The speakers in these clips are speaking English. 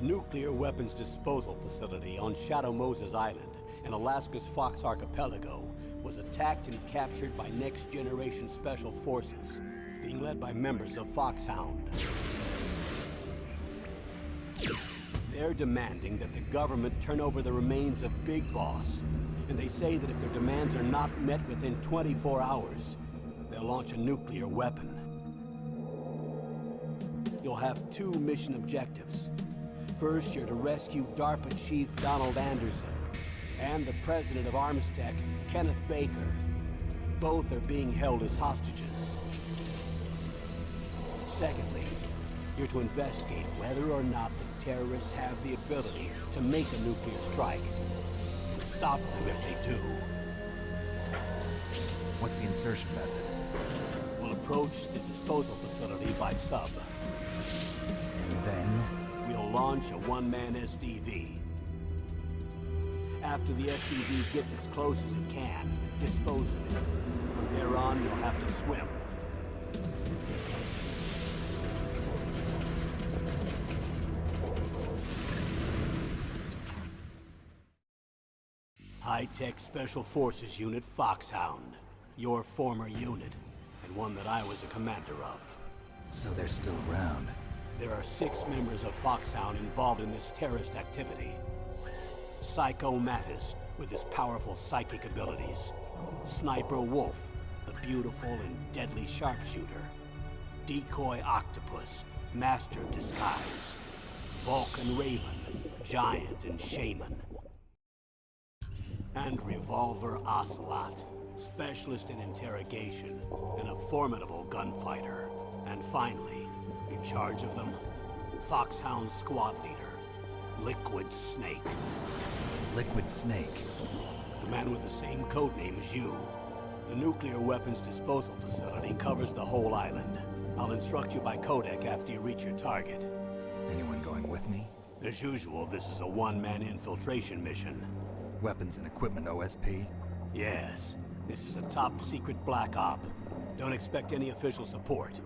nuclear weapons disposal facility on Shadow Moses Island in Alaska's Fox Archipelago was attacked and captured by next-generation special forces, being led by members of Foxhound. They're demanding that the government turn over the remains of Big Boss, and they say that if their demands are not met within 24 hours, they'll launch a nuclear weapon. You'll have two mission objectives. First, you're to rescue DARPA Chief Donald Anderson and the president of Armstech, Kenneth Baker. Both are being held as hostages. Secondly, you're to investigate whether or not the terrorists have the ability to make a nuclear strike, and stop them if they do. What's the insertion method? We'll approach the disposal facility by sub. And then? We'll launch a one-man SDV. After the SDV gets as close as it can, dispose of it. From there on, you'll have to swim. High-Tech Special Forces Unit Foxhound. Your former unit, and one that I was a commander of. So they're still around. There are 6 members of Foxhound involved in this terrorist activity. Psycho Mattis, with his powerful psychic abilities. Sniper Wolf, the beautiful and deadly sharpshooter. Decoy Octopus, master of disguise. Vulcan Raven, giant and shaman. And Revolver Ocelot, specialist in interrogation and a formidable gunfighter. And finally, in charge of them, Foxhound squad leader, Liquid Snake. Liquid Snake? The man with the same codename as you. The nuclear weapons disposal facility covers the whole island. I'll instruct you by codec after you reach your target. Anyone going with me? As usual, this is a one-man infiltration mission. Weapons and equipment OSP? Yes. This is a top-secret black op. Don't expect any official support.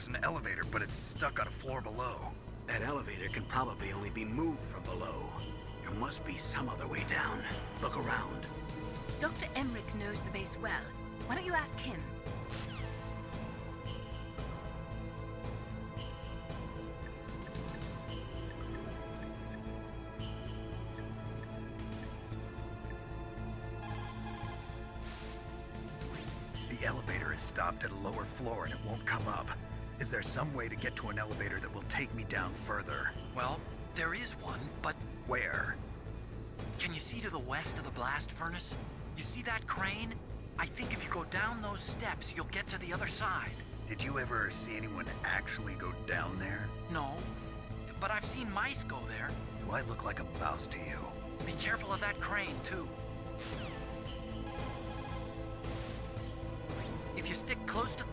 There's an elevator, but it's stuck on a floor below. That elevator can probably only be moved from below. There must be some other way down. Look around. Dr. Emmerich knows the base well. Why don't you ask him? The elevator is stopped at a lower floor and it won't come up. Is there some way to get to an elevator that will take me down further? Well, there is one, but Where? can you see to the west of the blast furnace? You see that crane? I think if you go down those steps, you'll get to the other side. Did you ever see anyone actually go down there? No, but I've seen mice go there. Do I look like a mouse to you? Be careful of that crane, too. If you stick close to...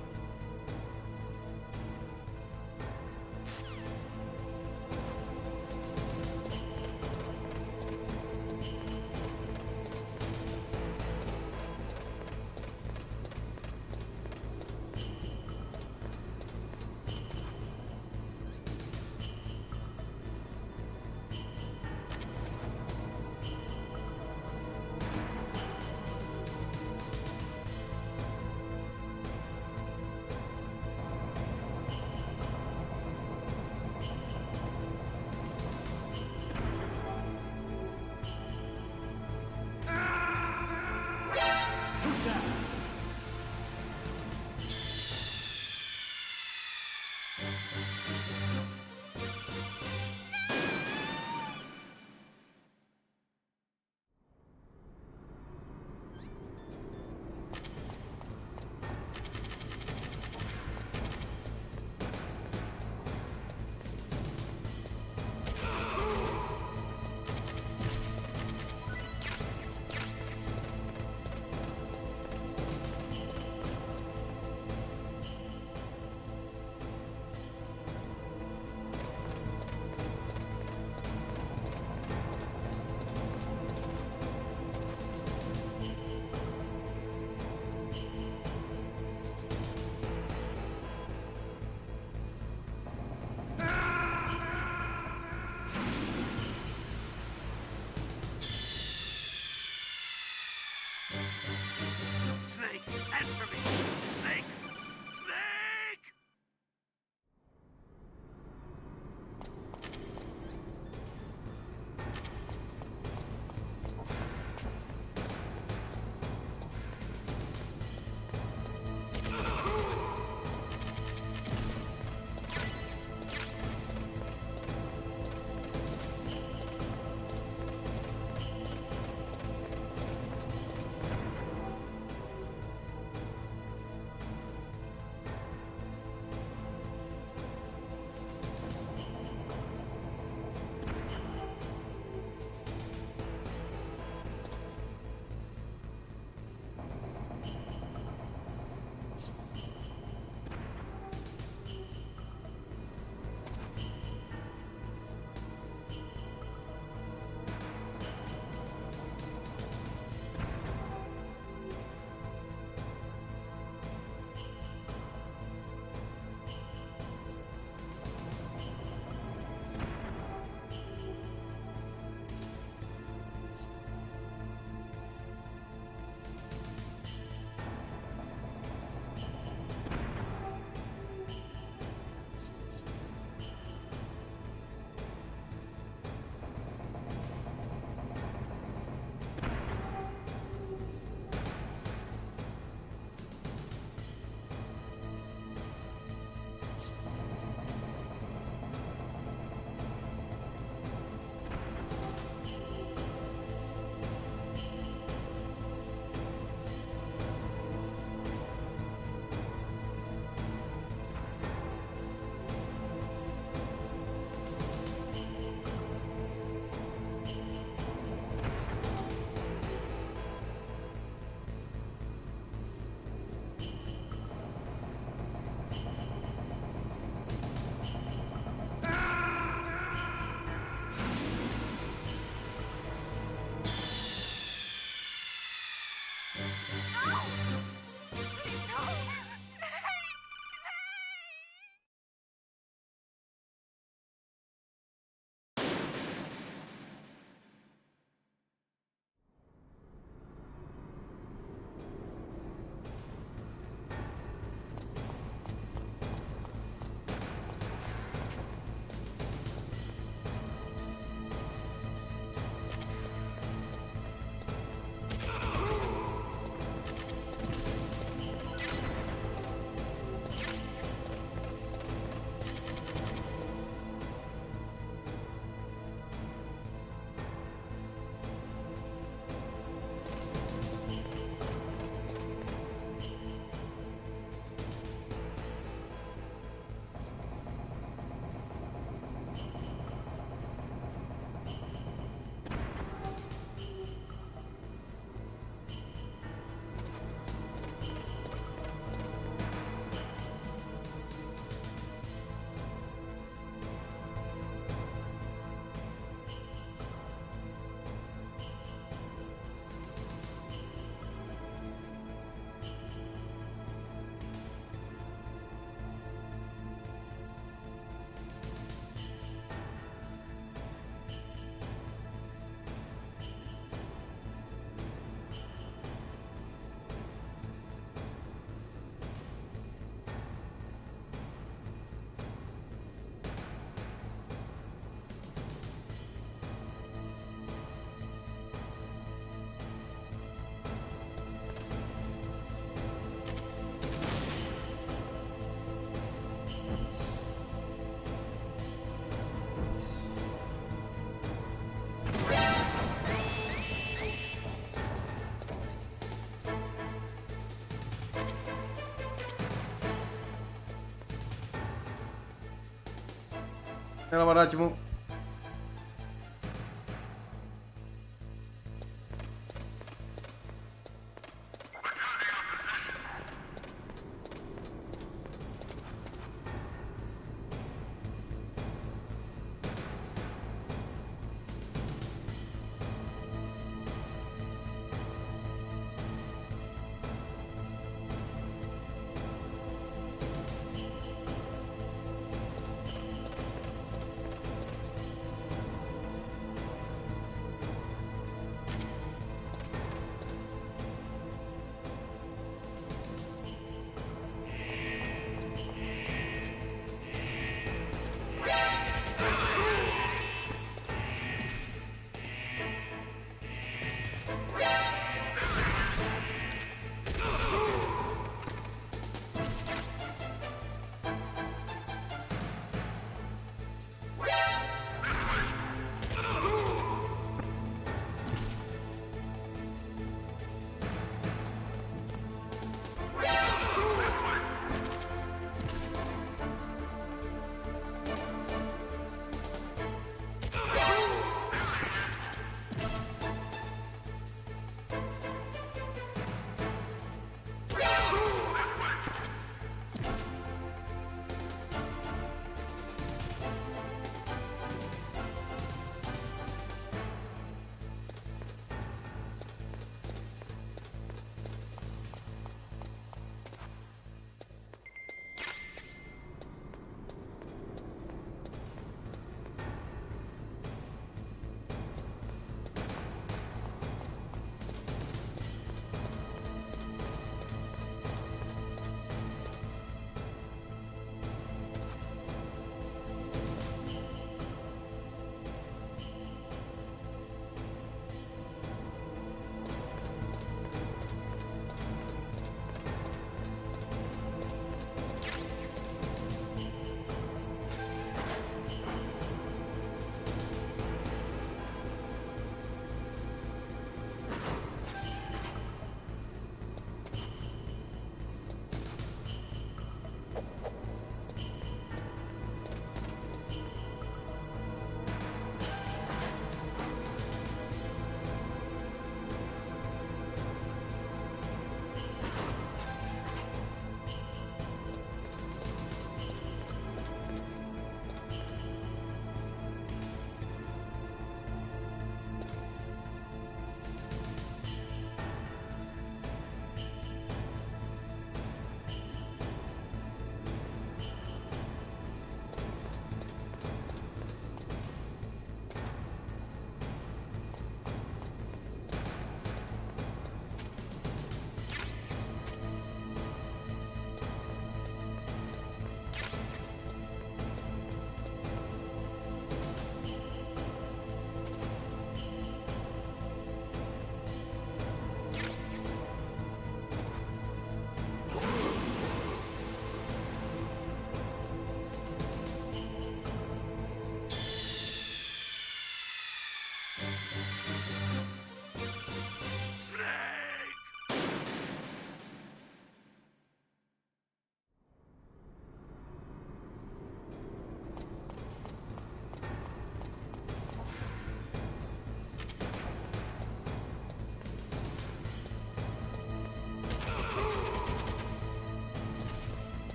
Nella guarda un attimo.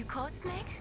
You caught Snake?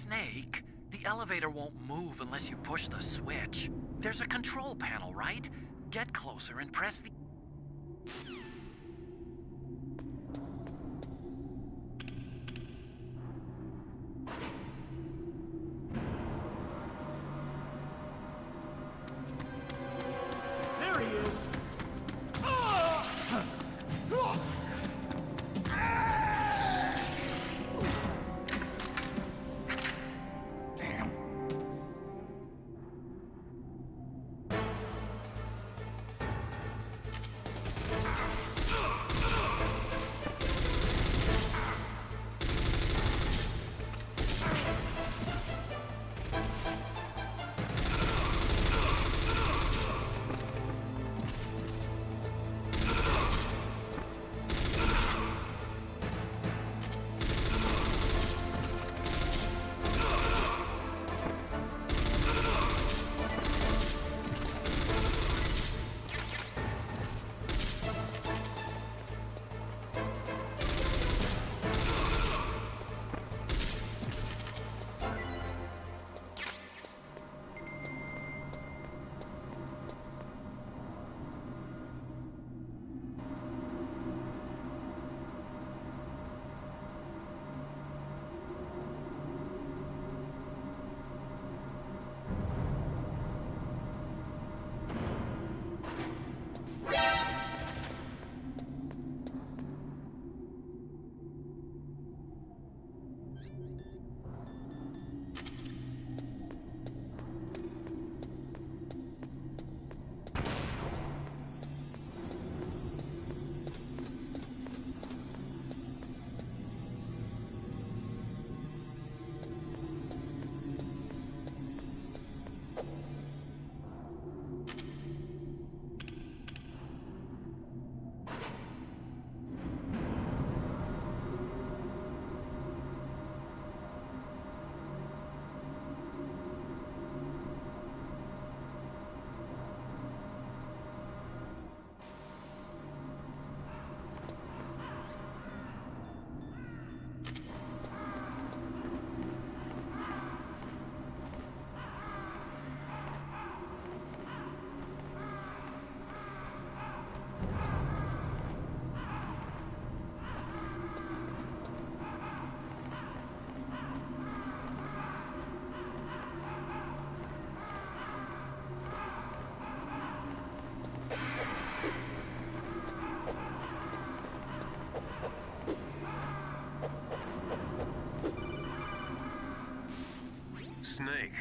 Snake, the elevator won't move unless you push the switch. There's a control panel, right? Get closer and press the... There he is! Damn. Snake,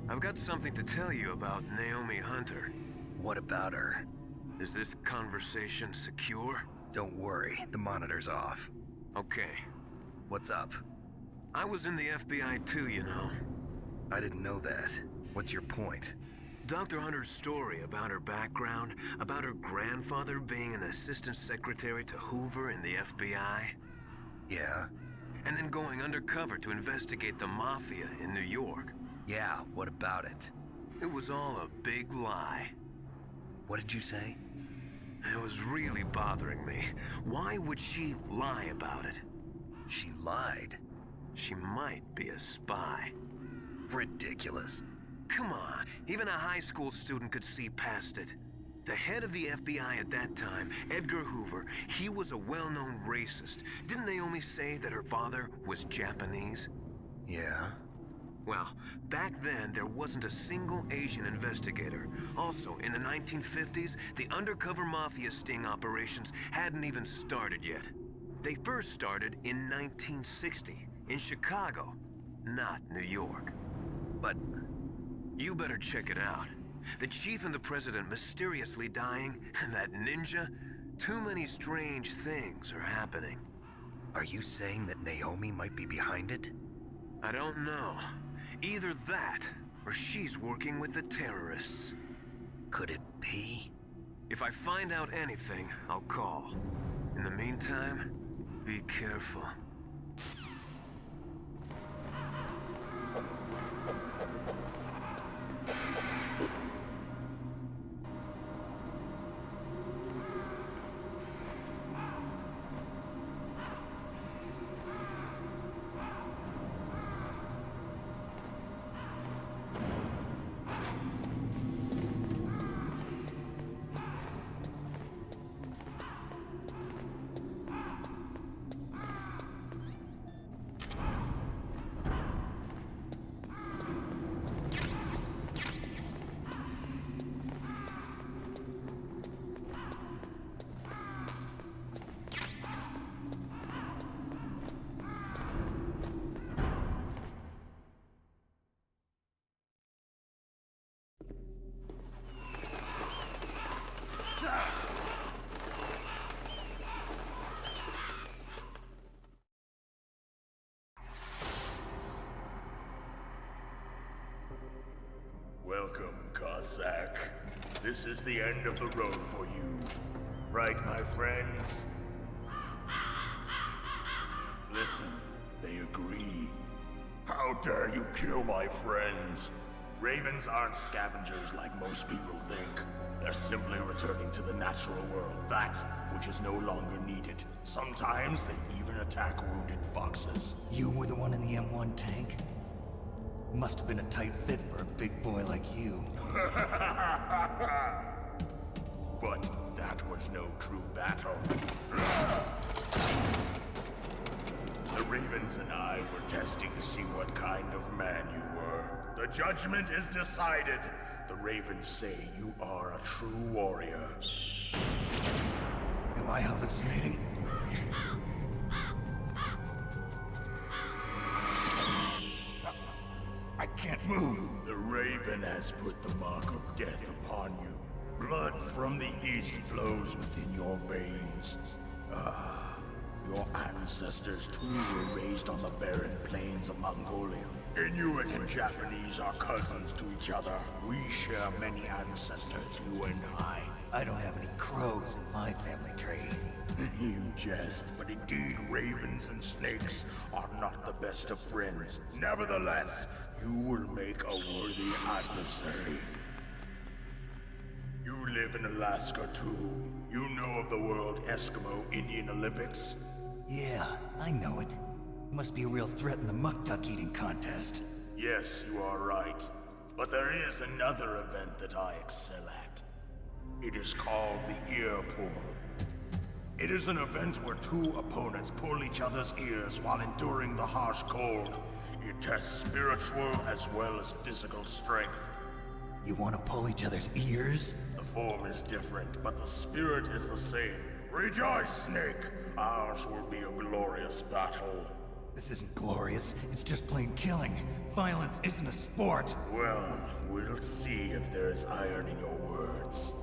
I've got something to tell you about Naomi Hunter. What about her? Is this conversation secure? Don't worry, the monitor's off. Okay. What's up? I was in the FBI too, you know. I didn't know that. What's your point? Dr. Hunter's story about her background, about her grandfather being an assistant secretary to Hoover in the FBI, Yeah? and then going undercover to investigate the Mafia in New York. Yeah, what about it? It was all a big lie. What did you say? It was really bothering me. Why would she lie about it? She lied. She might be a spy. Ridiculous. Come on, even a high school student could see past it. The head of the FBI at that time, Edgar Hoover, he was a well-known racist. Didn't Naomi say that her father was Japanese? Yeah? Well, back then, there wasn't a single Asian investigator. Also, in the 1950s, the undercover mafia sting operations hadn't even started yet. They first started in 1960, in Chicago, not New York. But You better check it out. The chief and the president mysteriously dying, and that ninja, too many strange things are happening. are you saying that Naomi might be behind it? I don't know. Either that, or she's working with the terrorists. Could it be? If I find out anything, I'll call. In the meantime, be careful. Cossack. This is the end of the road for you. Right, my friends? Listen, they agree. How dare you kill my friends? Ravens aren't scavengers like most people think. They're simply returning to the natural world, that which is no longer needed. Sometimes they even attack wounded foxes. You were the one in the M1 tank? Must have been a tight fit for a big boy like you. But that was no true battle. The Ravens and I were testing to see what kind of man you were. The judgment is decided. The Ravens say you are a true warrior. Am I hallucinating? I can't move. The Raven has put the mark of death upon you. Blood from the east flows within your veins. Your ancestors too were raised on the barren plains of Mongolia. Inuit and Japanese are cousins to each other. We share many ancestors, you and I. I don't have any crows in my family tree. You jest, but indeed ravens and snakes are not the best of friends. Nevertheless, you will make a worthy adversary. You live in Alaska too. You know of the World Eskimo Indian Olympics? Yeah, I know it. Must be a real threat in the muck duck eating contest. Yes, you are right. But there is another event that I excel at. It is called the ear pull. It is an event where two opponents pull each other's ears while enduring the harsh cold. It tests spiritual as well as physical strength. You want to pull each other's ears? The form is different, but the spirit is the same. Rejoice, Snake! Ours will be a glorious battle. This isn't glorious, it's just plain killing. Violence isn't a sport. Well, we'll see if there's iron in your words.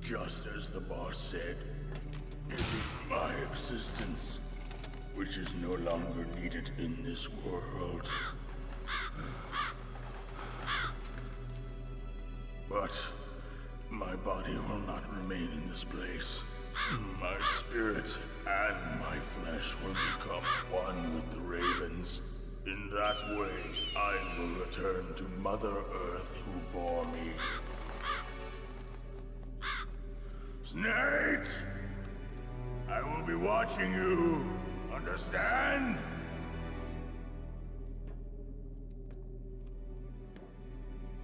Just as the boss said, it is my existence which is no longer needed in this world. But my body will not remain in this place. My spirit and my flesh will become one with the ravens. In that way, I will return to Mother Earth who bore me. Snake! I will be watching you. Understand?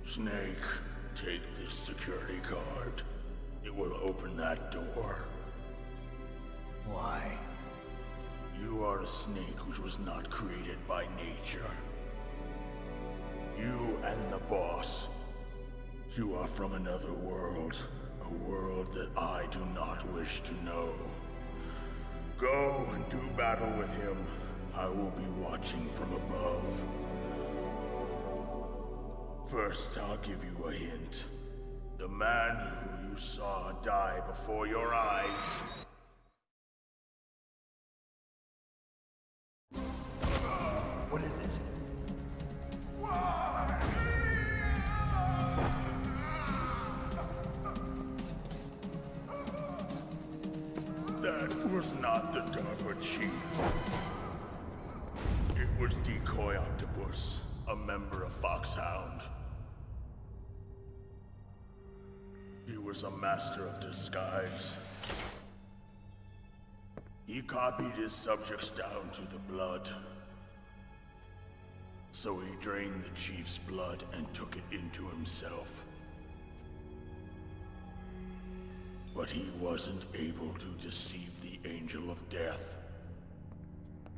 Snake, take this security card. It will open that door. Why? You are a snake which was not created by nature. You and the boss. You are from another world. A world that I do not wish to know. Go and do battle with him. I will be watching from above. First, I'll give you a hint. The man who you saw die before your eyes. What is it? That was not the DARPA chief. It was Decoy Octopus, a member of Foxhound. He was a master of disguise. He copied his subjects down to the blood. So he drained the chief's blood and took it into himself. But he wasn't able to deceive the Angel of Death.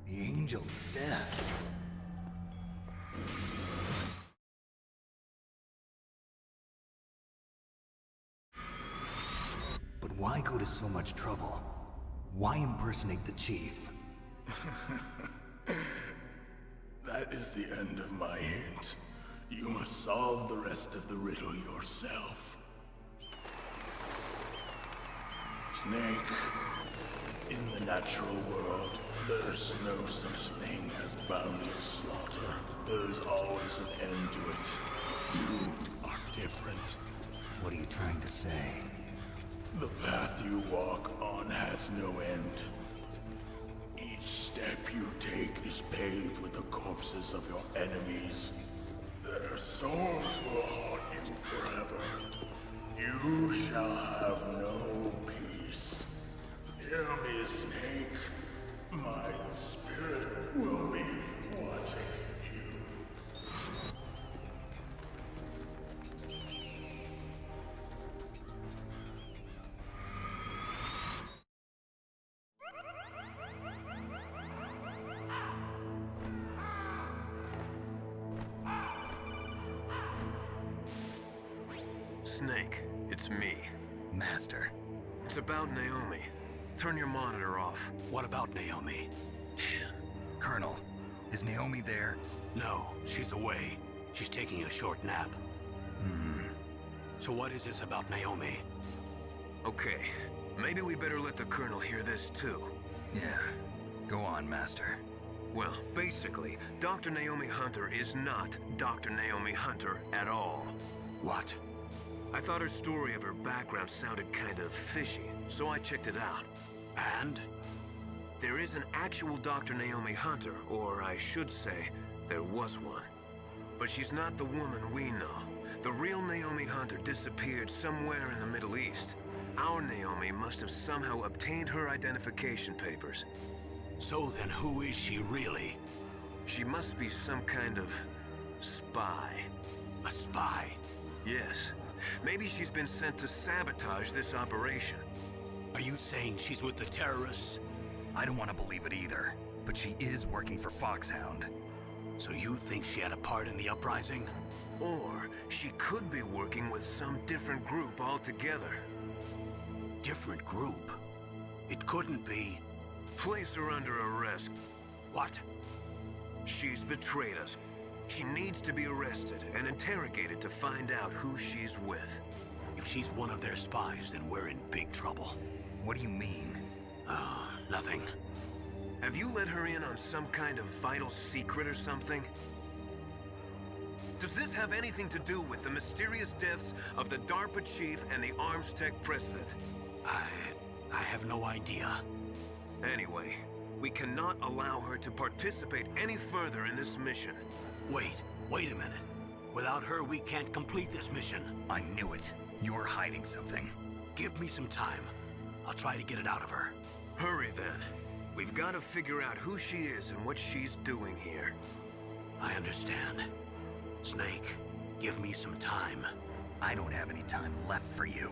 The Angel of Death? But why go to so much trouble? Why impersonate the chief? That is the end of my hint. You must solve the rest of the riddle yourself. Snake, in the natural world, there's no such thing as boundless slaughter. There is always an end to it. But you are different. What are you trying to say? The path you walk on has no end. Each step you take is paved with the corpses of your enemies. Their souls will haunt you forever. You shall have no peace. Hear me, Snake. My spirit will be watching you. Snake, it's me. Master. It's about Naomi. Turn your monitor off. What about Naomi? Colonel, is Naomi there? No, she's away. She's taking a short nap. So what is this about Naomi? Okay, maybe we better let the Colonel hear this too. Yeah. Go on, Master. Well, basically, Dr. Naomi Hunter is not Dr. Naomi Hunter at all. What? I thought her story of her background sounded kind of fishy, so I checked it out. And? There is an actual Dr. Naomi Hunter, or I should say, there was one. But she's not the woman we know. The real Naomi Hunter disappeared somewhere in the Middle East. Our Naomi must have somehow obtained her identification papers. So then who is she really? She must be some kind of spy. A spy? Yes. Maybe she's been sent to sabotage this operation. Are you saying she's with the terrorists? I don't want to believe it either, but she is working for Foxhound. So you think she had a part in the uprising? Or she could be working with some different group altogether. Different group? It couldn't be. Place her under arrest. What? She's betrayed us. She needs to be arrested and interrogated to find out who she's with. You If she's one of their spies, then we're in big trouble. What do you mean? Oh, nothing. Have you let her in on some kind of vital secret or something? Does this have anything to do with the mysterious deaths of the DARPA chief and the Arms Tech president? I have no idea. Anyway, we cannot allow her to participate any further in this mission. Wait a minute. Without her, we can't complete this mission. I knew it. You're hiding something. Give me some time. I'll try to get it out of her. Hurry then. We've got to figure out who she is and what she's doing here. I understand. Snake, give me some time. I don't have any time left for you.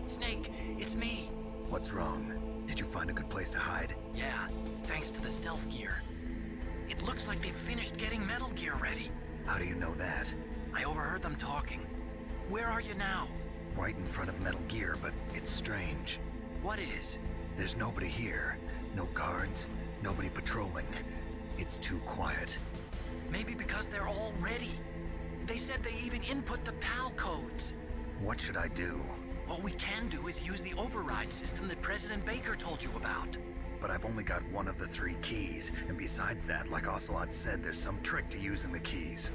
Snake, it's me. What's wrong? Did you find a good place to hide? Yeah, thanks to the stealth gear. It looks like they've finished getting Metal Gear ready. How do you know that? I overheard them talking. Where are you now? Right in front of Metal Gear, but it's strange. What is? There's nobody here. No guards, nobody patrolling. It's too quiet. Maybe because they're all ready. They said they even input the PAL codes. What should I do? All we can do is use the override system that President Baker told you about. But I've only got one of the 3 keys, and besides that, like Ocelot said, there's some trick to using the keys.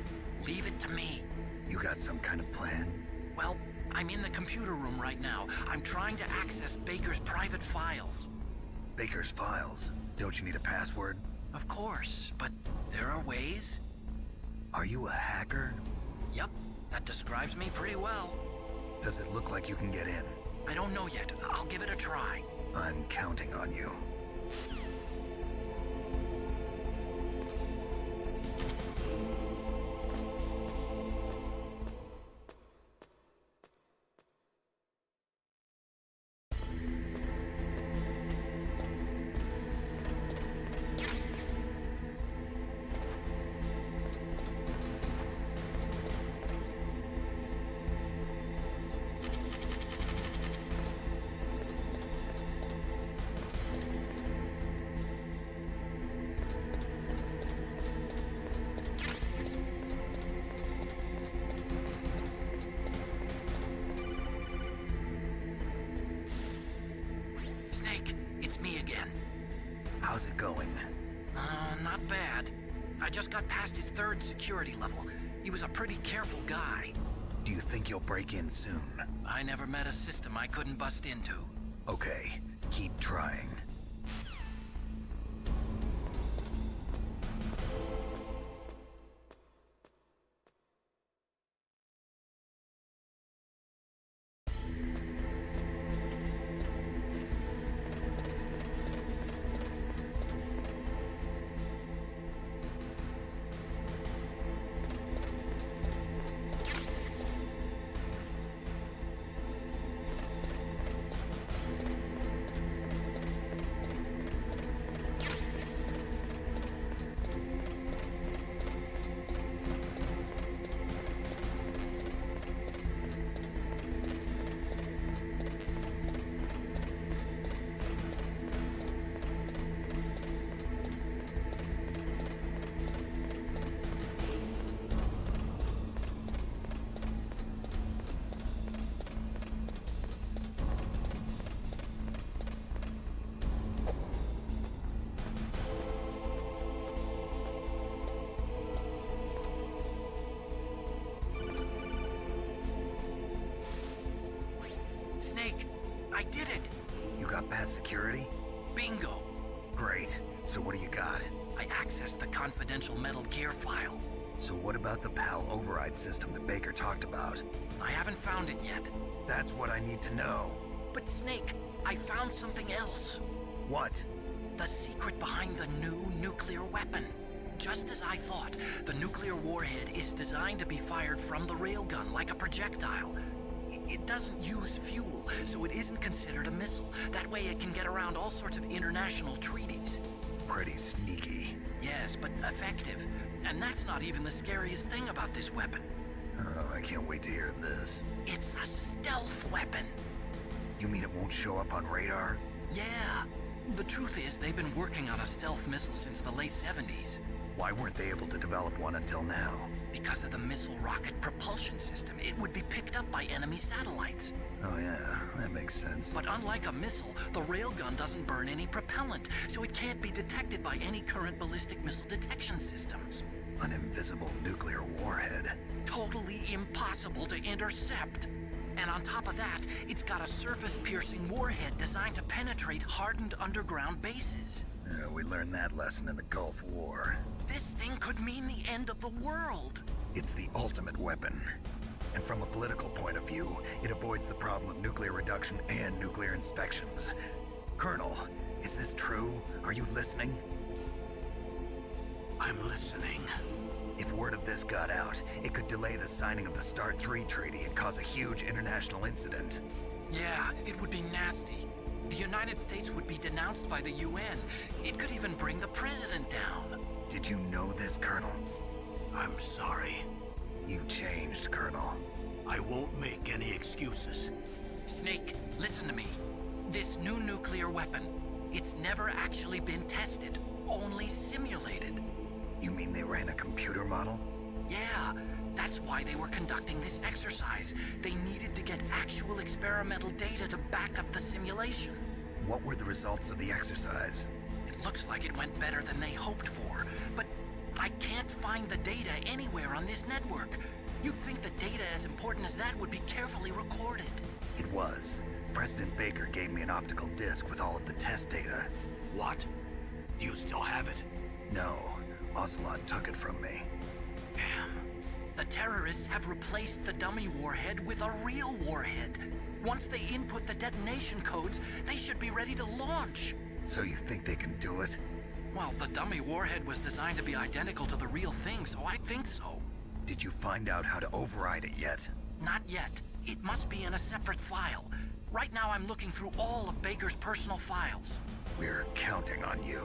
Leave it to me. You got some kind of plan? Well, I'm in the computer room right now. I'm trying to access Baker's private files. Baker's files? Don't you need a password? Of course, but there are ways. Are you a hacker? Yep, that describes me pretty well. Does it look like you can get in? I don't know yet. I'll give it a try. I'm counting on you. Snake, it's me again. How's it going? Not bad. I just got past his 3rd security level. He was a pretty careful guy. Do you think you'll break in soon? I never met a system I couldn't bust into. Okay, keep trying. Snake, I did it! You got past security? Bingo! Great. So what do you got? I accessed the confidential Metal Gear file. So what about the PAL override system that Baker talked about? I haven't found it yet. That's what I need to know. But Snake, I found something else. What? The secret behind the new nuclear weapon. Just as I thought, the nuclear warhead is designed to be fired from the railgun like a projectile. It doesn't use fuel, so it isn't considered a missile. That way it can get around all sorts of international treaties. Pretty sneaky. Yes, but effective. And that's not even the scariest thing about this weapon. Oh, I can't wait to hear this. It's a stealth weapon. You mean it won't show up on radar? Yeah. The truth is, they've been working on a stealth missile since the late 70s. Why weren't they able to develop one until now? Because of the missile rocket propulsion system, it would be picked up by enemy satellites. Oh yeah, that makes sense. But unlike a missile, the railgun doesn't burn any propellant, so it can't be detected by any current ballistic missile detection systems. An invisible nuclear warhead. Totally impossible to intercept. And on top of that, it's got a surface-piercing warhead designed to penetrate hardened underground bases. Yeah, we learned that lesson in the Gulf War. This thing could mean the end of the world. It's the ultimate weapon. And from a political point of view, it avoids the problem of nuclear reduction and nuclear inspections. Colonel, is this true? Are you listening? I'm listening. If word of this got out, it could delay the signing of the START 3 treaty and cause a huge international incident. Yeah, it would be nasty. The United States would be denounced by the UN. It could even bring the president down. Did you know this, Colonel? I'm sorry. You changed, Colonel. I won't make any excuses. Snake, listen to me. This new nuclear weapon, it's never actually been tested, only simulated. You mean they ran a computer model? Yeah, that's why they were conducting this exercise. They needed to get actual experimental data to back up the simulation. What were the results of the exercise? It looks like it went better than they hoped for, but I can't find the data anywhere on this network. You'd think the data as important as that would be carefully recorded. It was. President Baker gave me an optical disc with all of the test data. What? Do you still have it? No, Ocelot took it from me. Damn. The terrorists have replaced the dummy warhead with a real warhead. Once they input the detonation codes, they should be ready to launch. So you think they can do it? Well, the dummy warhead was designed to be identical to the real thing, so I think so. Did you find out how to override it yet? Not yet. It must be in a separate file. Right now I'm looking through all of Baker's personal files. We're counting on you.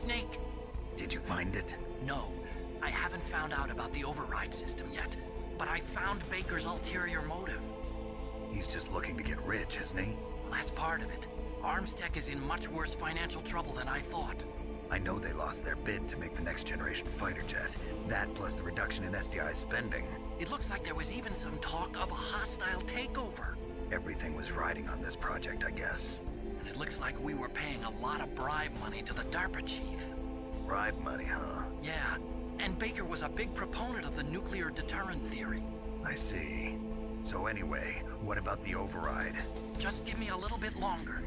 Snake! Did you find it? No, I haven't found out about the override system yet, but I found Baker's ulterior motive. He's just looking to get rich, isn't he? Well, that's part of it. Armstech is in much worse financial trouble than I thought. I know they lost their bid to make the next generation fighter jet. That plus the reduction in SDI spending. It looks like there was even some talk of a hostile takeover. Everything was riding on this project, I guess. And it looks like we were paying a lot of bribe money to the DARPA chief. Bribe money, huh? Yeah, and Baker was a big proponent of the nuclear deterrent theory. I see. So anyway, what about the override? Just give me a little bit longer.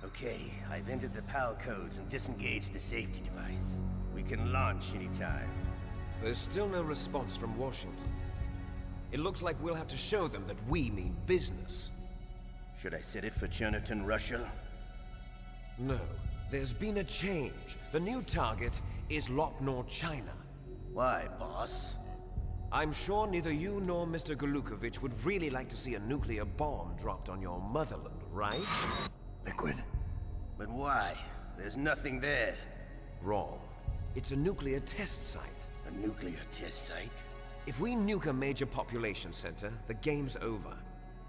Okay, I've entered the PAL codes and disengaged the safety device. We can launch anytime. There's still no response from Washington. It looks like we'll have to show them that we mean business. Should I set it for Cherniton, Russia? No. There's been a change. The new target is Locknor, China. Why, boss? I'm sure neither you nor Mr. Golukovich would really like to see a nuclear bomb dropped on your motherland, right? Liquid. But why? There's nothing there. Wrong. It's a nuclear test site. A nuclear test site? If we nuke a major population center, the game's over.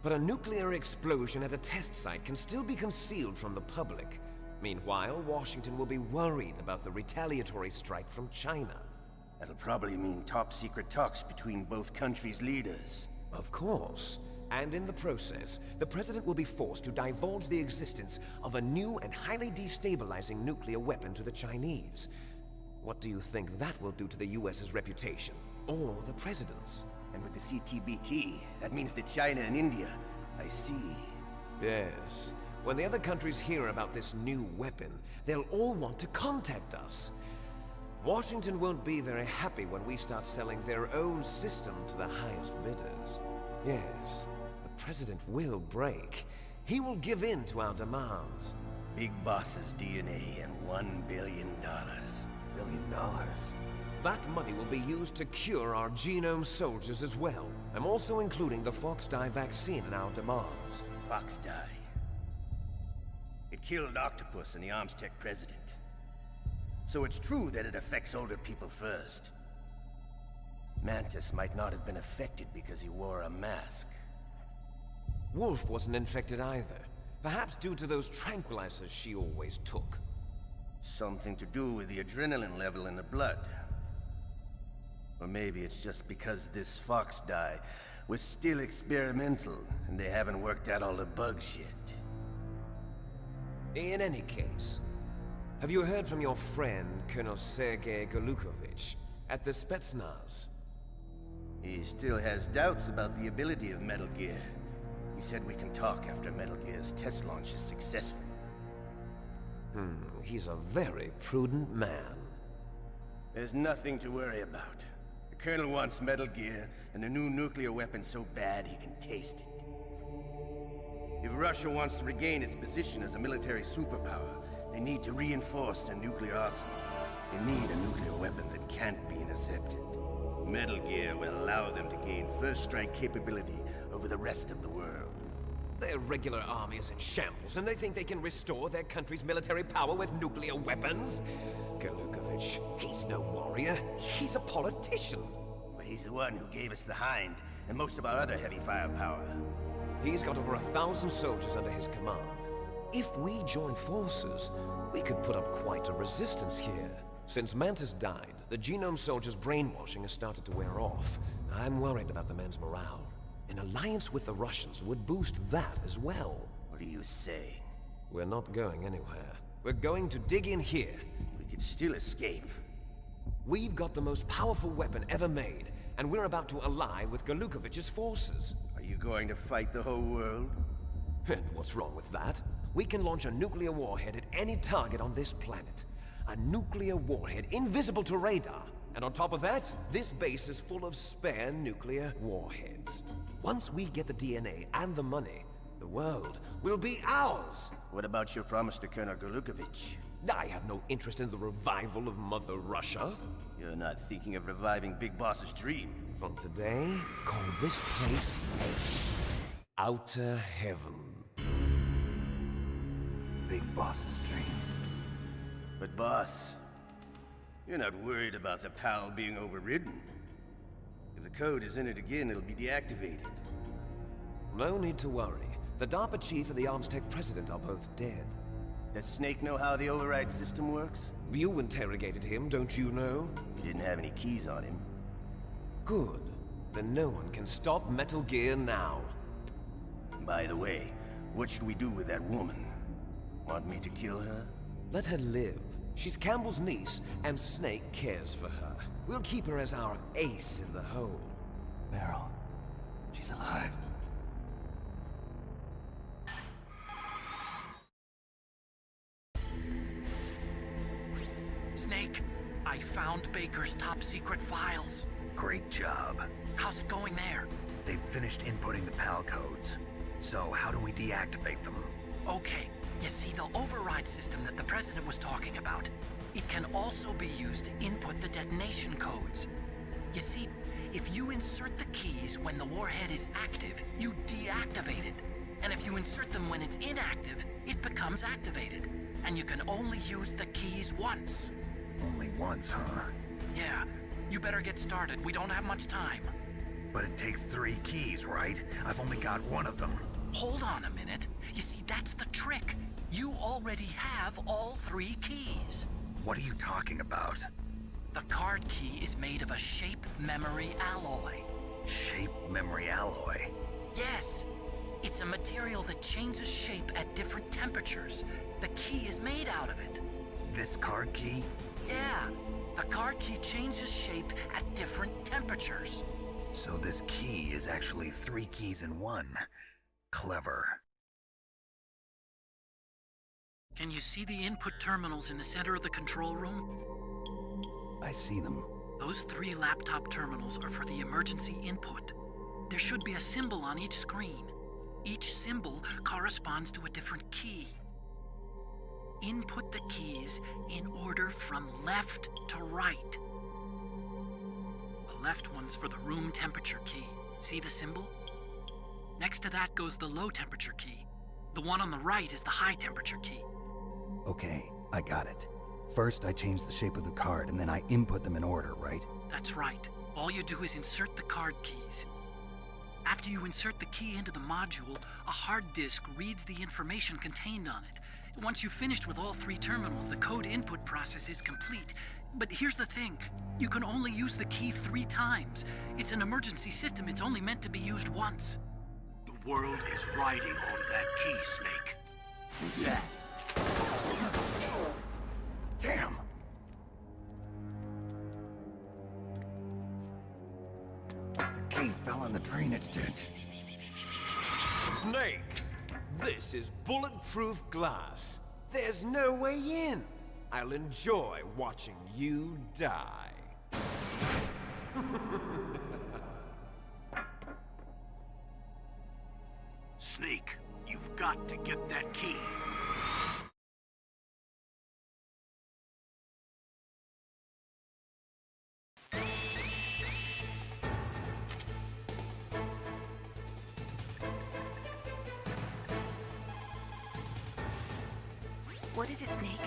But a nuclear explosion at a test site can still be concealed from the public. Meanwhile, Washington will be worried about the retaliatory strike from China. That'll probably mean top-secret talks between both countries' leaders. Of course. And in the process, the President will be forced to divulge the existence of a new and highly destabilizing nuclear weapon to the Chinese. What do you think that will do to the US's reputation? Or the President's? And with the CTBT, that means that China and India. I see. Yes. When the other countries hear about this new weapon, they'll all want to contact us. Washington won't be very happy when we start selling their own system to the highest bidders. Yes, the President will break. He will give in to our demands. Big Boss's DNA and $1 billion. $1 billion? That money will be used to cure our genome soldiers as well. I'm also including the Fox dye vaccine in our demands. Fox dye. It killed Octopus and the Armstech president. So it's true that it affects older people first. Mantis might not have been affected because he wore a mask. Wolf wasn't infected either. Perhaps due to those tranquilizers she always took. Something to do with the adrenaline level in the blood. Or maybe it's just because this Fox dye was still experimental and they haven't worked out all the bugs yet. In any case, have you heard from your friend, Colonel Sergei Golukovich, at the Spetsnaz? He still has doubts about the ability of Metal Gear. He said we can talk after Metal Gear's test launch is successful. He's a very prudent man. There's nothing to worry about. The Colonel wants Metal Gear and a new nuclear weapon so bad he can taste it. If Russia wants to regain its position as a military superpower, they need to reinforce their nuclear arsenal. They need a nuclear weapon that can't be intercepted. Metal Gear will allow them to gain first strike capability over the rest of the world. Their regular army is in shambles, and they think they can restore their country's military power with nuclear weapons? Golukovich, he's no warrior. He's a politician. But he's the one who gave us the Hind and most of our other heavy firepower. He's got over 1,000 soldiers under his command. If we join forces, we could put up quite a resistance here. Since Mantis died, the genome soldiers' brainwashing has started to wear off. I'm worried about the men's morale. An alliance with the Russians would boost that as well. What are you saying? We're not going anywhere. We're going to dig in here. We could still escape. We've got the most powerful weapon ever made, and we're about to ally with Golukovich's forces. Are you going to fight the whole world? And what's wrong with that? We can launch a nuclear warhead at any target on this planet. A nuclear warhead invisible to radar. And on top of that, this base is full of spare nuclear warheads. Once we get the DNA and the money, the world will be ours! What about your promise to Colonel Golukovich? I have no interest in the revival of Mother Russia. You're not thinking of reviving Big Boss's dream. From today, call this place Outer Heaven. Big Boss's dream. But boss, you're not worried about the PAL being overridden. If the code is in it again, it'll be deactivated. No need to worry. The DARPA chief and the Armstech president are both dead. Does Snake know how the override system works? You interrogated him, don't you know? He didn't have any keys on him. Good. Then no one can stop Metal Gear now. By the way, what should we do with that woman? Want me to kill her? Let her live. She's Campbell's niece, and Snake cares for her. We'll keep her as our ace in the hole. Meryl, she's alive. Snake, I found Baker's top-secret files. Great job. How's it going there? They've finished inputting the PAL codes. So how do we deactivate them? Okay, You see, the override system that the President was talking about, it can also be used to input the detonation codes. You see, if you insert the keys when the warhead is active, you deactivate it. And if you insert them when it's inactive, it becomes activated. And you can only use the keys once. Only once, huh? Yeah, you better get started. We don't have much time. But it takes 3 keys, right? I've only got one of them. Hold on a minute. You see, that's the trick. You already have all 3 keys. What are you talking about? The card key is made of a shape memory alloy. Shape memory alloy? Yes. It's a material that changes shape at different temperatures. The key is made out of it. This card key? Yeah. The card key changes shape at different temperatures. So this key is actually 3 keys in one. Clever. Can you see the input terminals in the center of the control room? I see them. Those 3 laptop terminals are for the emergency input. There should be a symbol on each screen. Each symbol corresponds to a different key. Input the keys in order from left to right. The left one's for the room temperature key. See the symbol? Next to that goes the low temperature key. The one on the right is the high temperature key. Okay, I got it. First, I change the shape of the card, and then I input them in order, right? That's right. All you do is insert the card keys. After you insert the key into the module, a hard disk reads the information contained on it. Once you've finished with all 3 terminals, the code input process is complete. But here's the thing. You can only use the key 3 times. It's an emergency system. It's only meant to be used once. The world is riding on that key, Snake. Who's that? Damn! The key fell in the drainage ditch. Snake! This is bulletproof glass. There's no way in. I'll enjoy watching you die. Snake, you've got to get that key. What is it, Snake?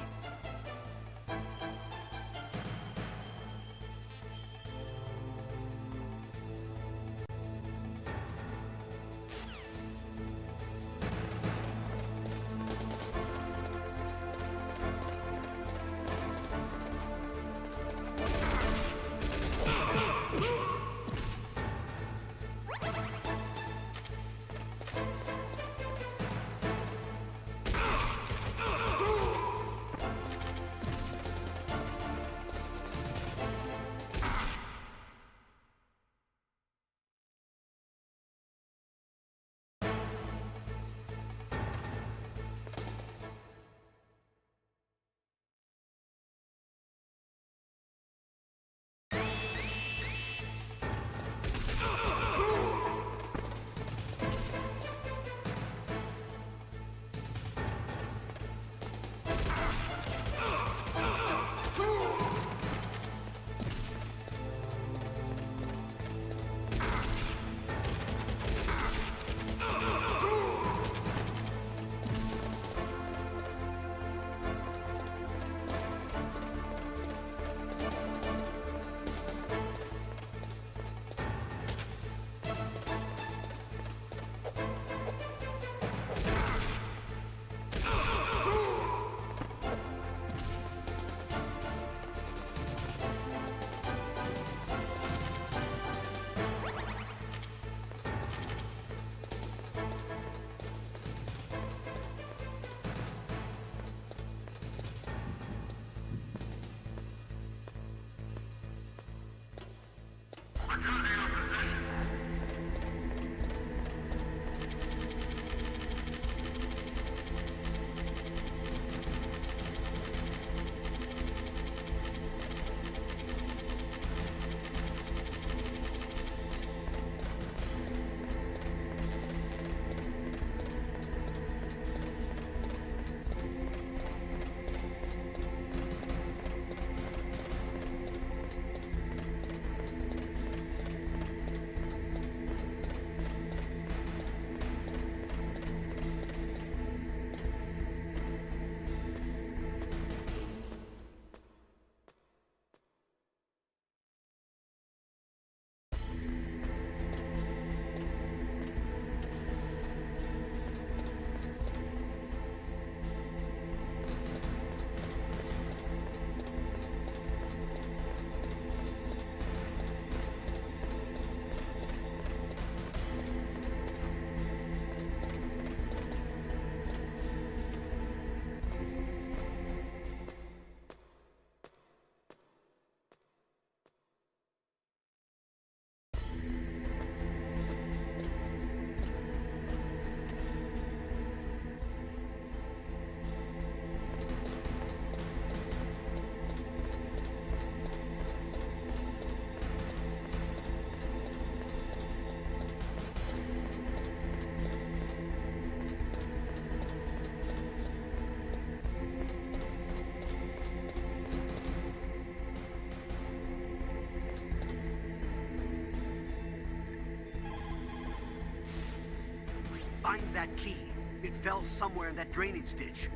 Find that key. It fell somewhere in that drainage ditch.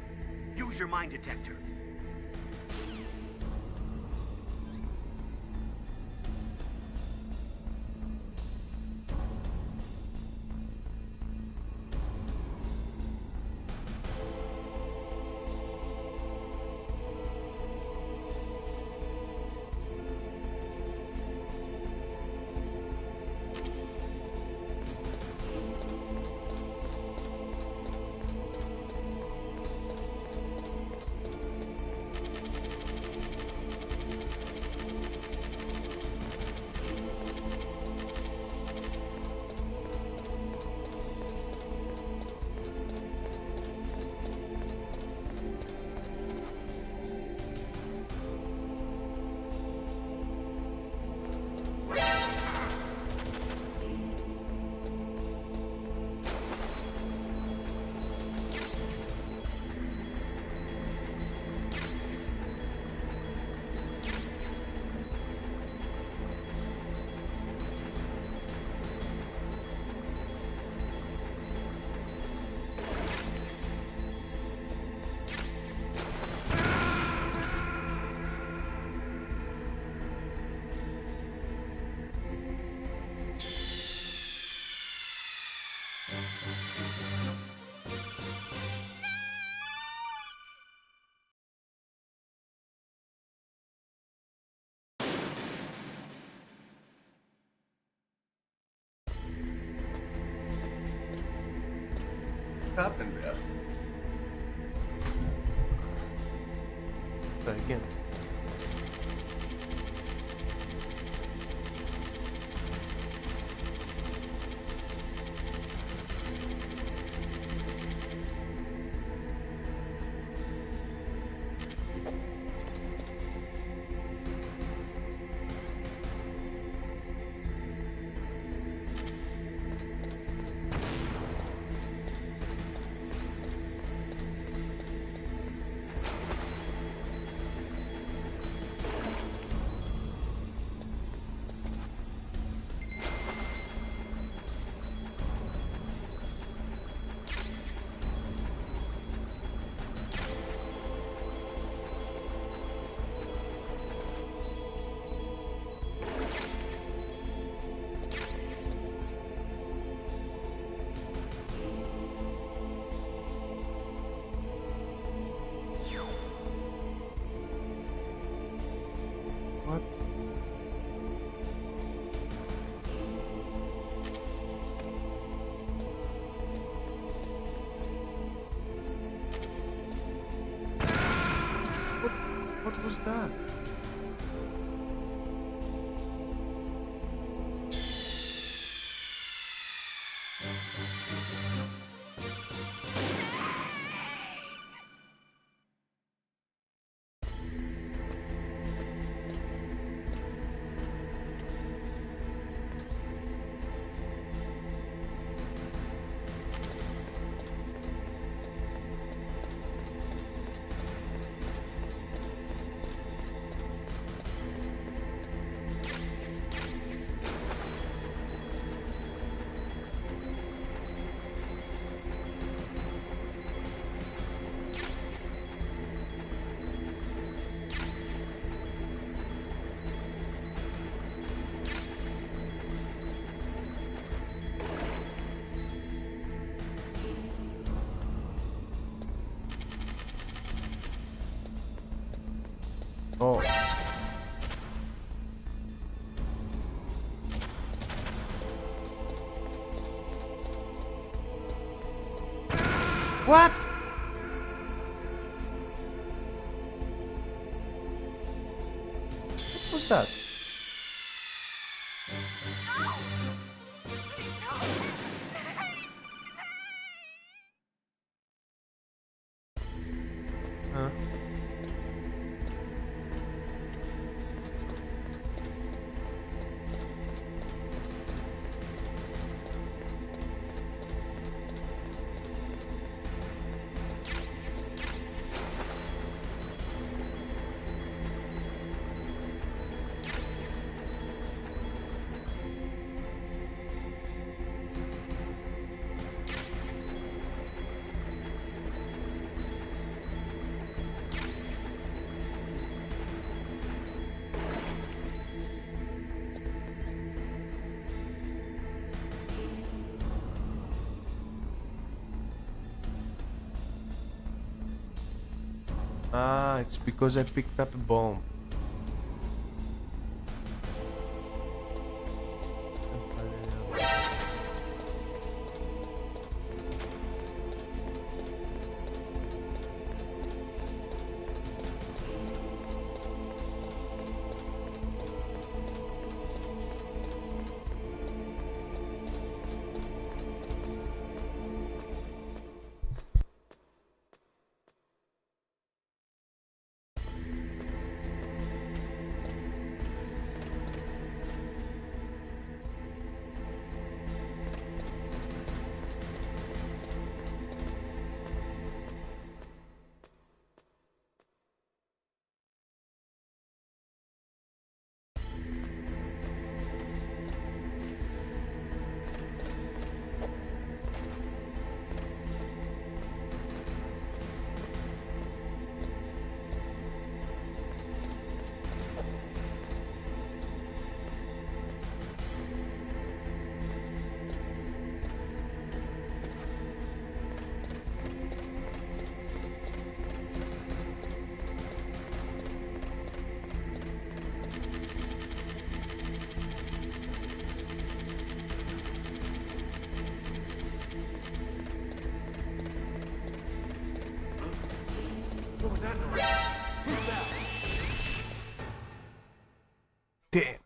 Use your mine detector. What happened there? Try again. What? What was that? Oh. What? What was that? Huh? Ah, it's because I picked up a bomb. Damn.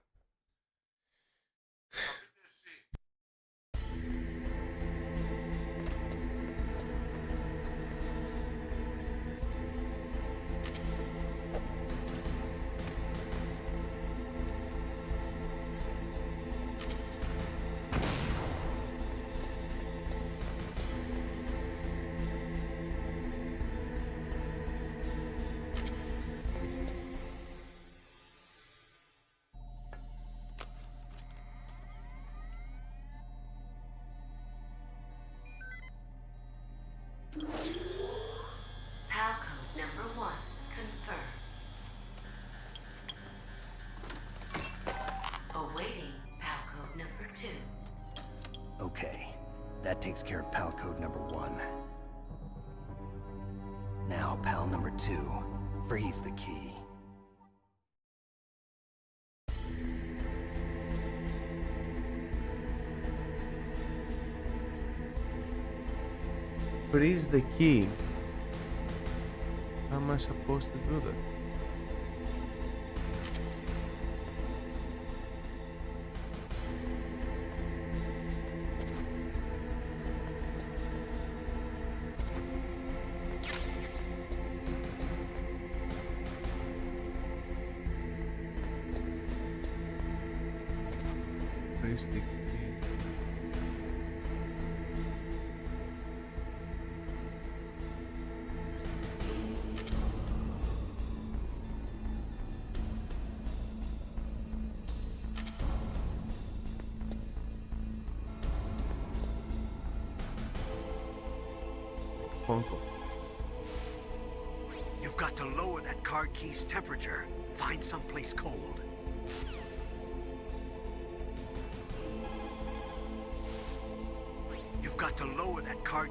PAL code number 1, confirmed. Awaiting PAL code number 2. Okay, that takes care of PAL code number 1. Now, PAL number 2. Freeze the key. Freeze the key. How am I supposed to do that? Freeze the key. Phone call. You've got to lower that card key's temperature. Find someplace cold. You've got to lower that card...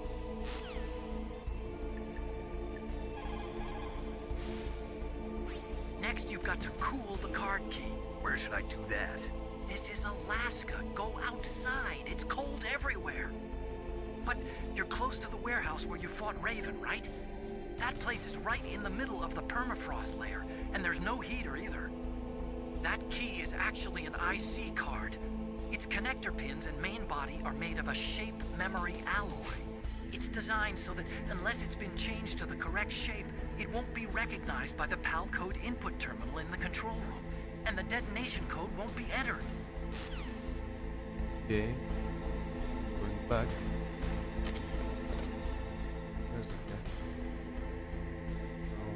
Next, you've got to cool the card key. Where should I do that? This is Alaska. Go outside. It's cold everywhere. But you're close to the warehouse where you fought Raven, right? That place is right in the middle of the permafrost layer, and there's no heater either. That key is actually an IC card. Its connector pins and main body are made of a shape memory alloy. It's designed so that unless it's been changed to the correct shape, it won't be recognized by the PAL code input terminal in the control room, and the detonation code won't be entered. Okay. Going back. Where's the guy? Oh.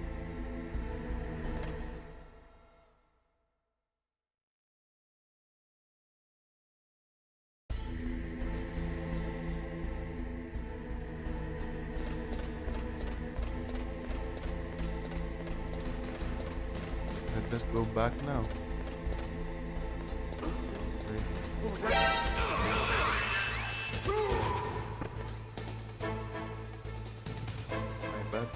Let's just go back now. My bad.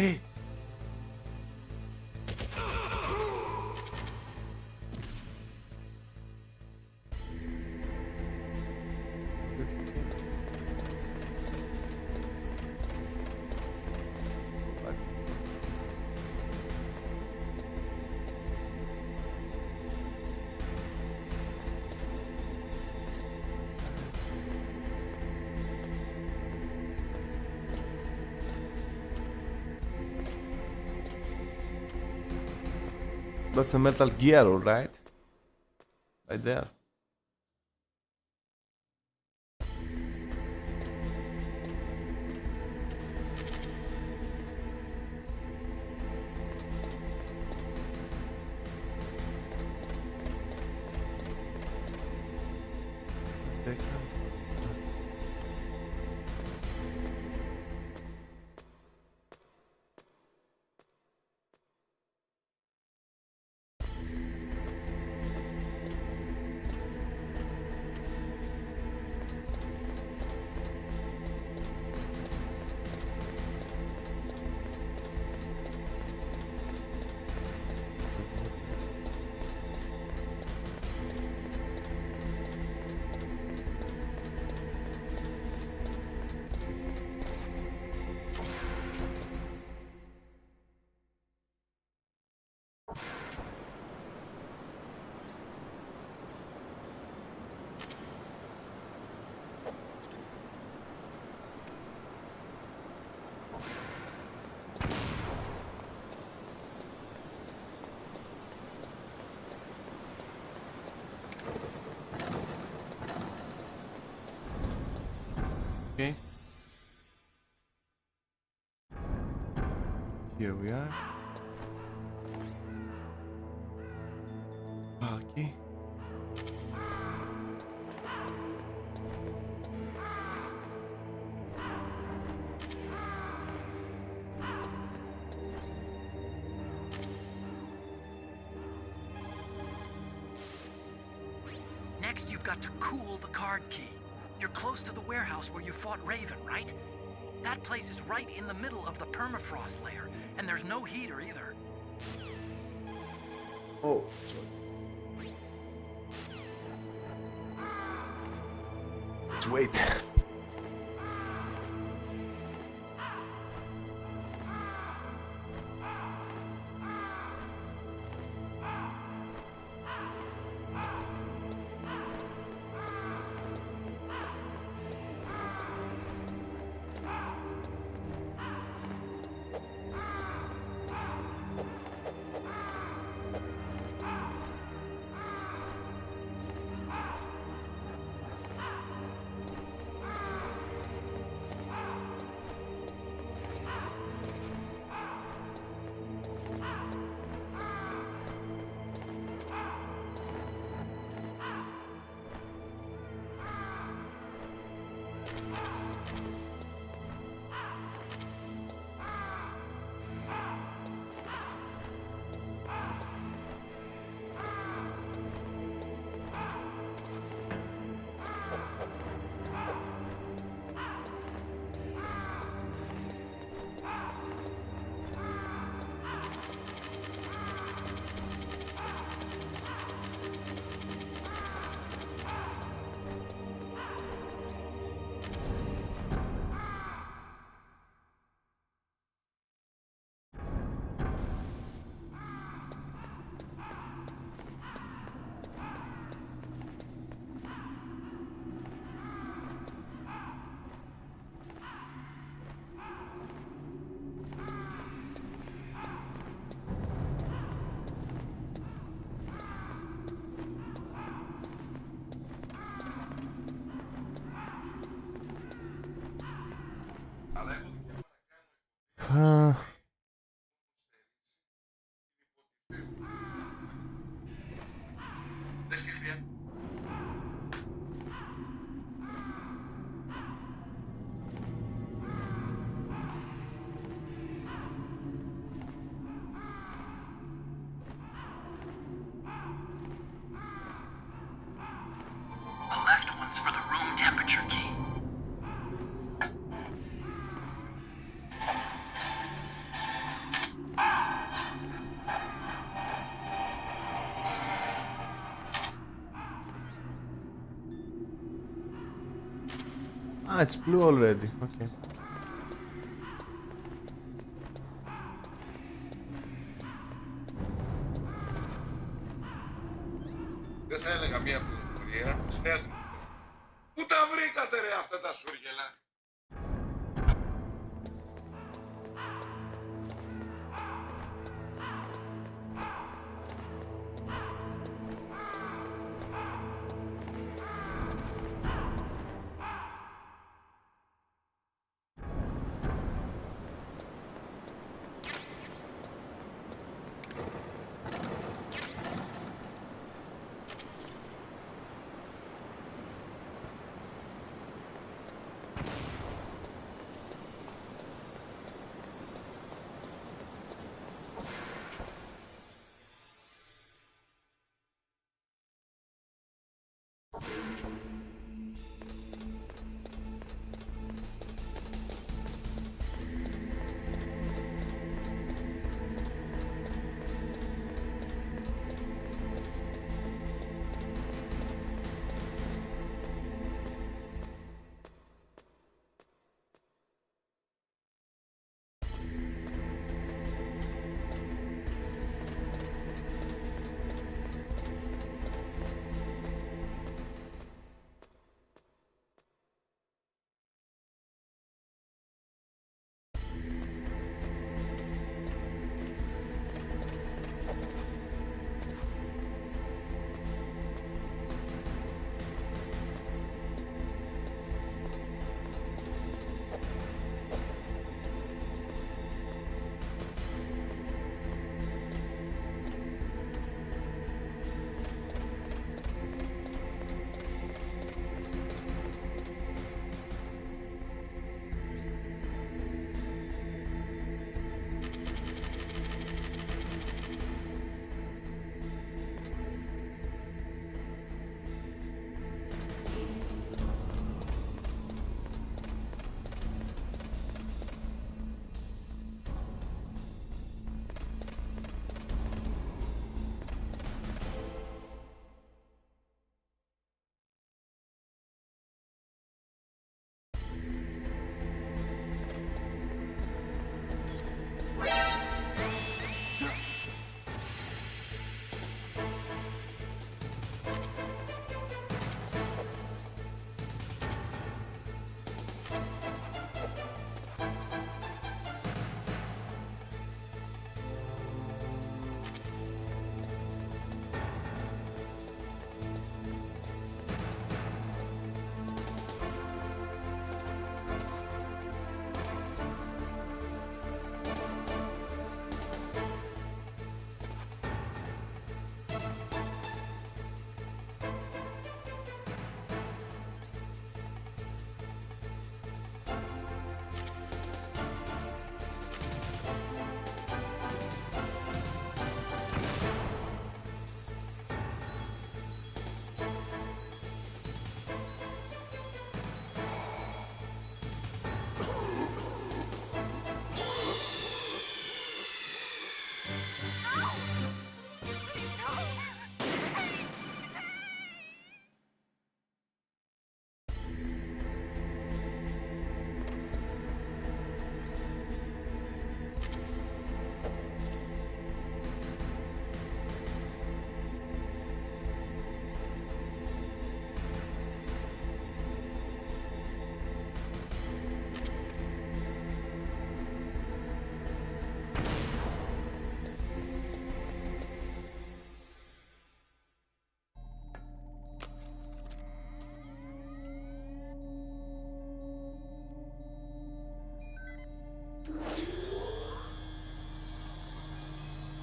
Hey. That's the Metal Gear, alright? Right there. Okay. Here we are. Okay. Next, you've got to cool the card key. You're close to the warehouse where you fought Raven, right? That place is right in the middle of the permafrost layer, and there's no heater either. Oh, sorry. Let's wait. it's blue already. Okay. Δεν θα έλεγα μία πληροφορία. Χρειάζεται να ξέρω. Πού τα βρήκατε ρε αυτά τα σούργελα?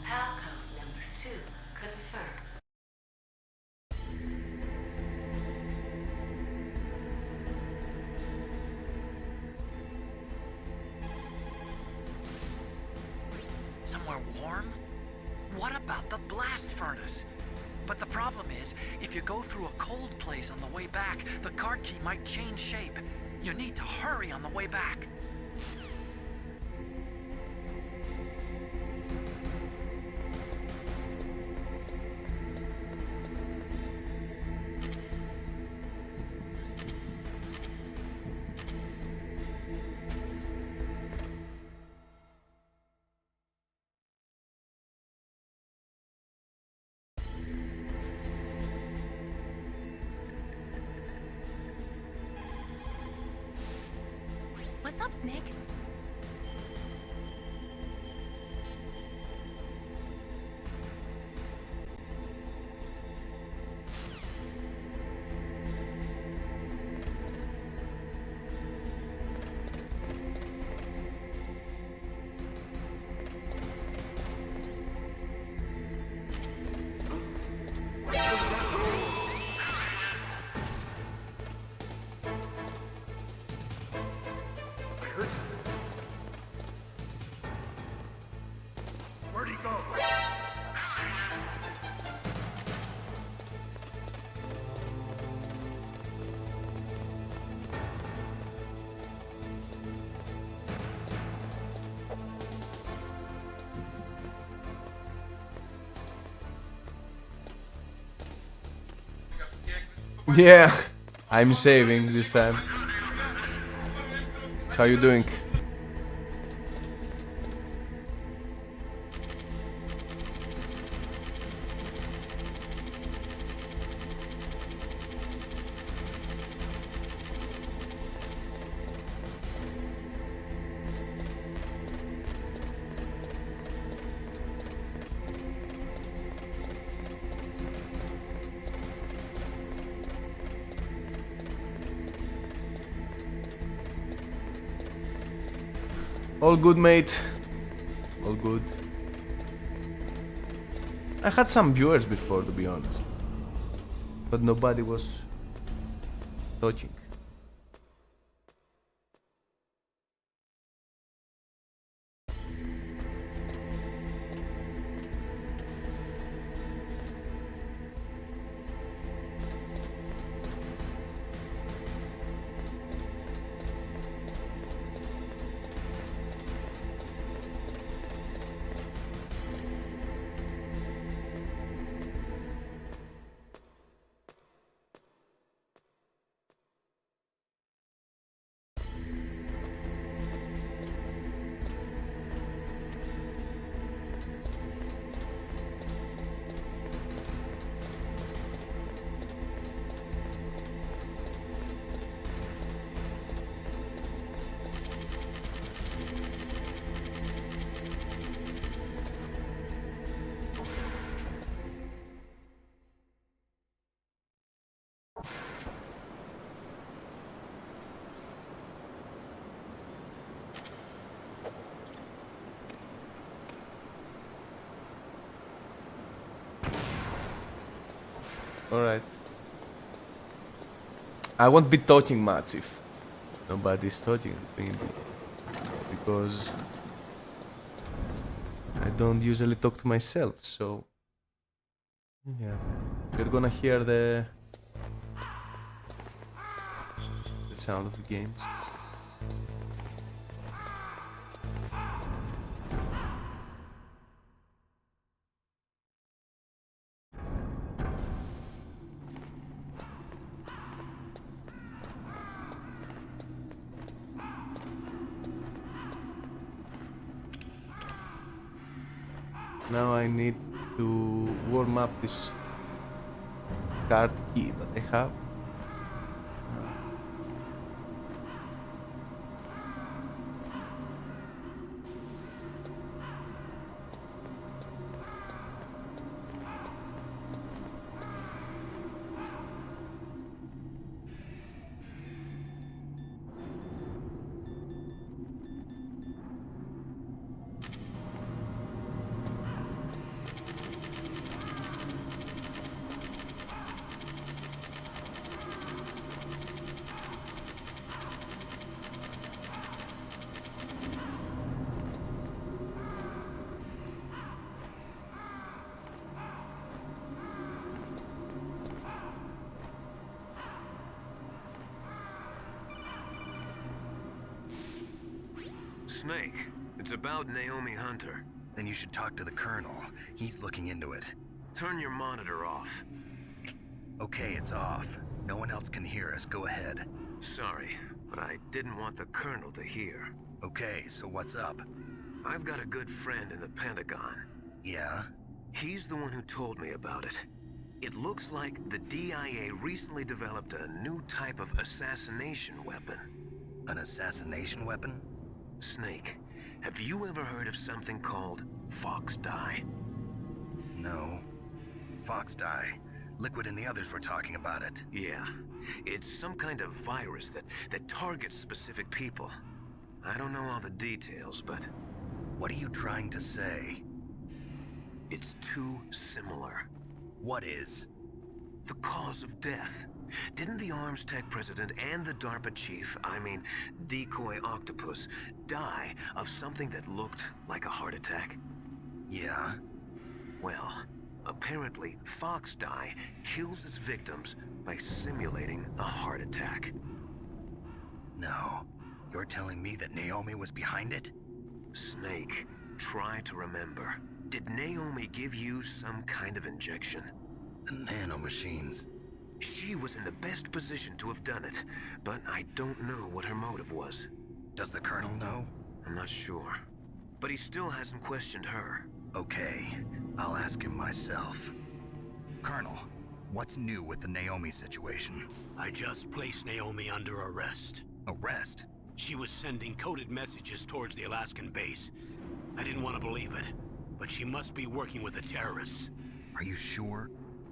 Palcode number 2 confirmed. Somewhere warm? What about the blast furnace? But the problem is, if you go through a cold place on the way back, the card key might change shape. You need to hurry on the way back. up, Snake. Where'd he go? Yeah, I'm saving this time. How you doing? All good, mate. All good. I had some viewers before, to be honest, but nobody was touching. Alright. I won't be talking much if nobody's talking, maybe. Because I don't usually talk to myself, so yeah. You're gonna hear the sound of the game. Now I need to warm up this card key that I have. Snake, it's about Naomi Hunter. Then you should talk to the Colonel. He's looking into it. Turn your monitor off. Okay, it's off. No one else can hear us. Go ahead. Sorry, but I didn't want the Colonel to hear. Okay, so what's up? I've got a good friend in the Pentagon. Yeah? He's the one who told me about it. It looks like the DIA recently developed a new type of assassination weapon. An assassination weapon? Snake, have you ever heard of something called Fox Dye? No. Fox dye. Liquid and the others were talking about it. Yeah. It's some kind of virus that targets specific people. I don't know all the details, but What are you trying to say? it's too similar. What is? The cause of death. Didn't the Arms Tech president and the DARPA chief, I mean, Decoy Octopus, die of something that looked like a heart attack? Yeah? Well, apparently, Fox Dye kills its victims by simulating a heart attack. No. You're telling me that Naomi was behind it? Snake, try to remember. Did Naomi give you some kind of injection? The nanomachines. She was in the best position to have done it, but I don't know what her motive was. Does the Colonel know? I'm not sure. But he still hasn't questioned her. Okay, I'll ask him myself. Colonel, what's new with the Naomi situation? I just placed Naomi under arrest. Arrest? She was sending coded messages towards the Alaskan base. I didn't want to believe it, but she must be working with the terrorists. Are you sure?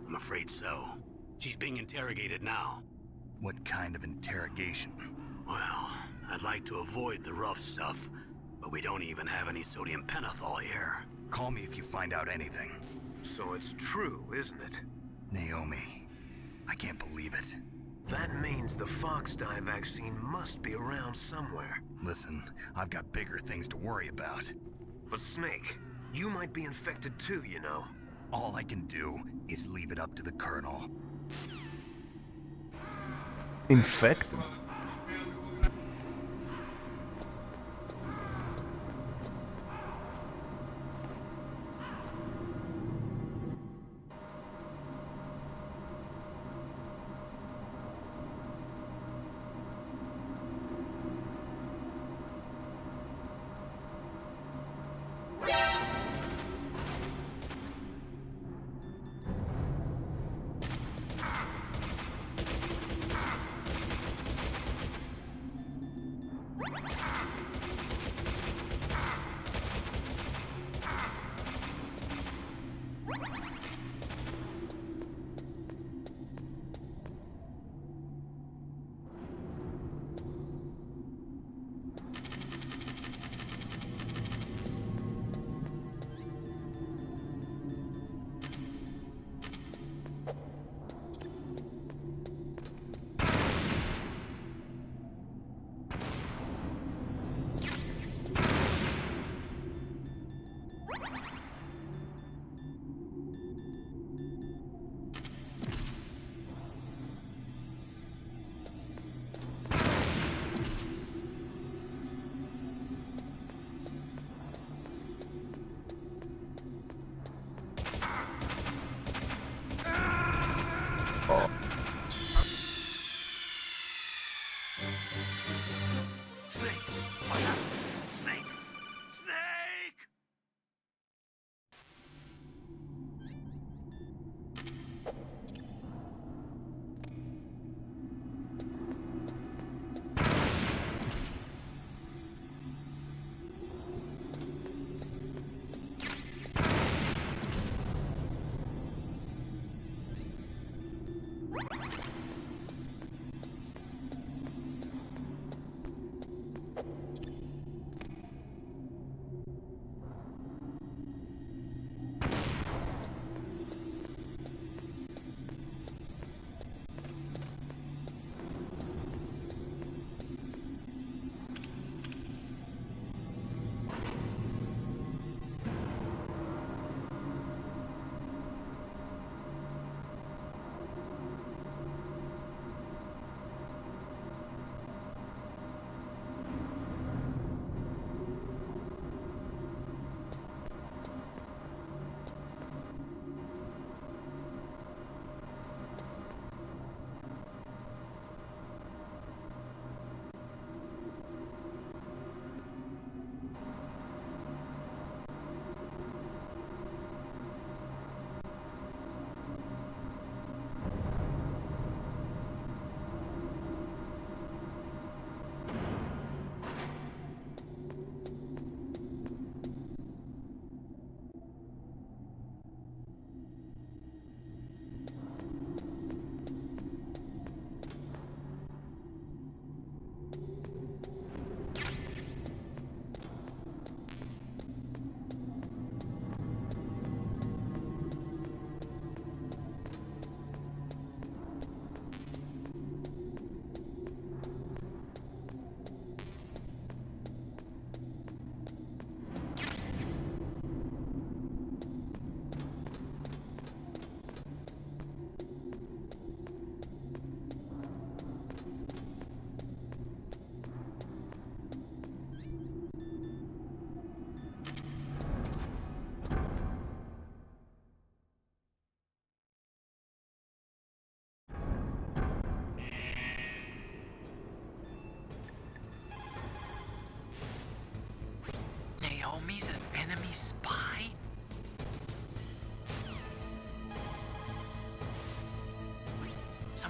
I'm afraid so. She's being interrogated now. What kind of interrogation? Well, I'd like to avoid the rough stuff, but we don't even have any sodium pentothal here. Call me if you find out anything. So it's true, isn't it? Naomi, I can't believe it. That means the Fox Dye vaccine must be around somewhere. Listen, I've got bigger things to worry about. But Snake, you might be infected too, you know. All I can do is leave it up to the Colonel. Infected?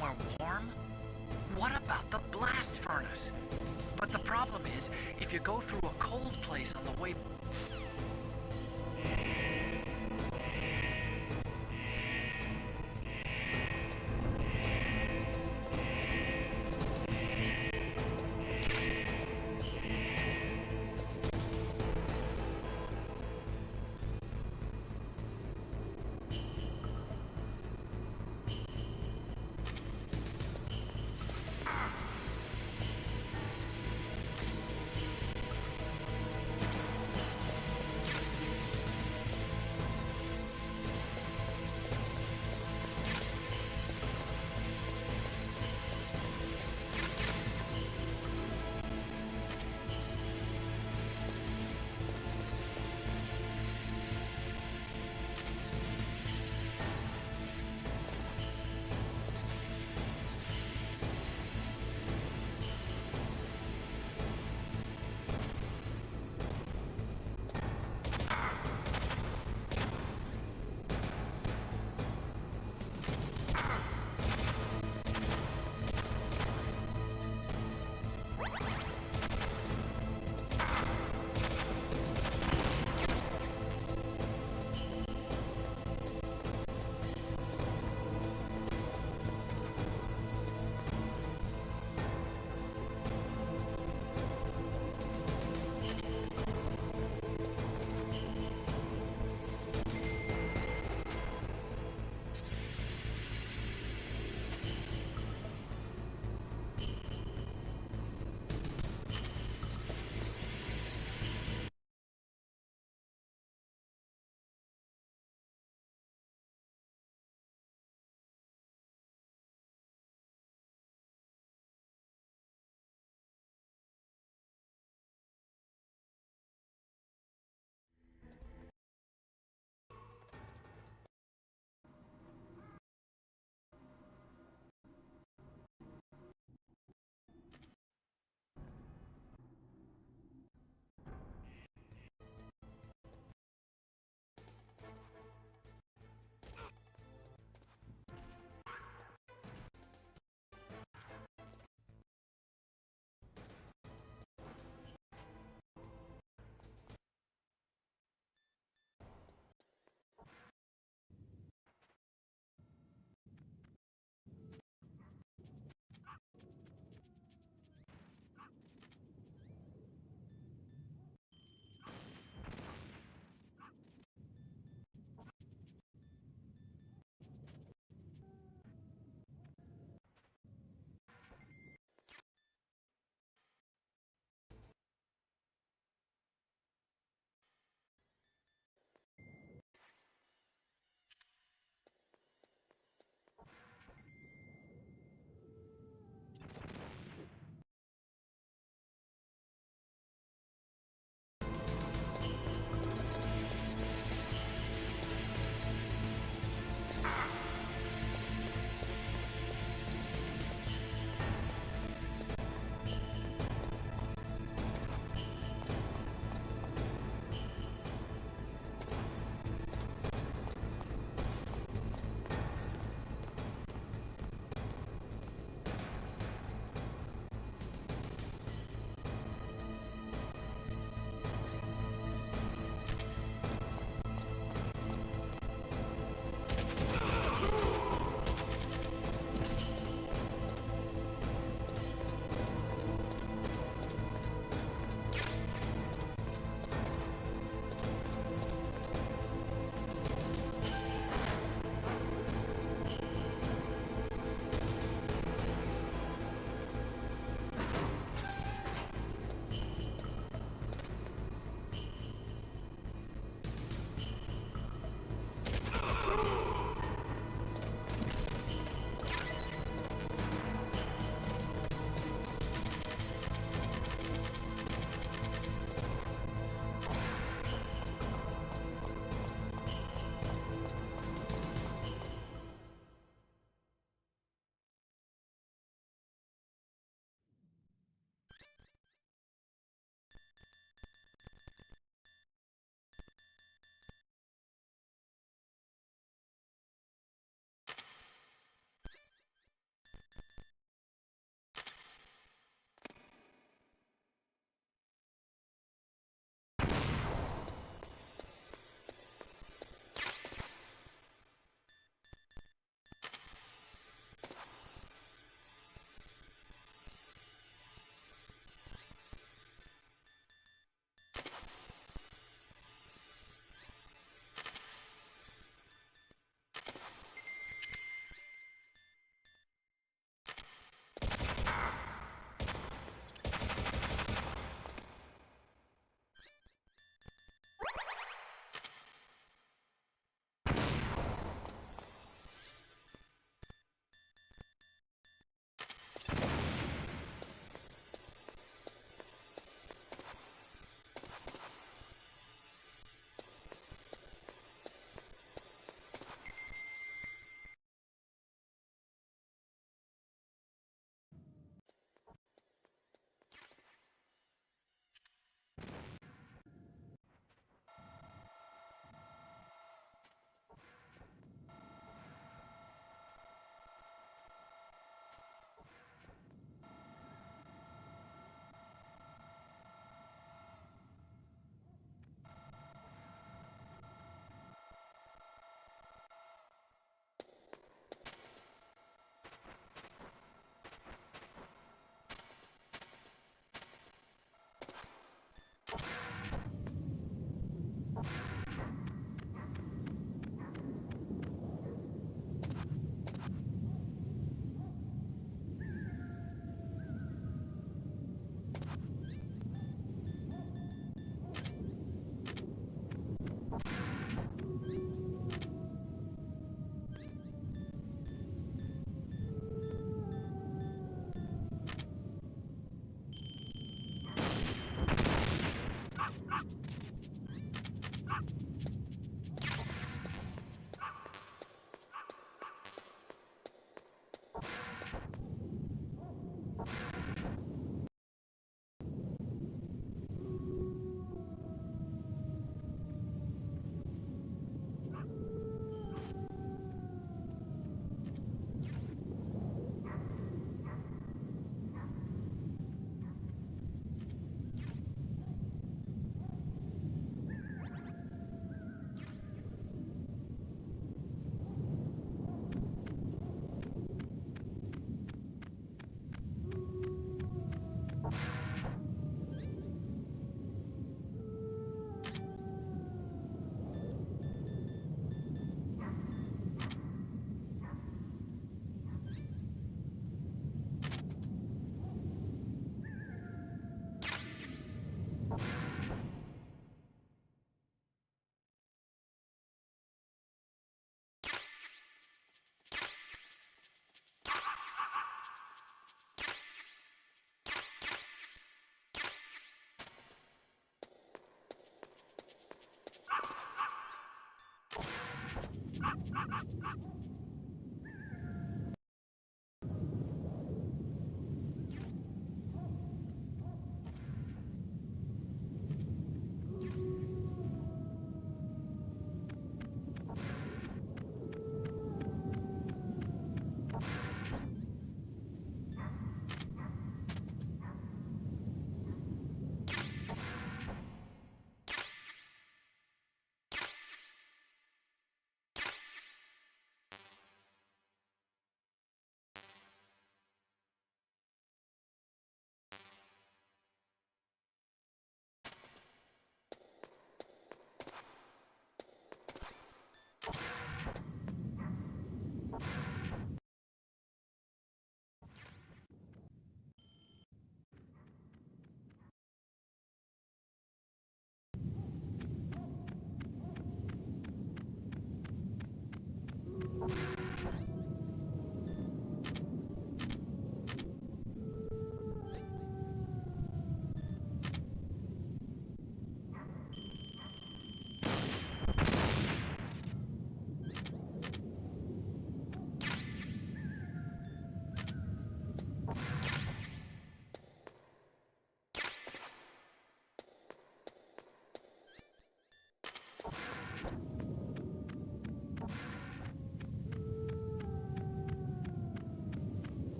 somewhere warm? What about the blast furnace? But the problem is, if you go through a cold place on the way...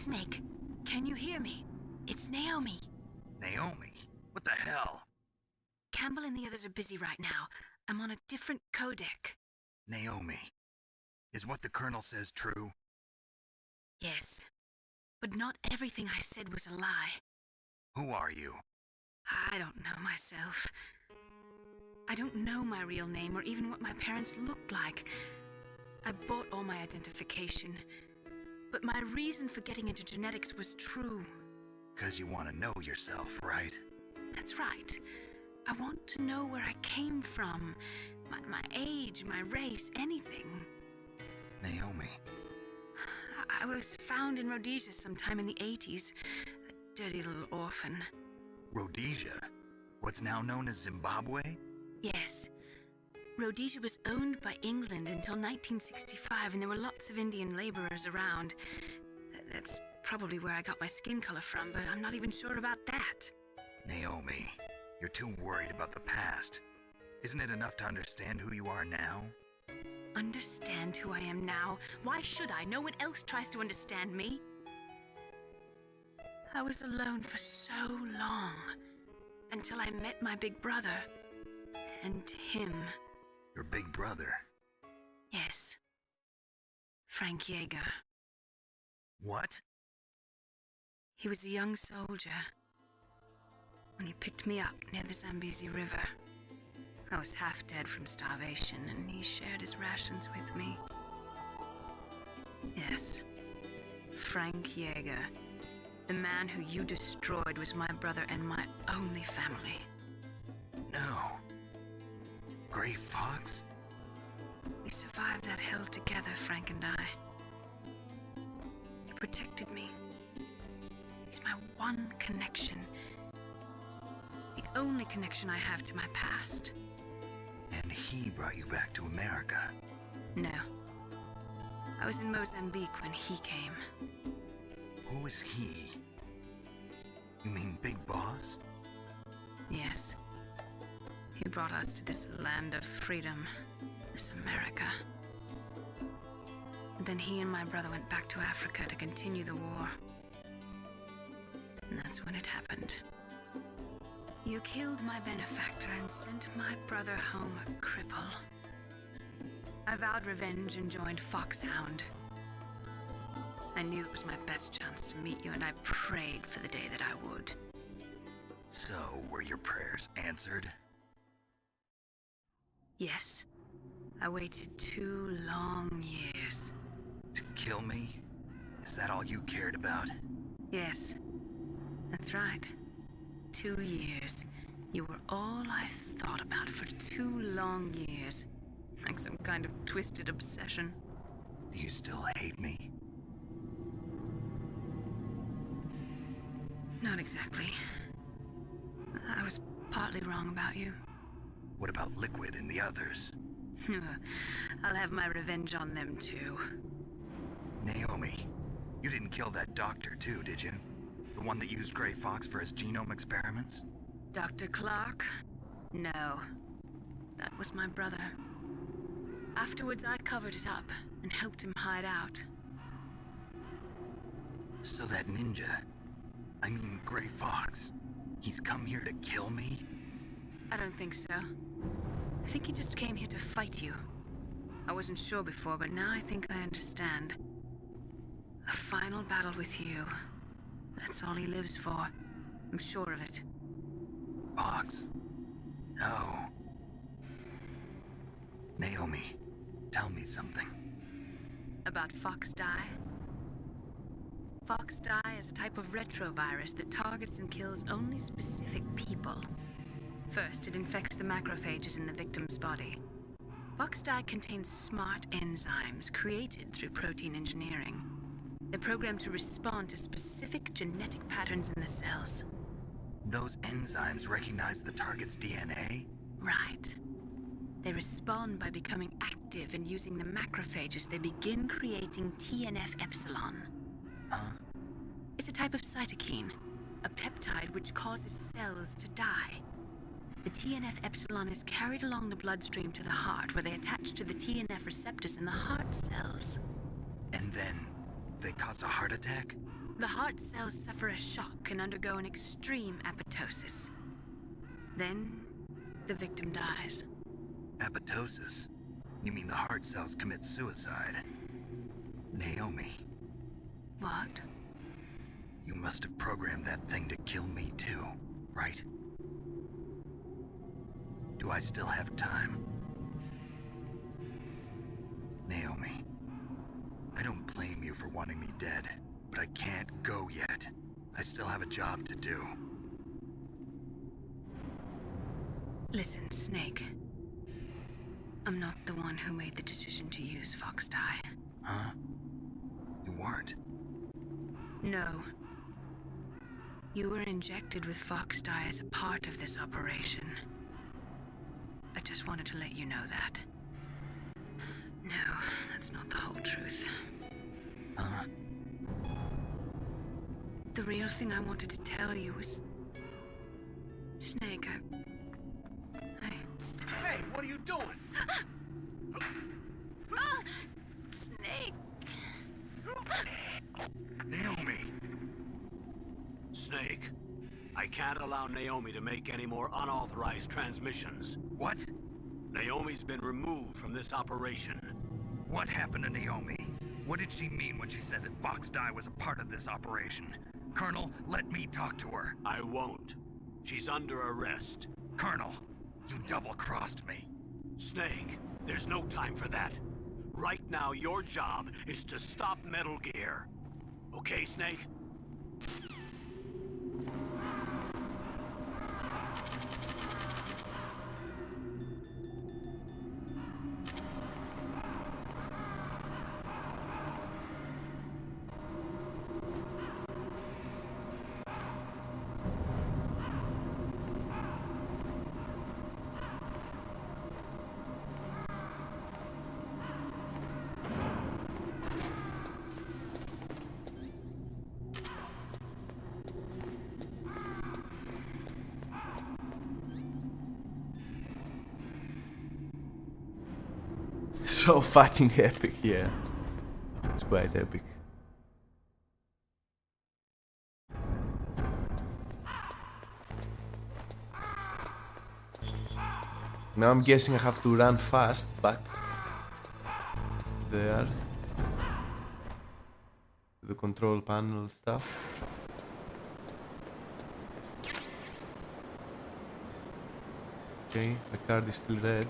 Snake, can you hear me? It's Naomi. Naomi? What the hell? Campbell and the others are busy right now. I'm on a different codec. Naomi, is what the Colonel says true? Yes, but not everything I said was a lie. Who are you? I don't know myself. I don't know my real name or even what my parents looked like. I bought all my identification. But my reason for getting into genetics was true. 'Cause you want to know yourself, right? That's right. I want to know where I came from. My age, my race, anything. Naomi. I was found in Rhodesia sometime in the 80s. A dirty little orphan. Rhodesia? What's now known as Zimbabwe? Yes. Rhodesia was owned by England until 1965, and there were lots of Indian laborers around. That's probably where I got my skin color from, but I'm not even sure about that. Naomi, you're too worried about the past. Isn't it enough to understand who you are now? Understand who I am now? Why should I? No one else tries to understand me. I was alone for so long, until I met my big brother. And him. Your big brother? Yes. Frank Yeager. What? He was a young soldier when he picked me up near the Zambezi River. I was half dead from starvation, and he shared his rations with me. Yes, Frank Yeager. The man who you destroyed was my brother and my only family. No. Gray Fox? We survived that hell together, Frank and I. He protected me. He's my one connection. The only connection I have to my past. And he brought you back to America? No. I was in Mozambique when he came. Who is he? You mean Big Boss? Yes. He brought us to this land of freedom, this America. And then he and my brother went back to Africa to continue the war. And that's when it happened. You killed my benefactor and sent my brother home a cripple. I vowed revenge and joined Foxhound. I knew it was my best chance to meet you, and I prayed for the day that I would. So, were your prayers answered? Yes. I waited 2 long years. To kill me? Is that all you cared about? Yes. That's right. 2 years. You were all I thought about for 2 long years. Like some kind of twisted obsession. Do you still hate me? Not exactly. I was partly wrong about you. What about Liquid and the others? I'll have my revenge on them too. Naomi, you didn't kill that doctor too, did you? The one that used Gray Fox for his genome experiments? Dr. Clark? No. That was my brother. Afterwards, I covered it up and helped him hide out. So that ninja, I mean Gray Fox, he's come here to kill me? I don't think so. I think he just came here to fight you. I wasn't sure before, but now I think I understand. A final battle with you. That's all he lives for. I'm sure of it. Fox? No. Naomi, tell me something. About Fox Die? Fox Die is a type of retrovirus that targets and kills only specific people. First, it infects the macrophages in the victim's body. Fox Die contains smart enzymes created through protein engineering. They're programmed to respond to specific genetic patterns in the cells. Those enzymes recognize the target's DNA? Right. They respond by becoming active and using the macrophages. They begin creating TNF-epsilon. Huh? It's a type of cytokine, a peptide which causes cells to die. The TNF-epsilon is carried along the bloodstream to the heart, where they attach to the TNF receptors in the heart cells. And then they cause a heart attack? The heart cells suffer a shock and undergo an extreme apoptosis. Then, the victim dies. Apoptosis? You mean the heart cells commit suicide? Naomi. What? You must have programmed that thing to kill me too, right? Do I still have time? Naomi, I don't blame you for wanting me dead, but I can't go yet. I still have a job to do. Listen, Snake. I'm not the one who made the decision to use Fox Die. Huh? You weren't? No. You were injected with Fox Die as a part of this operation. I just wanted to let you know that. No, that's not the whole truth. Huh? The real thing I wanted to tell you was... Snake, Hey, doing? Snake! Naomi! Snake, I can't allow Naomi to make any more unauthorized transmissions. What? Naomi's been removed from this operation. What happened to Naomi? What did she mean when she said that Fox Die was a part of this operation? Colonel, let me talk to her. I won't. She's under arrest. Colonel, you double-crossed me. Snake, there's no time for that. Right now, your job is to stop Metal Gear. Okay, Snake? So fucking epic, yeah. It's quite epic. Now I'm guessing I have to run fast back there to the control panel stuff. Okay, the card is still red.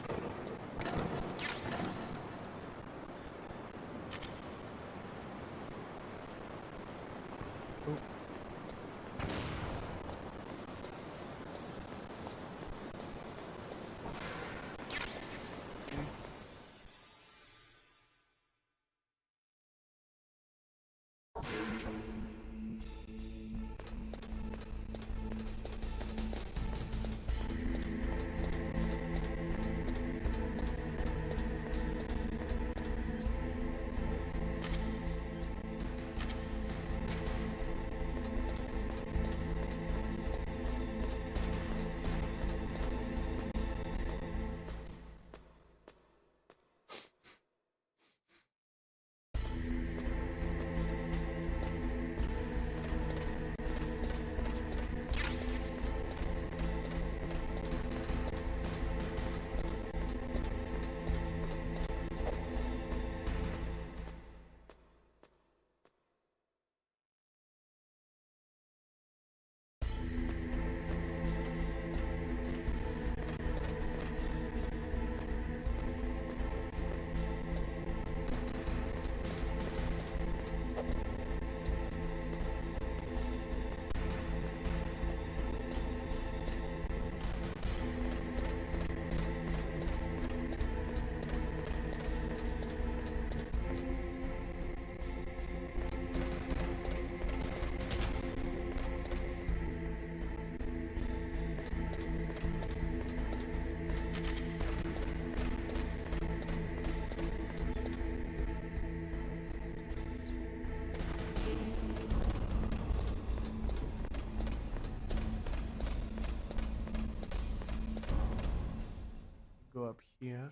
Go up here.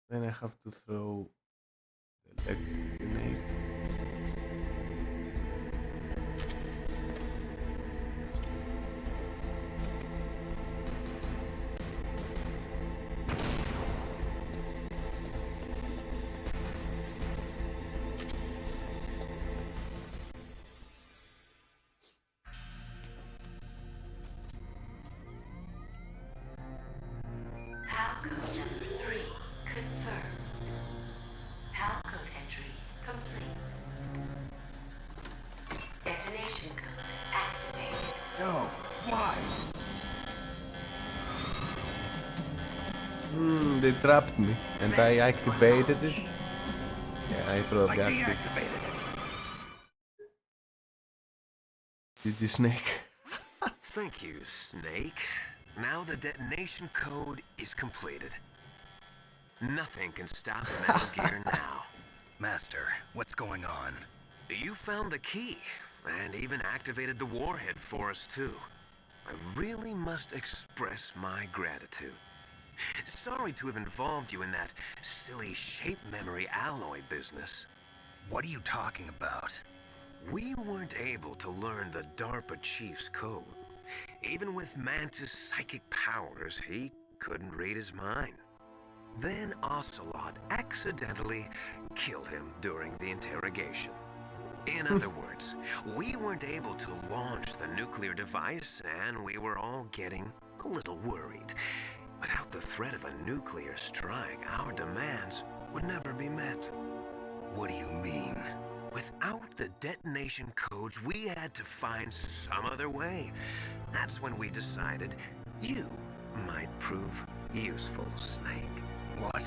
Then I have to throw the electric grenade. Palcode number 3 confirmed. Palcode entry complete. Detonation code activated. No, why? They trapped me and I activated it. Yeah, I probably I activated deactivated it. Did you, Snake? Thank you, Snake. Now the detonation code is completed. Nothing can stop Metal Gear now. Master, what's going on? You found the key, and even activated the warhead for us, too. I really must express my gratitude. Sorry to have involved you in that silly shape memory alloy business. What are you talking about? We weren't able to learn the DARPA chief's code. Even with Mantis' psychic powers, he couldn't read his mind. Then Ocelot accidentally killed him during the interrogation. In other words, we weren't able to launch the nuclear device, and we were all getting a little worried. Without the threat of a nuclear strike, our demands would never be met. What do you mean? Without the detonation codes, we had to find some other way. That's when we decided you might prove useful, Snake. What?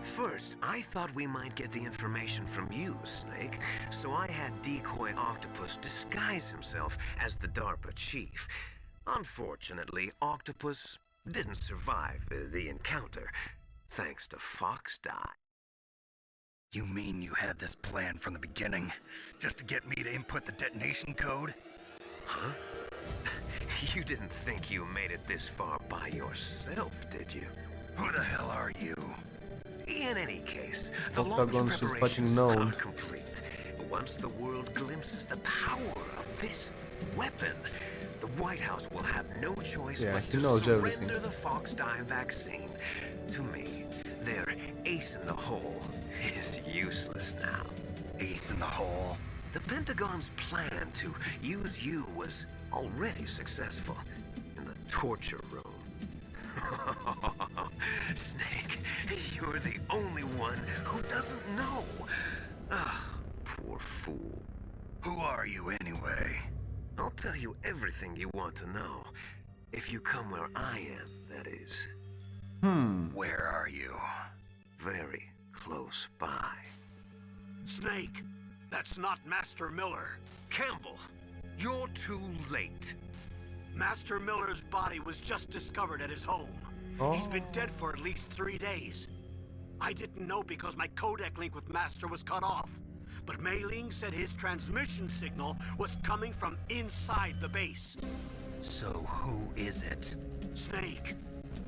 First, I thought we might get the information from you, Snake, so I had Decoy Octopus disguise himself as the DARPA chief. Unfortunately, Octopus didn't survive the encounter, thanks to Fox Die. You mean you had this plan from the beginning, just to get me to input the detonation code? Huh? You didn't think you made it this far by yourself, did you? Who the hell are you? In any case, the launch Octagon's preparations fucking are known. complete. Once the world glimpses the power of this weapon, the White House will have no choice Yeah, but he to knows surrender everything. the Fox Die vaccine to me. Their ace in the hole is useless now. Ace in the hole? The Pentagon's plan to use you was already successful in the torture room. Snake, you're the only one who doesn't know. Ah, poor fool. Who are you anyway? I'll tell you everything you want to know. If you come where I am, that is. Where are you? Very close by. Snake, that's not Master Miller. Campbell, you're too late. Master Miller's body was just discovered at his home. He's been dead for at least 3 days. I didn't know because my codec link with Master was cut off. But Mei Ling said his transmission signal was coming from inside the base. So who is it? Snake,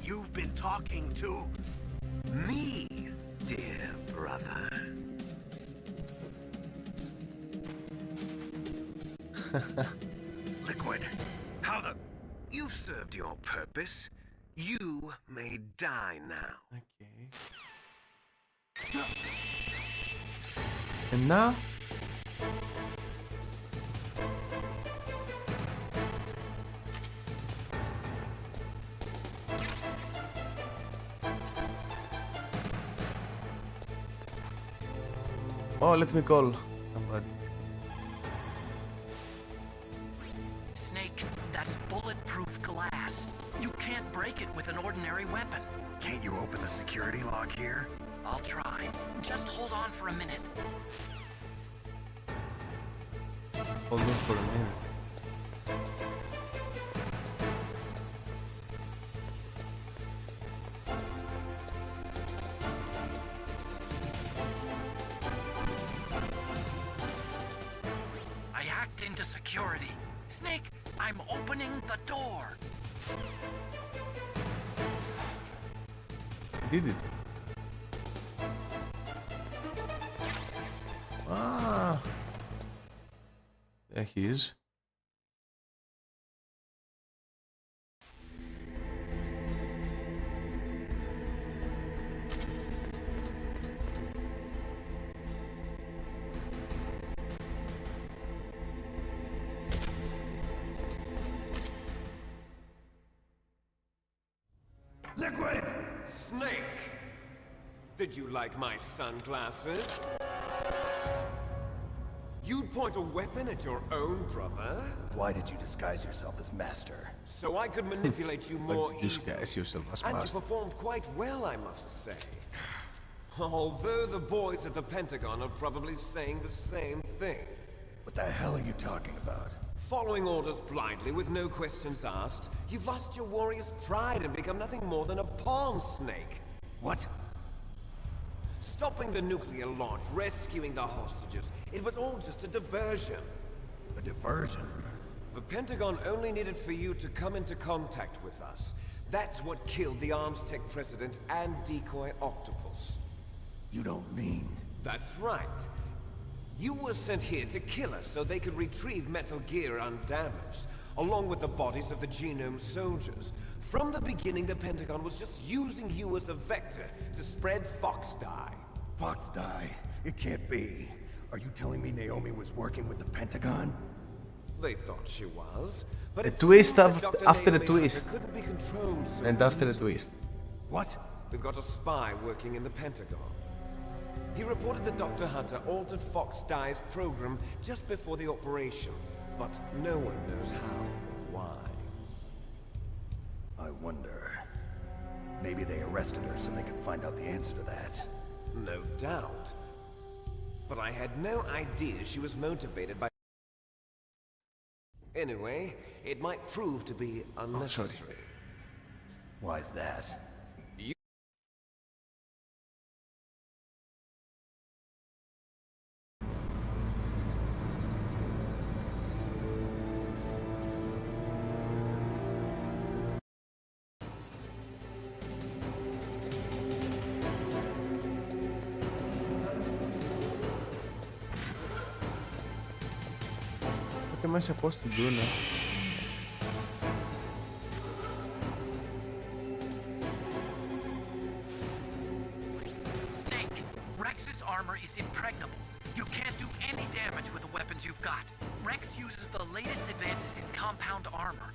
you've been talking to... Me, dear brother. Liquid. How the... You've served your purpose. You may die now. Okay. And now? Oh, let me call somebody. Snake, that's bulletproof glass. You can't break it with an ordinary weapon. Can't you open the security lock here? I'll try. Just hold on for a minute. Hold on for a minute. I hacked into security. Snake, I'm opening the door. Did it? Ah, there he is. Liquid! Snake! Did you like my sunglasses? You'd point a weapon at your own brother? Why did you disguise yourself as Master? So I could manipulate you more Disguise easily. yourself as And you Master. performed quite well, I must say. Although the boys at the Pentagon are probably saying the same thing. What the hell are you talking about? Following orders blindly with no questions asked, you've lost your warrior's pride and become nothing more than a pawn, Snake. What? Stopping the nuclear launch, rescuing the hostages, it was all just a diversion. A diversion? The Pentagon only needed for you to come into contact with us. That's what killed the Arms Tech president and decoy Octopus. You don't mean... That's right. You were sent here to kill us so they could retrieve Metal Gear undamaged, along with the bodies of the Genome soldiers. From the beginning, the Pentagon was just using you as a vector to spread Fox dye. Fox dye? It can't be. Are you telling me Naomi was working with the Pentagon? They thought she was, but A it twist seemed that Dr. after a Naomi twist. Hunter couldn't be controlled so And after a easily. twist. What? We've got a spy working in the Pentagon. He reported that Dr. Hunter altered Fox Dye's program just before the operation, but no one knows how or why. I wonder... Maybe they arrested her so they could find out the answer to that. No doubt. But I had no idea she was motivated by... Anyway, it might prove to be unnecessary. Why's that? Και μέσα πώς την δούνε. Snake, Rex's armor is impregnable. You can't do any damage with the weapons you've got. Rex uses the latest advances in compound armor.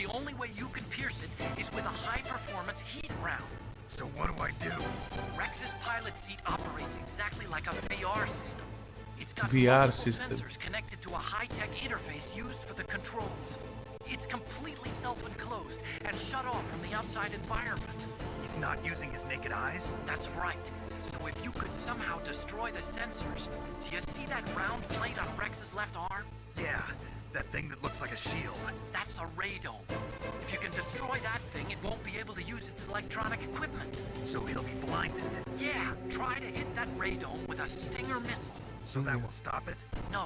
The only way you can pierce it is with a high-performance heat round. So what do I do? Rex's pilot seat operates exactly like a VR system. It's got VR multiple system. sensors connected to a high-tech interface used for the controls. It's completely self-enclosed and shut off from the outside environment. He's not using his naked eyes? That's right. So if you could somehow destroy the sensors, do you see that round plate on Rex's left arm? Yeah, that thing that looks like a shield. That's a radome. If you can destroy that thing, it won't be able to use its electronic equipment. So he'll be blinded. Yeah, try to hit that radome with a Stinger missile. So that will stop it? No.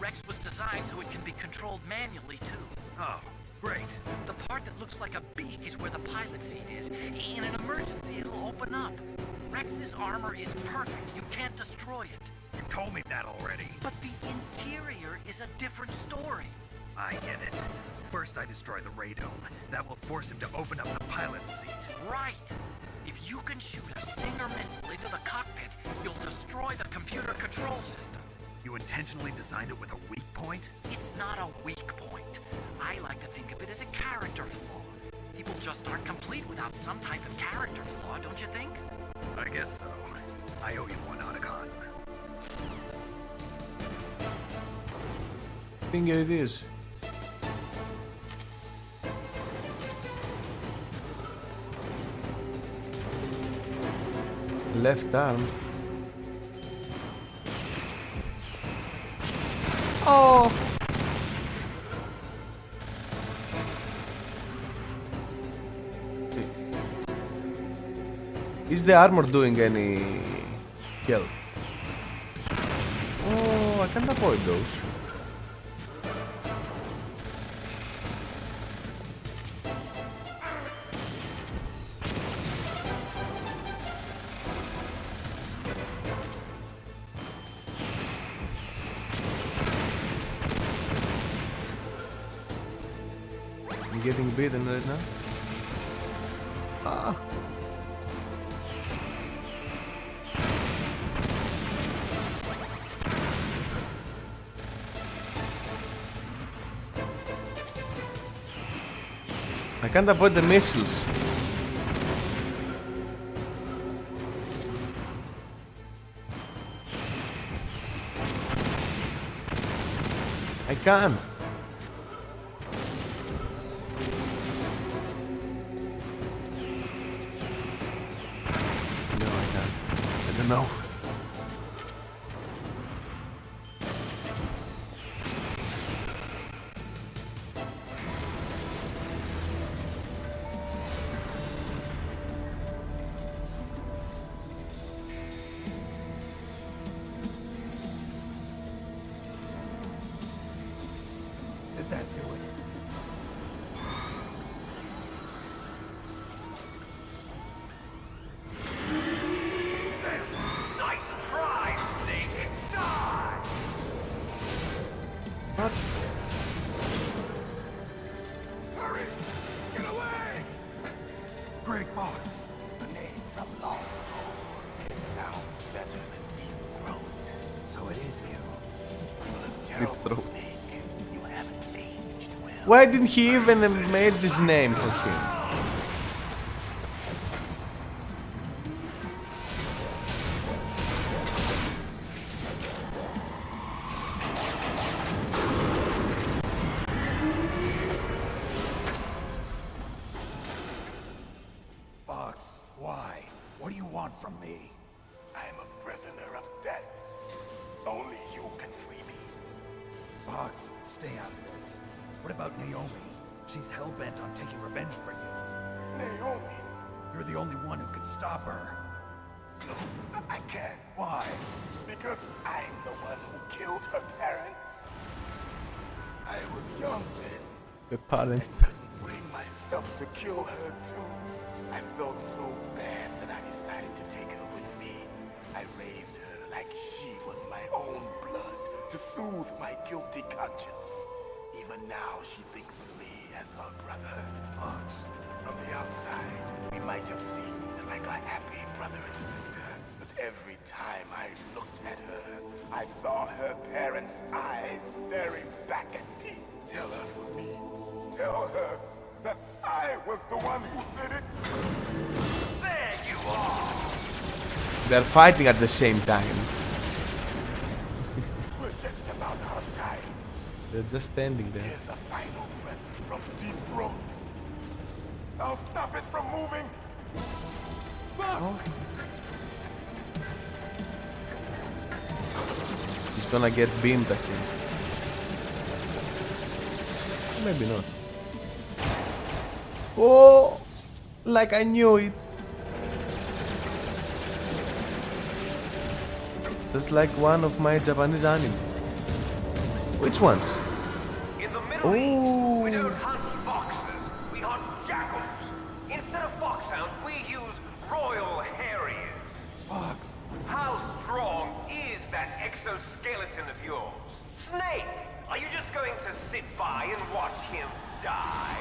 Rex was designed so it can be controlled manually, too. Oh, great. The part that looks like a beak is where the pilot seat is. In an emergency, it'll open up. Rex's armor is perfect. You can't destroy it. You told me that already. But the interior is a different story. I get it. First I destroy the radome. That will force him to open up the pilot's seat. Right. If you can shoot a Stinger missile into the cockpit, you'll destroy the computer control system. You intentionally designed it with a weak point? It's not a weak point. I like to think of it as a character flaw. People just aren't complete without some type of character flaw, don't you think? I guess so. I owe you one, Otacon. Stinger it is. Left arm. Oh! Is the armor doing any help? Oh, I can't avoid those. I'm getting beaten right now. Ah. I can't avoid the missiles. I can. No, I can't. I don't know. Did that do it? slit throat. Why didn't he even made this name for him? Fox, why? What do you want from me? I'm a prisoner of death. Only you can free me. Fox, stay out of this. What about Naomi? She's hell-bent on taking revenge for you. Naomi? You're the only one who can stop her. No, I can't. Why? Because I'm the one who killed her parents. I was young then. The parents. I couldn't bring myself to kill her too. I felt so bad that I decided to take her with me. I raised her like she was my own blood to soothe my guilty conscience. Even now she thinks of me as her brother. Fox. From the outside, we might have seemed like a happy brother and sister. But every time I looked at her, I saw her parents' eyes staring back at me. Tell her for me. Tell her that I was the one who did it. There you are! They're fighting at the same time. We're just about out of time. They're just standing there. Here's a final present from Deep Throat. I'll stop it from moving. Oh. He's gonna get beamed, I think. Maybe not. Oh, like I knew it. Just like one of my Japanese anime. Which ones? In the Middle East, we don't hunt foxes, we hunt jackals. Instead of foxhounds, we use royal harriers. Fox. How strong is that exoskeleton of yours? Snake, are you just going to sit by and watch him die?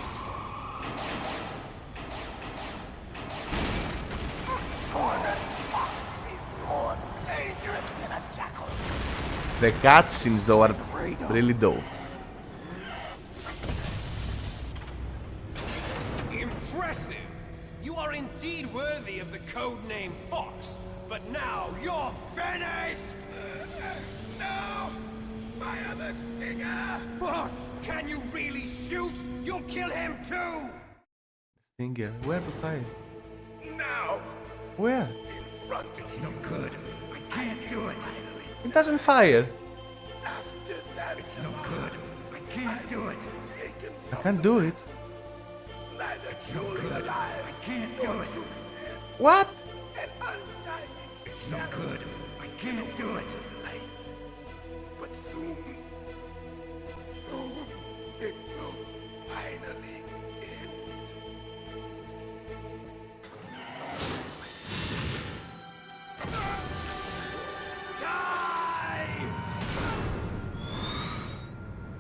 Cornered fox is more dangerous than a jackal. The cutscenes though are really dope. Impressive! You are indeed worthy of the codename Fox, but now you're finished! No! Fire the stinger! Fox! Can you really shoot? You'll kill him too! Stinger, where to fire? Now! Where? In front of you. No good. I can't do it. It doesn't fire. After that, It's no good. I can't do it. I can't do it. Neither truly alive. I can't do it. What? An undying It's no good. I can't do it. of light. But soon, it will finally end.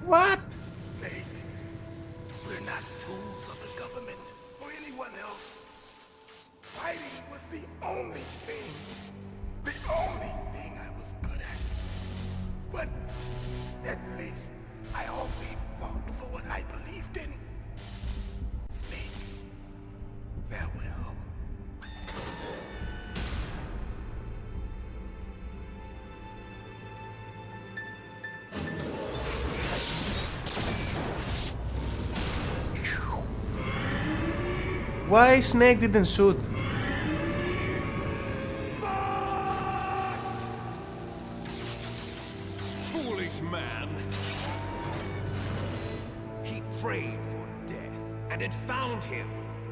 What? Snake, we're not tools of the government or anyone else. Fighting was the only thing I was good at. But at least I always fought for what I believed in. Snake, farewell. Why Snake didn't shoot? Foolish man! He prayed for death, and it found him.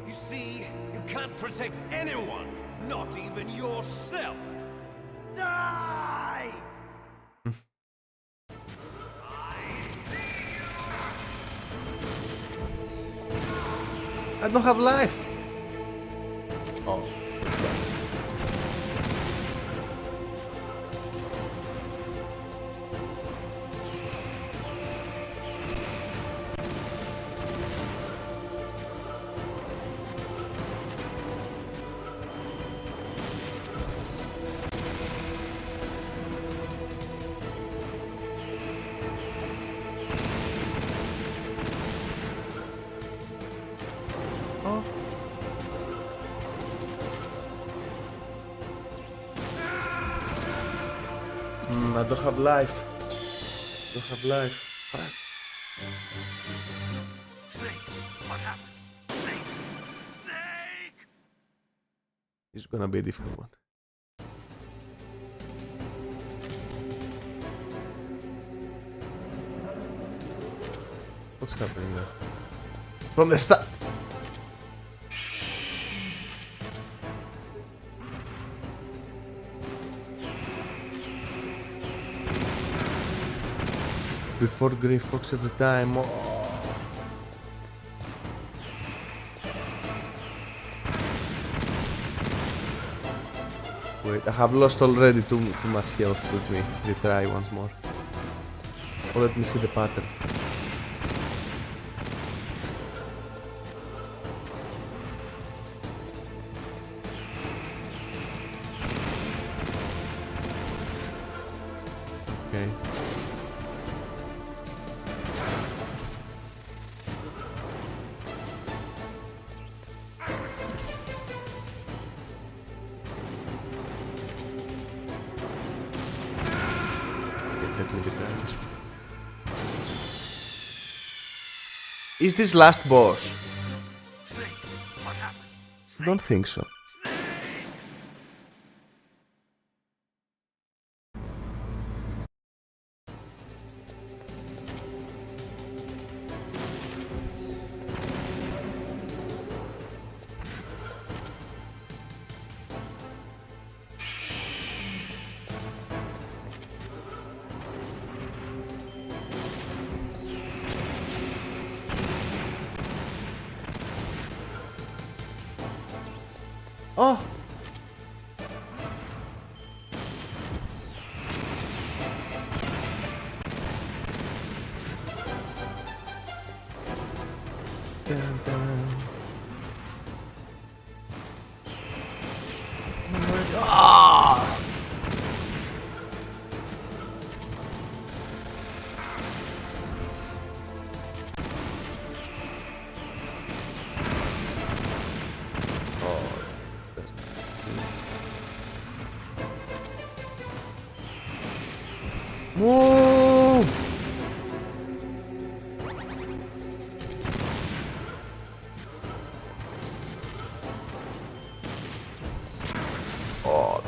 You see, you can't protect anyone, not even yourself. Die! I don't have life. Oh. I don't have life. Don't have life. Fuck. Snake, what happened? Snake! Snake! This is gonna be a difficult one. What's happening now? From the start. Before Grey Fox at the time. Oh. Wait, I have lost already too much health. Let me retry once more. Or let me see the pattern. Okay. Let me retry this one. Is this last boss? I don't think so. Oh! Dun, dun. Ah! Move! Oh.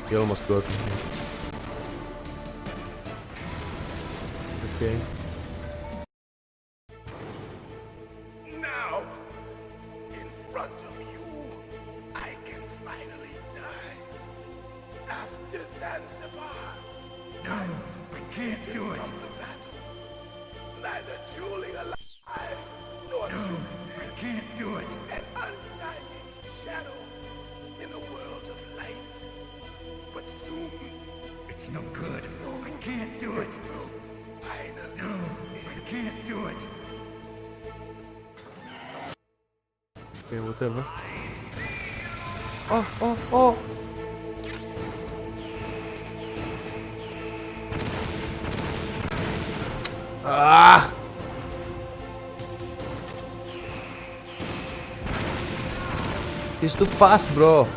He almost got me. Okay. Now, in front of you, I can finally die. After Zanzibar, No, I can't do it. from the battle, neither truly alive nor No, truly I dead. can't do it. An undying shadow in a world of light. But soon, It's no good. I can't do it. finally, No, I can't do it. Okay, whatever. Oh, oh, oh! Ah! He's too fast, bro.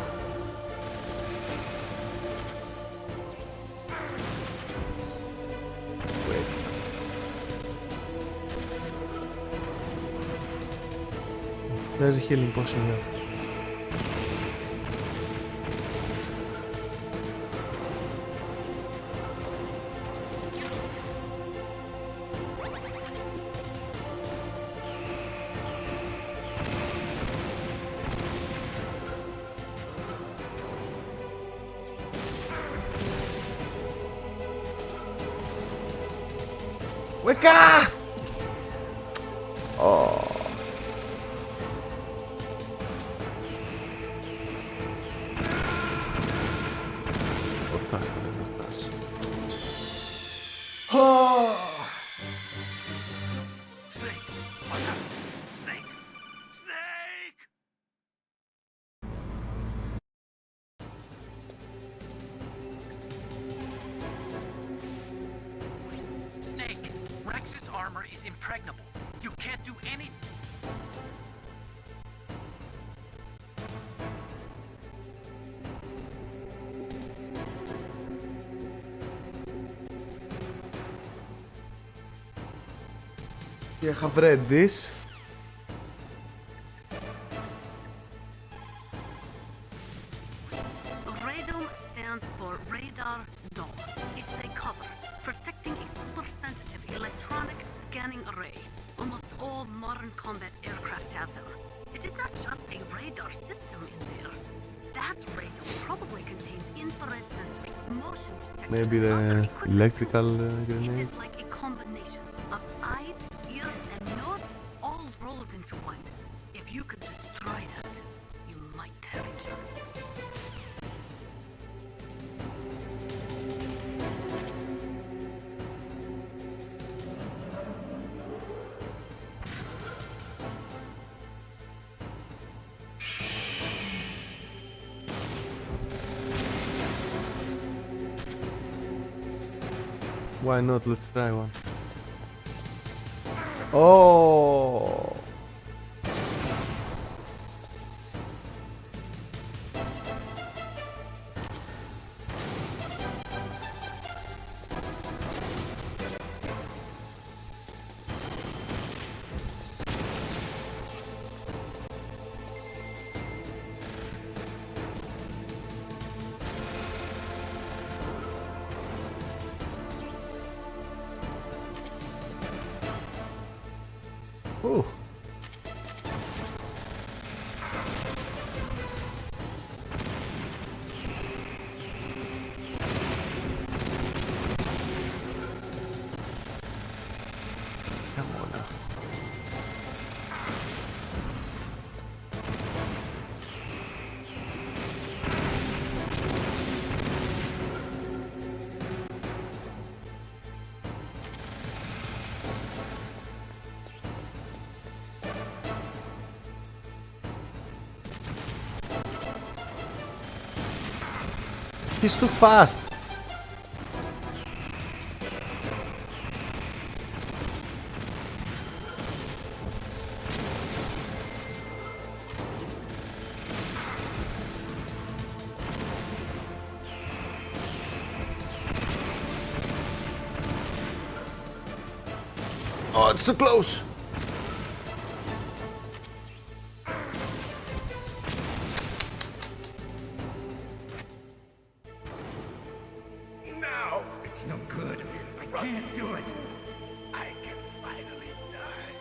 Wait. There's a healing potion here. Wicca! Oh. armor is impregnable. You can't do any... Και Χαβρέντης. Radome stands for Radar Dome. It's a cover, protecting a super-sensitive electronic scanning array. Almost all modern combat aircraft have them. It is not just a radar system in there. That radome probably contains infrared sensors, motion detectors, Maybe the electrical grenade. It is like a combination of eyes, ears, and nose all rolled into one. If you could destroy that, you might have a chance. Why not? Let's try one. Oh! Ooh. Come on now. He's too fast. Oh, it's too close. Now, It's no good. I can't do it. I can finally die.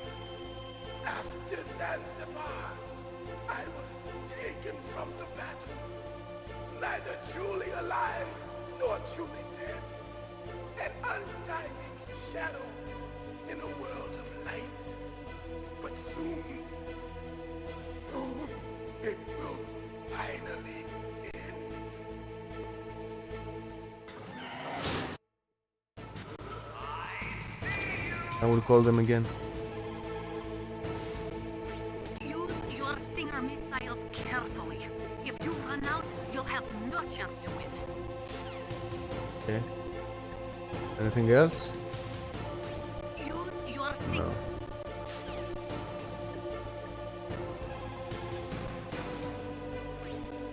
After Zanzibar, I was taken from the battle, neither truly alive nor truly dead. An undying shadow in a world of light. But soon, it will finally end. I will call them again. Use your Stinger missiles carefully. If you run out, you'll have no chance to win. Okay. Anything else? Use your Stinger. No.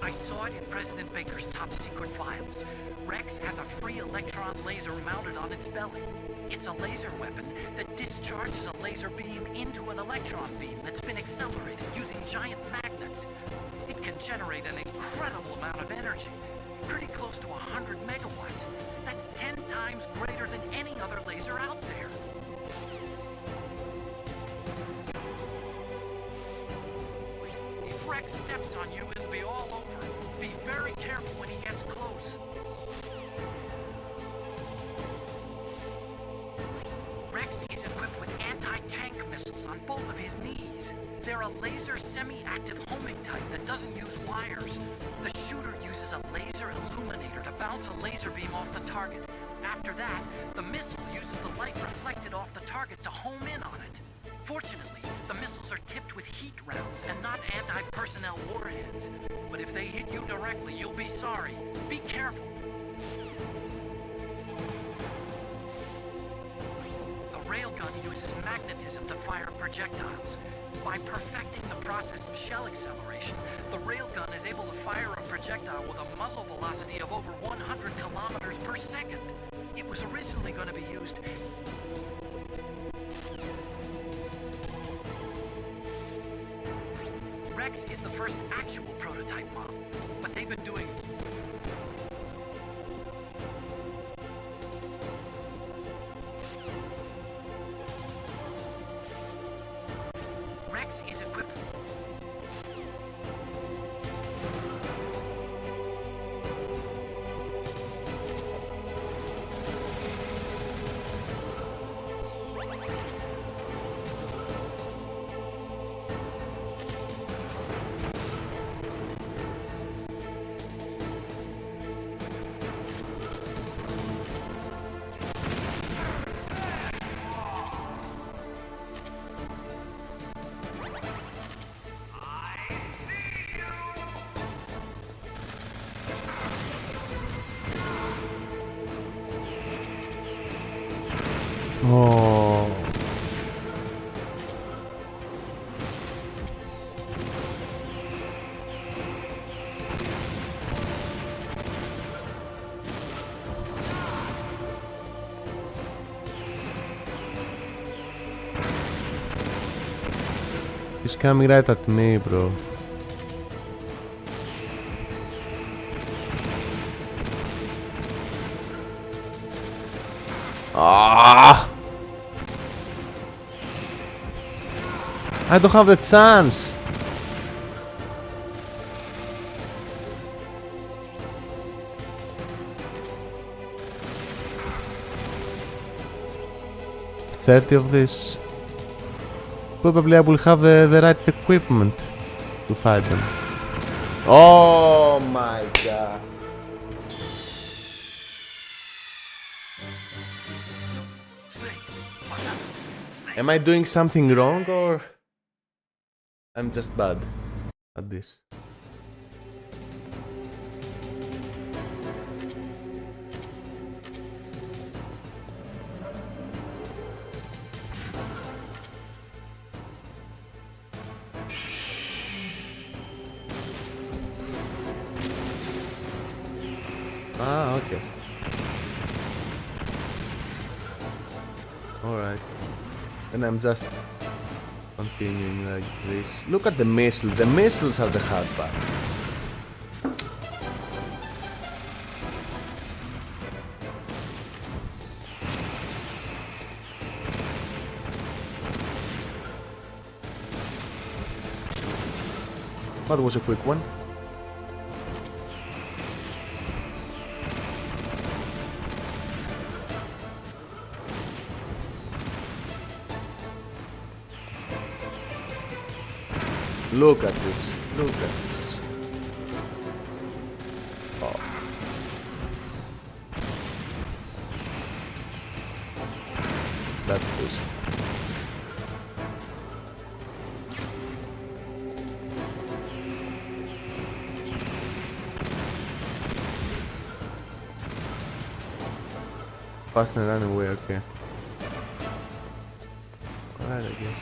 I saw it in President Baker's top secret files. Rex has a free electron laser mounted on its belly. It's a laser weapon that discharges a laser beam into an electron beam that's been accelerated using giant magnets. It can generate an incredible amount of energy, pretty close to 100 megawatts. That's 10 times greater than any other laser out there. If Rex steps on you, it'll be all over. Be very careful when he gets close. Rex is equipped with anti-tank missiles on both of his knees. They're a laser semi-active homing type that doesn't use wires. The shooter uses a laser illuminator to bounce a laser beam off the target. After that, the missile uses the light reflected off the target to home in on it. Fortunately, the missiles are tipped with heat rounds and not anti-personnel warheads. But if they hit you directly, you'll be sorry. Be careful. The rail railgun uses magnetism to fire projectiles. By perfecting the process of shell acceleration, the railgun is able to fire a projectile with a muzzle velocity of over 100 kilometers per second. It was originally going to be used... Rex is the first actual prototype model, but they've been doing... Rex is equipped... Oh. He's coming right at me, bro. Ah! I don't have the chance. $30 of this. Probably I will have the right equipment to fight them. Oh my god. Am I doing something wrong or I'm just bad at this? Ah, okay. Alright. And I'm just continuing like this. Look at the missiles. The missiles are the hard part. That was a quick one. Look at this. Look at this. Oh. That's good. Fast and run away, okay. Alright, I guess.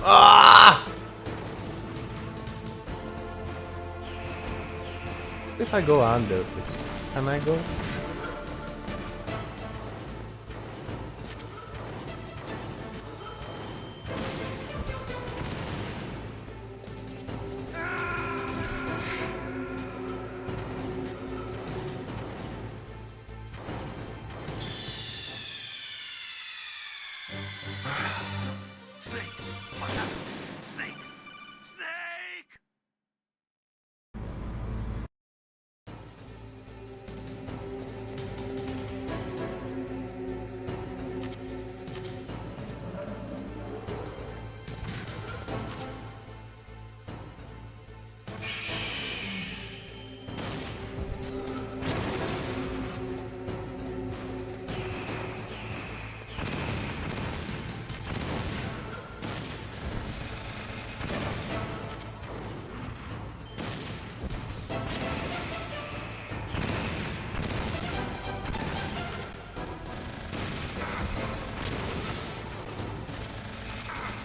Ah! If I go under this, can I go?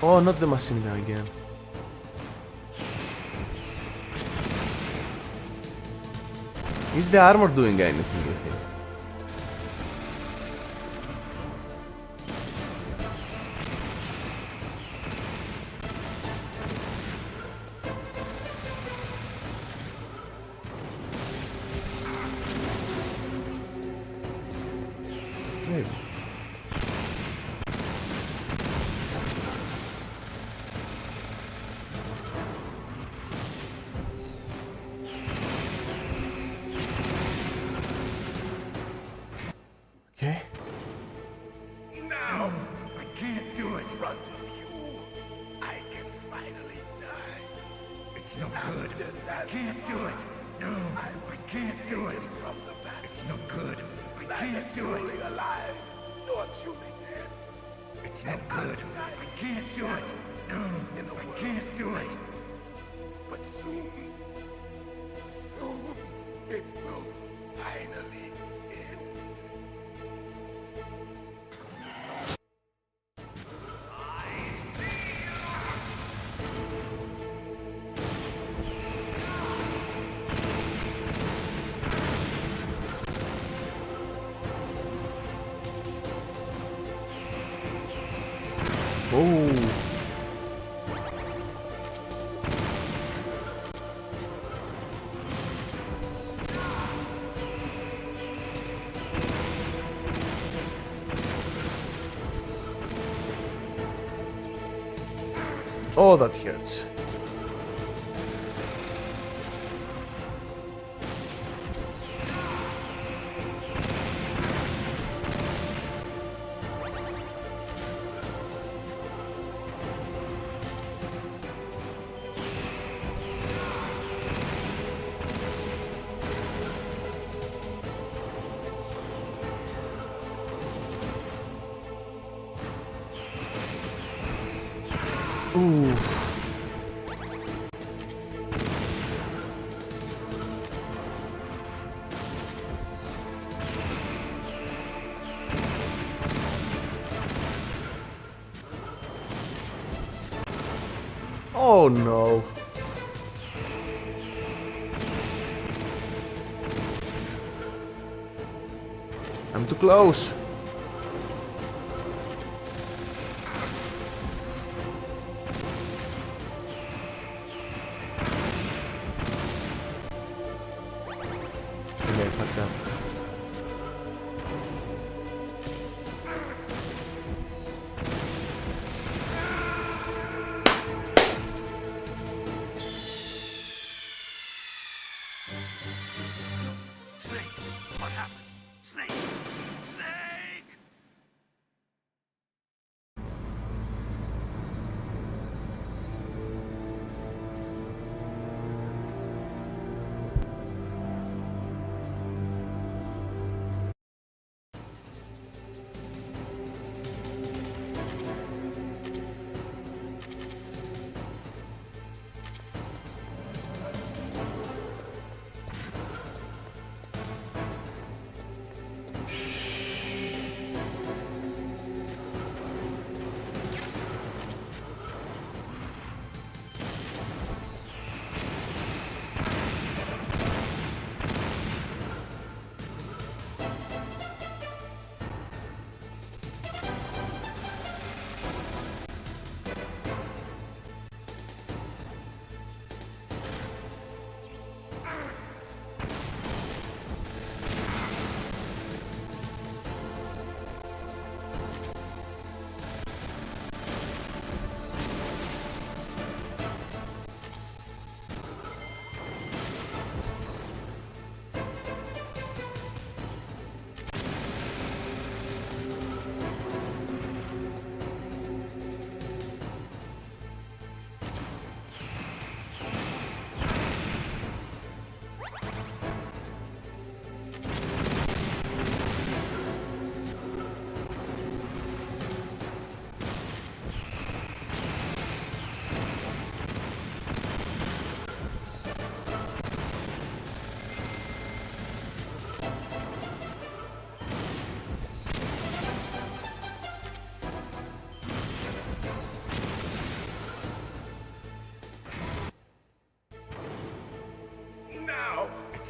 Oh, not the machine gun again. Is the armor doing anything, you think? Maybe. Okay. Now, I can't do it. In front of you, I can finally die. It's no good. After that I can't do it. No, I can't do it. From the battle, It's no good. I neither can't do it. truly alive nor truly dead. It's no good. I can't do it. No, In a I world can't of do it. light. But soon, it will finally end. Oh. Oh, that hurts. Ooh. Oh no. I'm too close. Okay, fucked up. Snake, what happened? Snake! Snake!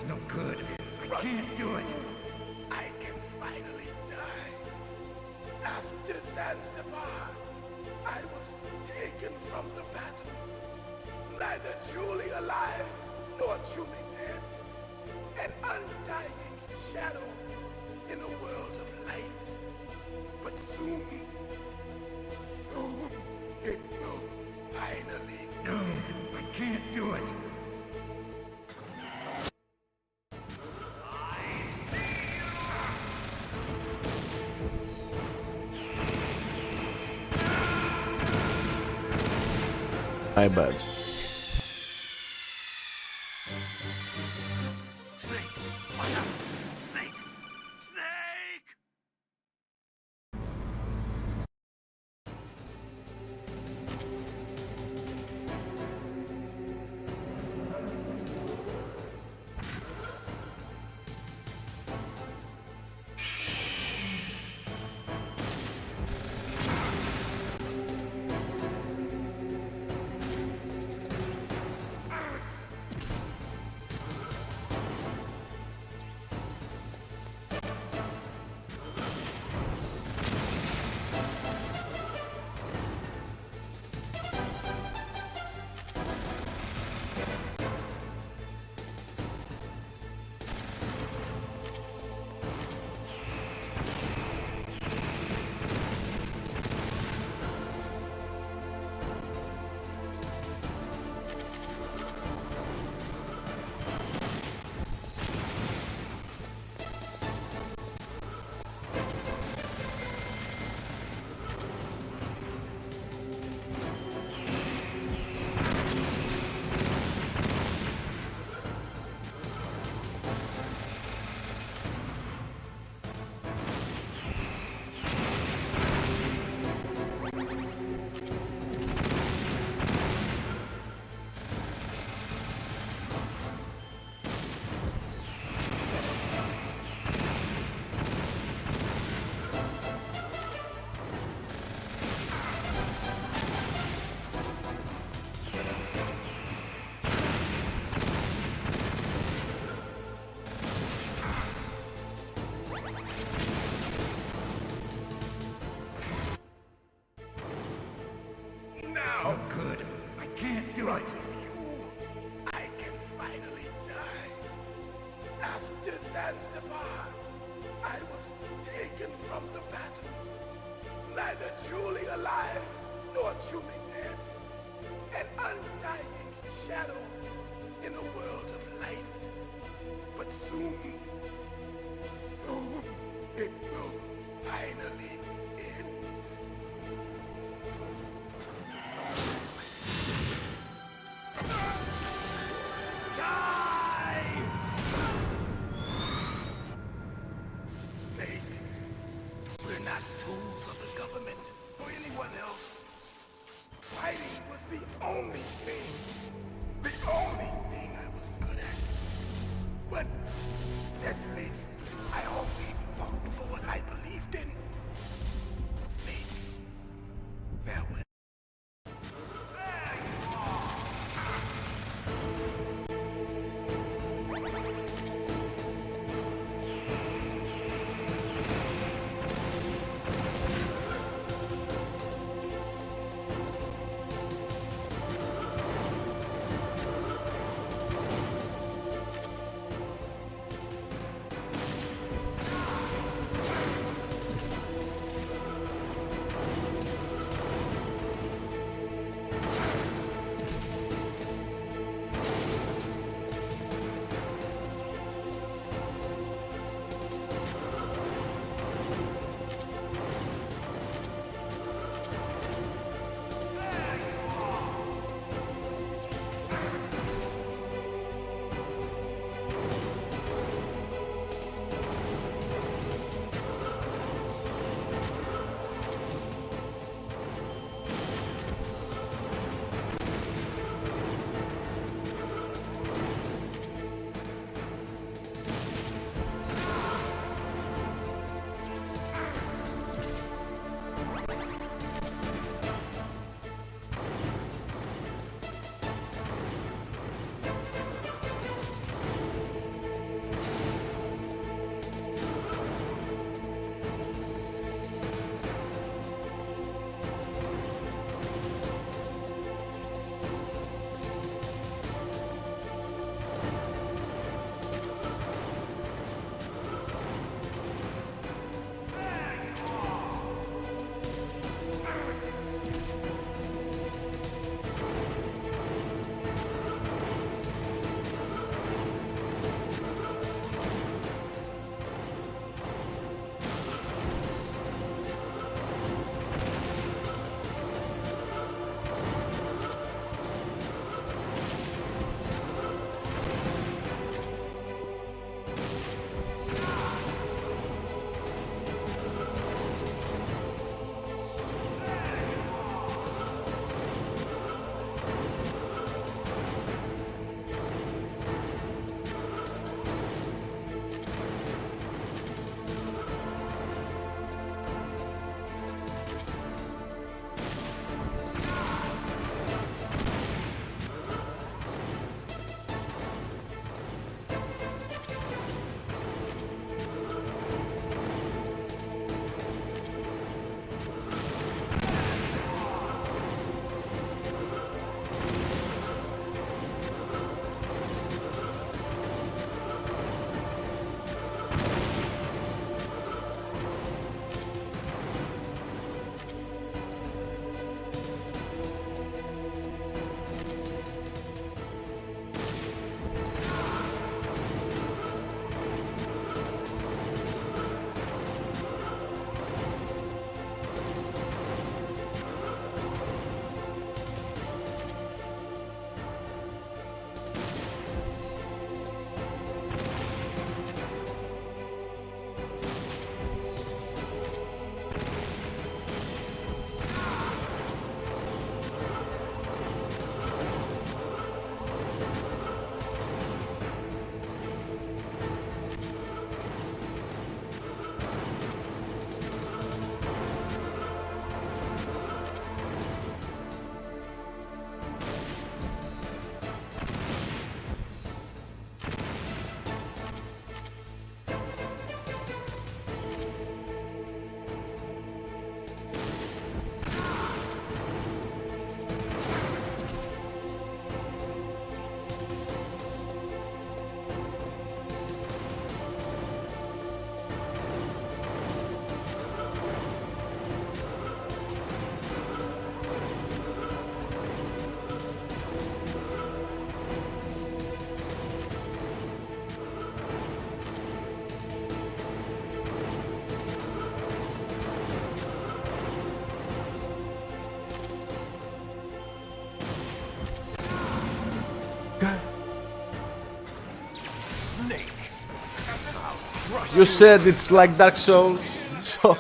It's no good. I can't do it. I can finally die. After Zanzibar, I was taken from the battle. Neither truly alive nor truly dead. An undying shadow in a world of light. But soon, it will finally No, I can't do it. My bad. Snake! Watch out! Snake! Snake! No good. I can't do it. I can finally die. After Zanzibar, I was taken from the battle. Neither truly alive nor truly dead. An undying shadow in a world of light. But soon, it will finally end. Snake, we're not tools of the government or anyone else. Fighting was the only thing, the crush You said it's like Dark Souls. So...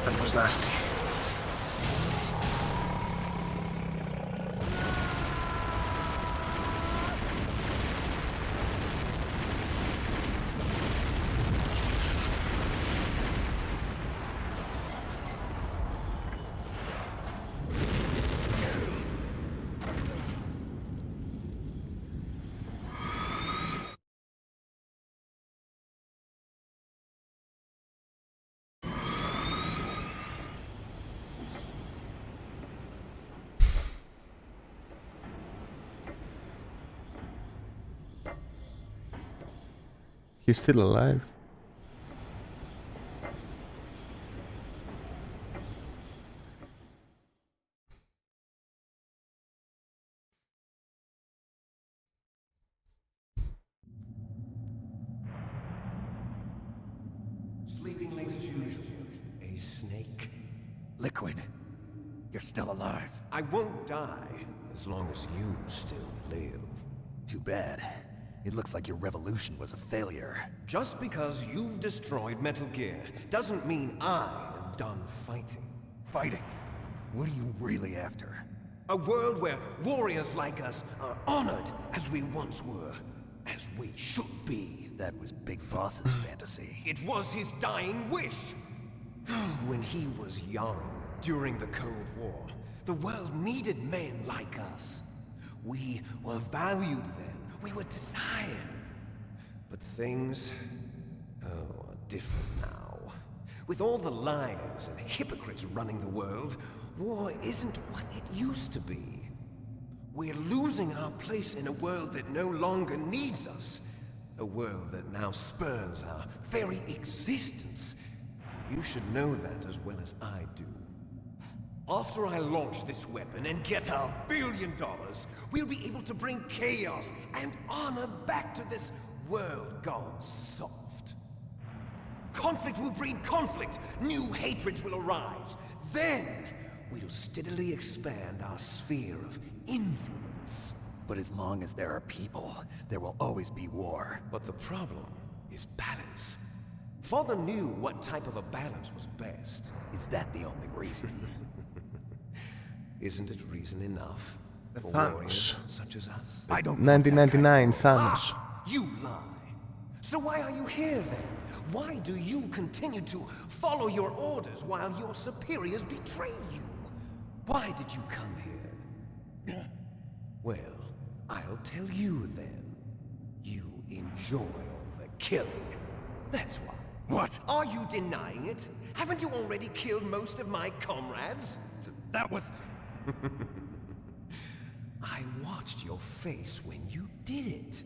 That was nasty. He's still alive. Sleeping late as usual. A snake. Liquid, you're still alive. I won't die as long as you still live. Too bad. It looks like your revolution was a failure. Just because you've destroyed Metal Gear doesn't mean I am done fighting. Fighting? What are you really after? A world where warriors like us are honored as we once were, as we should be. That was Big Boss's fantasy. It was his dying wish. When he was young, during the Cold War, the world needed men like us. We were valued then. We were desired. But things, are different now. With all the liars and hypocrites running the world, war isn't what it used to be. We're losing our place in a world that no longer needs us. A world that now spurns our very existence. You should know that as well as I do. After I launch this weapon and get our $1 billion, we'll be able to bring chaos and honor back to this world gone soft. Conflict will breed conflict. New hatreds will arise. Then, we'll steadily expand our sphere of influence. But as long as there are people, there will always be war. But the problem is balance. Father knew what type of a balance was best. Is that the only reason? Isn't it reason enough for Thanos. warriors such as us? I don't... 1999 Thanos. You lie. So why are you here then? Why do you continue to follow your orders while your superiors betray you? Why did you come here? Well, I'll tell you then. You enjoy all the killing. That's why. What? Are you denying it? Haven't you already killed most of my comrades? That was... I watched your face when you did it.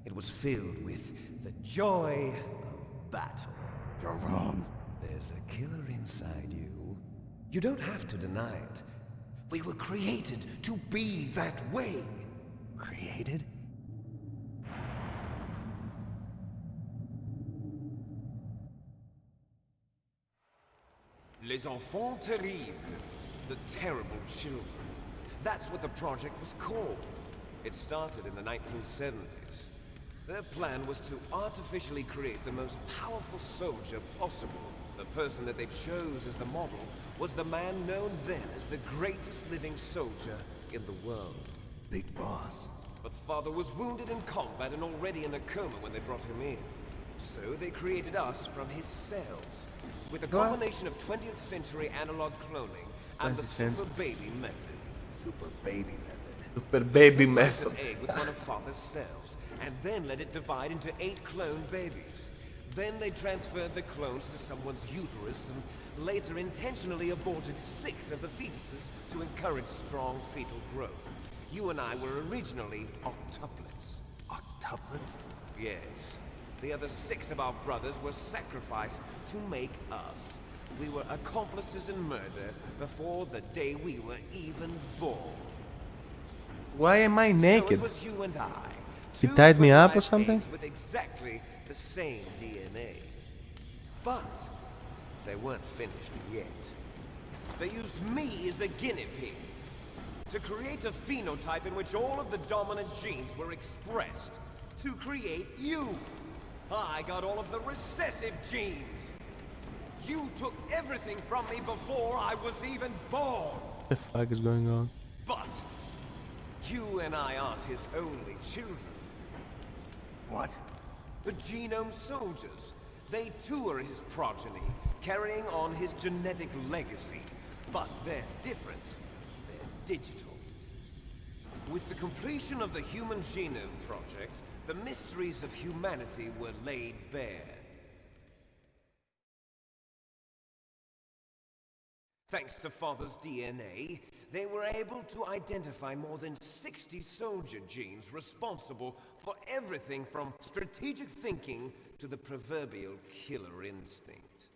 It was filled with the joy of battle. You're wrong. There's a killer inside you. You don't have to deny it. We were created to be that way. Created? Les enfants terribles. The terrible children. That's what the project was called. It started in the 1970s. Their plan was to artificially create the most powerful soldier possible. The person that they chose as the model was the man known then as the greatest living soldier in the world. Big Boss. But Father was wounded in combat and already in a coma when they brought him in. So they created us from his cells, with a combination of 20th century analog cloning and the super baby method. Super baby method. Super baby First method. an egg with one of Father's cells, and then let it divide into 8 cloned babies. Then they transferred the clones to someone's uterus and later intentionally aborted 6 of the fetuses to encourage strong fetal growth. You and I were originally octuplets. Octuplets? Yes. The other 6 of our brothers were sacrificed to make us. We were accomplices in murder before the day we were even born. Why am I So naked? it was you and I. He 2 tied me up or fertilized something? eggs with exactly the same DNA. But they weren't finished yet. They used me as a guinea pig to create a phenotype in which all of the dominant genes were expressed. To create you! I got all of the recessive genes! You took everything from me before I was even born! What the fuck is going on? But you and I aren't his only children. What? The Genome Soldiers. They too are his progeny, carrying on his genetic legacy. But they're different. They're digital. With the completion of the Human Genome Project, the mysteries of humanity were laid bare. Thanks to Father's DNA, they were able to identify more than 60 soldier genes responsible for everything from strategic thinking to the proverbial killer instinct.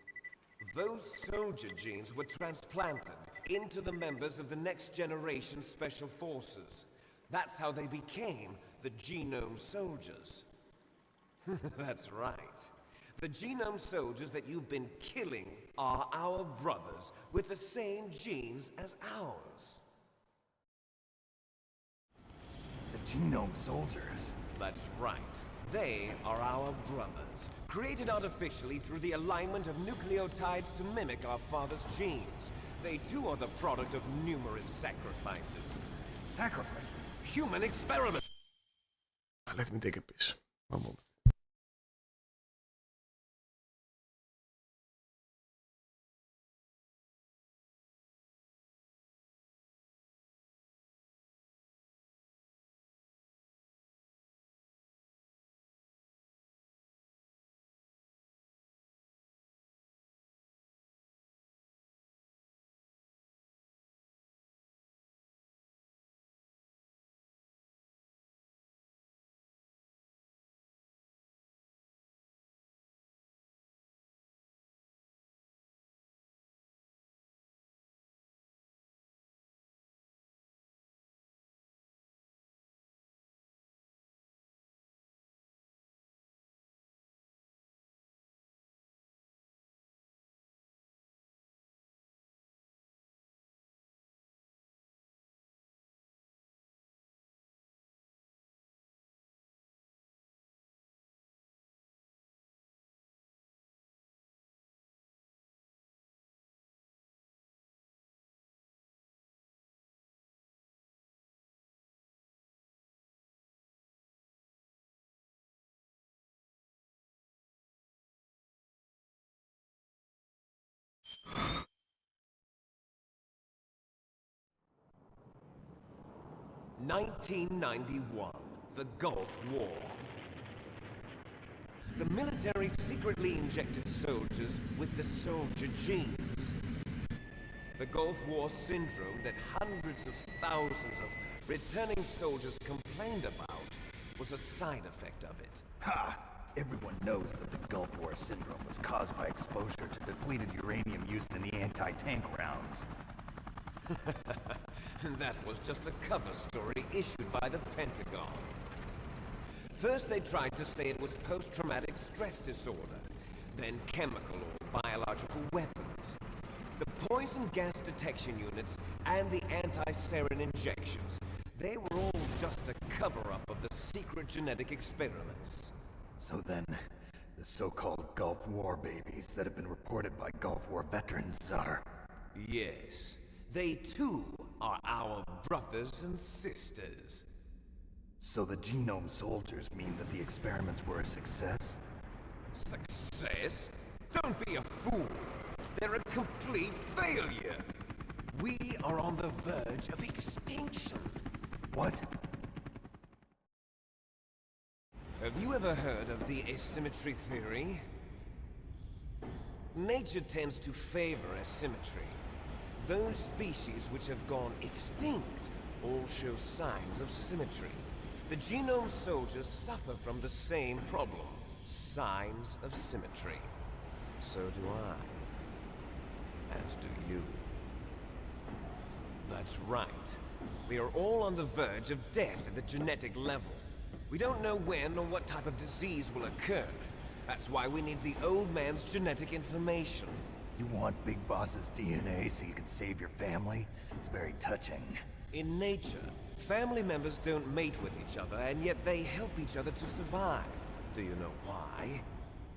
Those soldier genes were transplanted into the members of the next generation Special Forces. That's how they became the Genome Soldiers. That's right. The Genome Soldiers that you've been killing are our brothers with the same genes as ours. The Genome Soldiers? That's right. They are our brothers, created artificially through the alignment of nucleotides to mimic our father's genes. They too are the product of numerous sacrifices. Sacrifices? Human experiments! Let me take a piece. One moment. (1991), the Gulf War. The military secretly injected soldiers with the soldier genes. The Gulf War syndrome that hundreds of thousands of returning soldiers complained about was a side effect of it. Ha! Everyone knows that the Gulf War syndrome was caused by exposure to depleted uranium used in the anti-tank rounds. That was just a cover story issued by the Pentagon. First they tried to say it was post-traumatic stress disorder, then chemical or biological weapons. The poison gas detection units and the anti-sarin injections, they were all just a cover-up of the secret genetic experiments. So then, the so-called Gulf War babies that have been reported by Gulf War veterans are... Yes. They too are our brothers and sisters. So the Genome Soldiers mean that the experiments were a success? Success? Don't be a fool. They're a complete failure. We are on the verge of extinction. What? Have you ever heard of the asymmetry theory? Nature tends to favor asymmetry. Those species which have gone extinct all show signs of symmetry. The Genome Soldiers suffer from the same problem, signs of symmetry. So do I. As do you. That's right. We are all on the verge of death at the genetic level. We don't know when or what type of disease will occur. That's why we need the old man's genetic information. You want Big Boss's DNA so you can save your family? It's very touching. In nature, family members don't mate with each other, and yet they help each other to survive. Do you know why?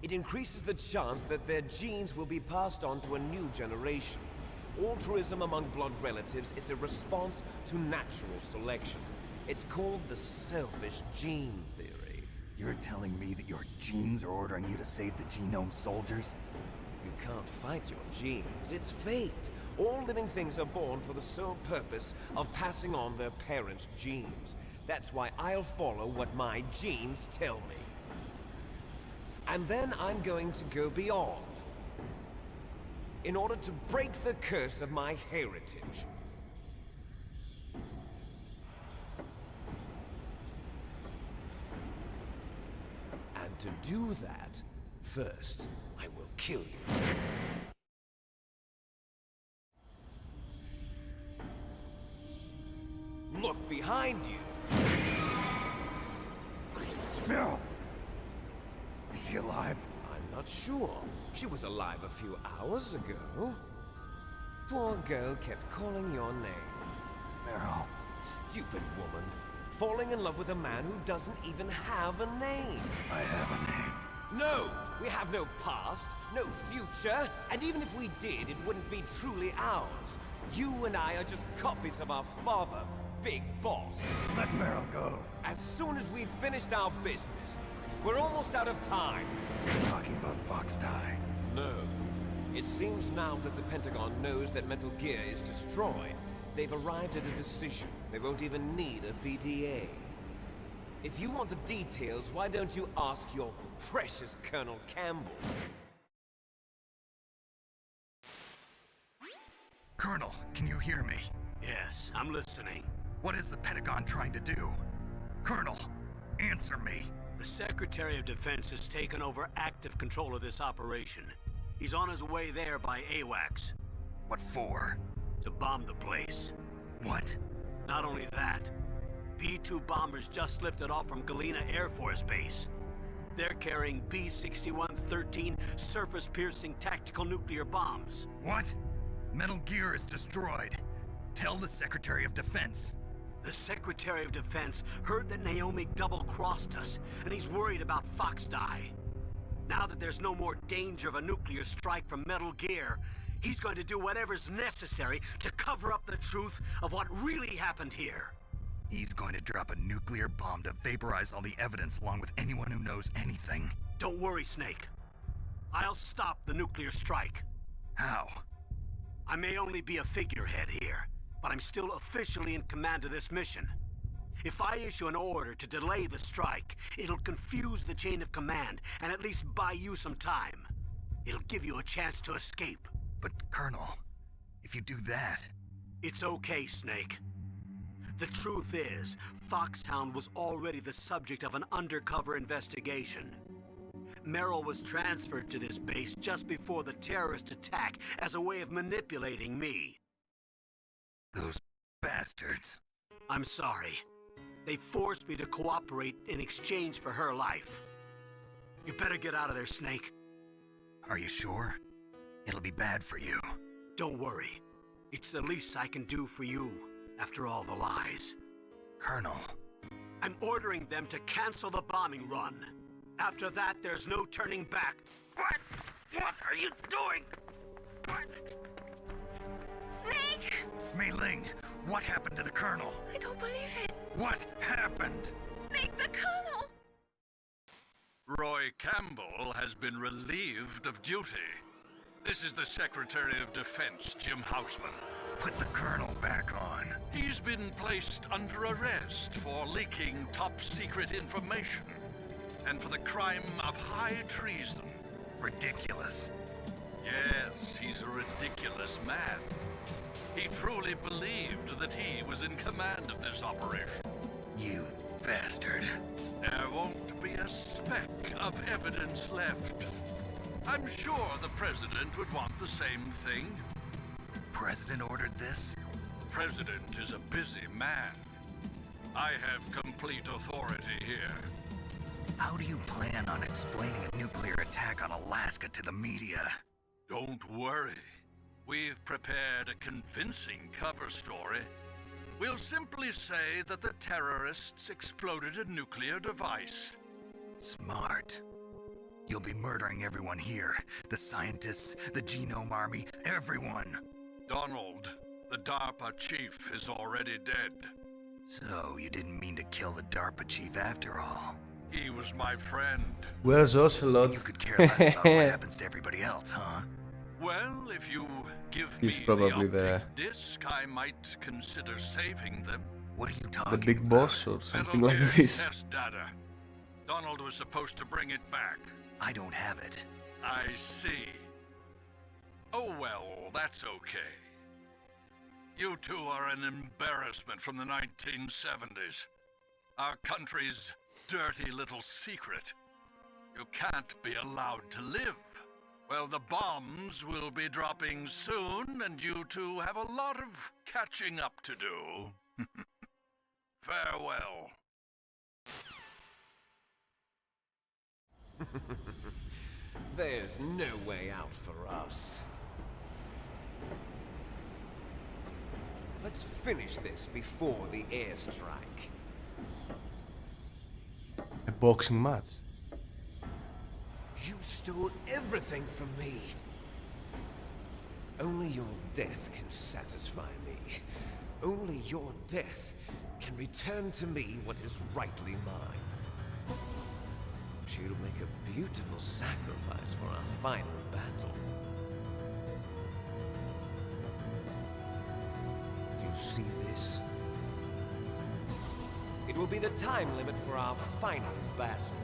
It increases the chance that their genes will be passed on to a new generation. Altruism among blood relatives is a response to natural selection. It's called the selfish gene theory. You're telling me that your genes are ordering you to save the genome soldiers? You can't fight your genes. It's fate. All living things are born for the sole purpose of passing on their parents' genes. That's why I'll follow what my genes tell me. And then I'm going to go beyond, in order to break the curse of my heritage. And to do that, first, I will kill you. Look behind you! Meryl! Is she alive? I'm not sure. She was alive a few hours ago. Poor girl kept calling your name. Meryl. Stupid woman. Falling in love with a man who doesn't even have a name. I have a name. No! We have no past, no future, and even if we did, it wouldn't be truly ours. You and I are just copies of our father, Big Boss. Let Meryl go. As soon as we've finished our business, we're almost out of time. You're talking about Fox Die. No. It seems now that the Pentagon knows that Metal Gear is destroyed, they've arrived at a decision. They won't even need a BDA. If you want the details, why don't you ask your precious Colonel Campbell? Colonel, can you hear me? Yes, I'm listening. What is the Pentagon trying to do? Colonel, answer me. The Secretary of Defense has taken over active control of this operation. He's on his way there by AWACS. What for? To bomb the place. What? Not only that, B-2 bombers just lifted off from Galena Air Force Base. They're carrying B-6113 surface-piercing tactical nuclear bombs. What? Metal Gear is destroyed. Tell the Secretary of Defense. The Secretary of Defense heard that Naomi double-crossed us, and he's worried about Fox Die. Now that there's no more danger of a nuclear strike from Metal Gear, he's going to do whatever's necessary to cover up the truth of what really happened here. He's going to drop a nuclear bomb to vaporize all the evidence along with anyone who knows anything. Don't worry, Snake. I'll stop the nuclear strike. How? I may only be a figurehead here, but I'm still officially in command of this mission. If I issue an order to delay the strike, it'll confuse the chain of command and at least buy you some time. It'll give you a chance to escape. But, Colonel, if you do that... It's okay, Snake. The truth is, Foxhound was already the subject of an undercover investigation. Merrill was transferred to this base just before the terrorist attack as a way of manipulating me. Those bastards. I'm sorry. They forced me to cooperate in exchange for her life. You better get out of there, Snake. Are you sure? It'll be bad for you. Don't worry. It's the least I can do for you, after all the lies. Colonel. I'm ordering them to cancel the bombing run. After that, there's no turning back. What? What are you doing? What? Snake! Mei Ling, what happened to the Colonel? I don't believe it. What happened? Snake, the Colonel! Roy Campbell has been relieved of duty. This is the Secretary of Defense, Jim Houseman. Put the Colonel back on. He's been placed under arrest for leaking top-secret information and for the crime of high treason. Ridiculous. Yes, he's a ridiculous man. He truly believed that he was in command of this operation. You bastard. There won't be a speck of evidence left. I'm sure the President would want the same thing. The President ordered this? The President is a busy man. I have complete authority here. How do you plan on explaining a nuclear attack on Alaska to the media? Don't worry. We've prepared a convincing cover story. We'll simply say that the terrorists exploded a nuclear device. Smart. You'll be murdering everyone here. The scientists, the genome army, everyone. Donald, the DARPA chief, is already dead. So, you didn't mean to kill the DARPA chief after all. He was my friend. Where's Ocelot? You could care less about what happens to everybody else, huh? Well, if you give He's me probably the the- optic disc, I might consider saving them. What are you The talking big boss or something Metal like Gear this. Test data. Donald was supposed to bring it back. I don't have it. I see. Oh well, that's okay. You two are an embarrassment from the 1970s. Our country's dirty little secret. You can't be allowed to live. Well, the bombs will be dropping soon, and you two have a lot of catching up to do. Farewell. There's no way out for us. Let's finish this before the airstrike. A boxing match. You stole everything from me. Only your death can satisfy me. Only your death can return to me what is rightly mine. She'll make a beautiful sacrifice for our final battle. Do you see this? It will be the time limit for our final battle.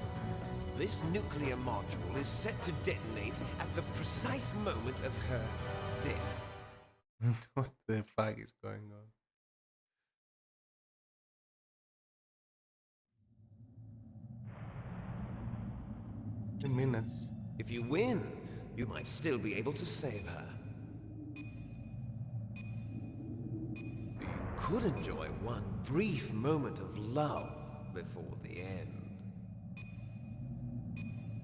This nuclear module is set to detonate at the precise moment of her death. What the fuck is going on? Minutes. If you win, you might still be able to save her. You could enjoy one brief moment of love before the end.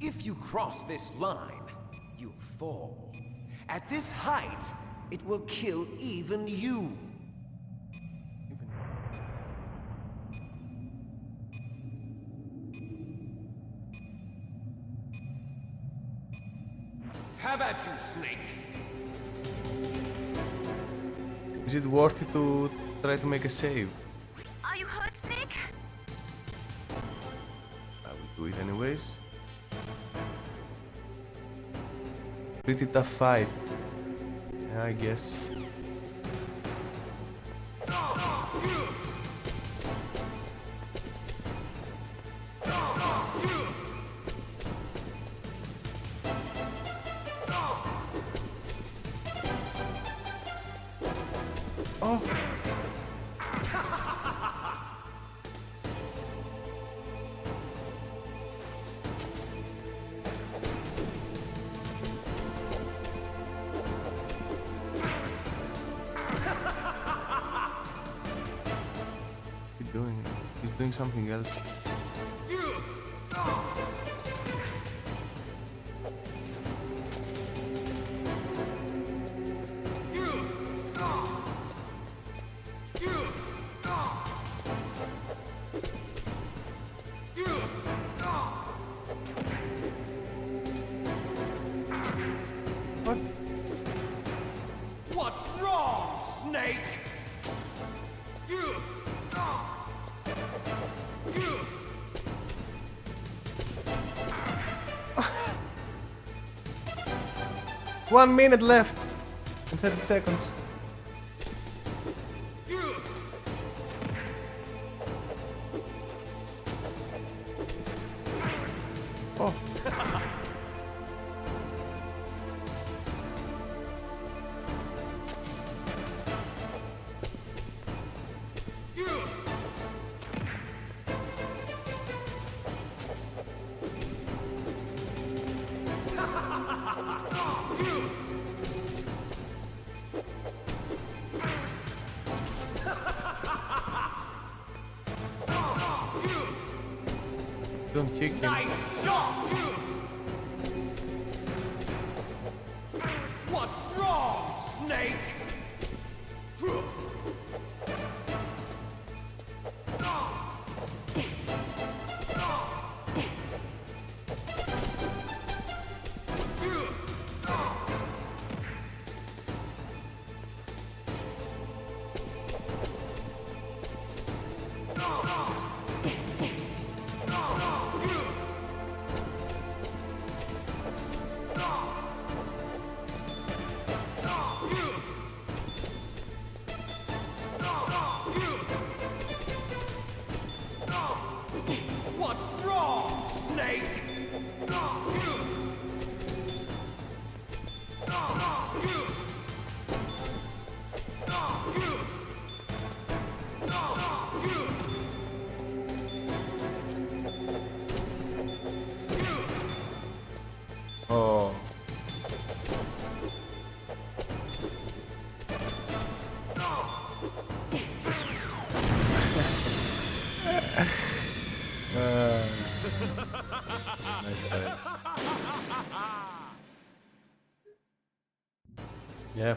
If you cross this line, you'll fall. At this height, it will kill even you. How about you, Snake? Is it worth it to try to make a save? Are you hurt, Snake? I will do it anyways. Pretty tough fight. Yeah, I guess. Oh. What's he doing? He's doing something else. What? What's wrong, Snake? One minute left and 30 seconds. Oh. Don't kick him. Nice shot! Snake! What's wrong, Snake? Oh. Nice try. Yeah.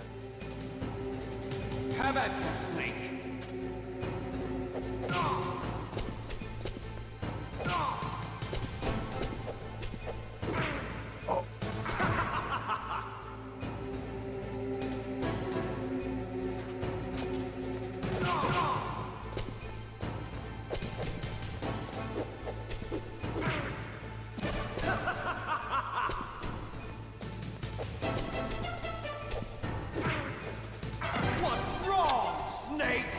Have at you, Snake! What's wrong, Snake?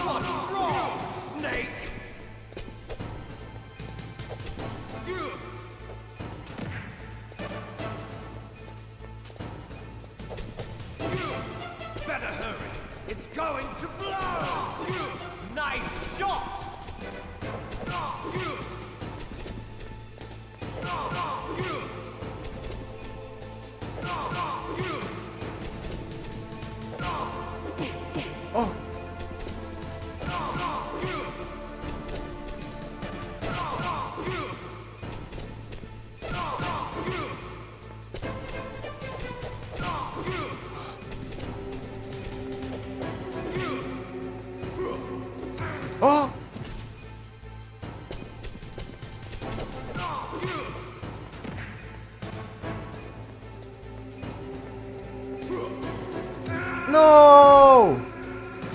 What's wrong, Snake? Better hurry. It's going to blow! Nice shot! Oh. Oh. No.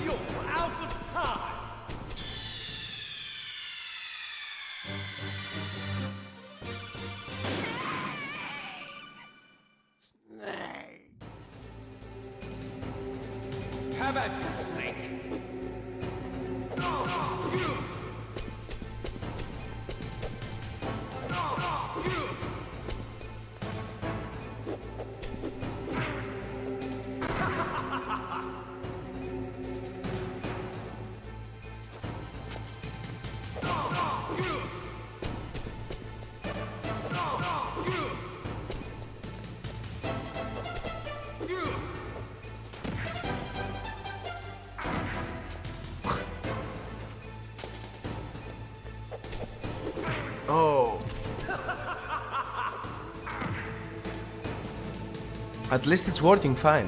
You're out of time! Have at you, Snake! Oh. At least it's working fine.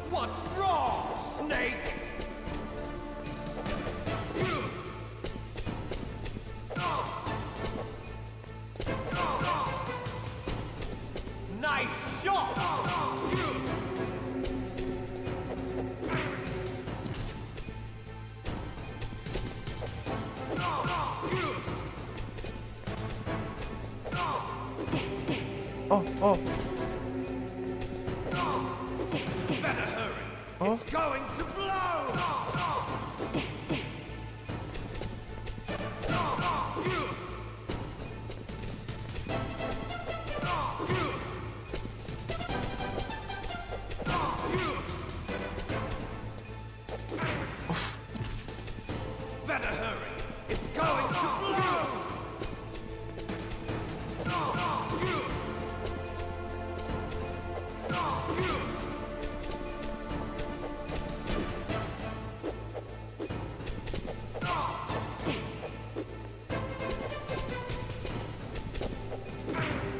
What's wrong, Snake? Nice shot! Oh, oh. Better hurry. It's going to blow! Better hurry! It's going to blow!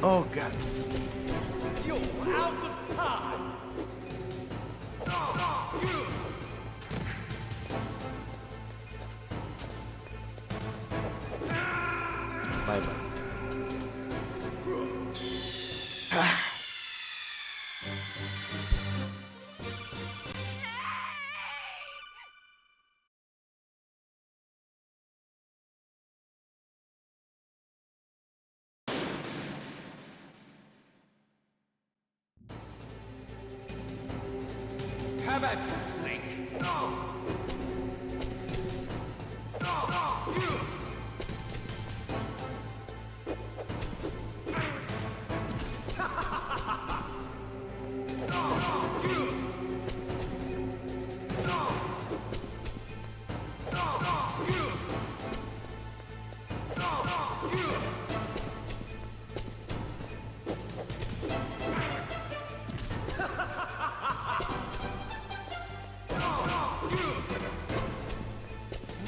Oh, God. You're out of time! Bye-bye. Have at you, Snake!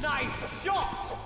Nice shot!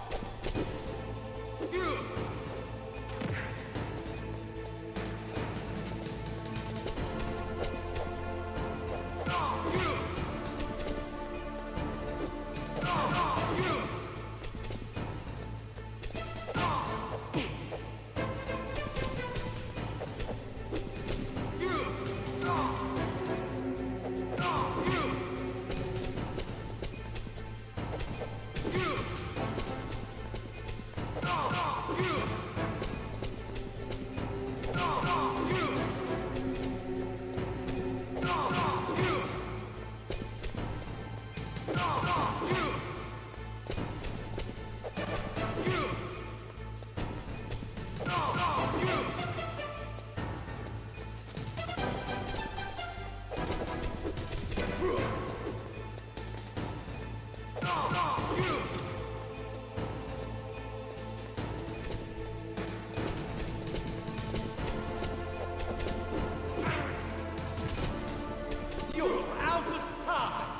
You're out of time!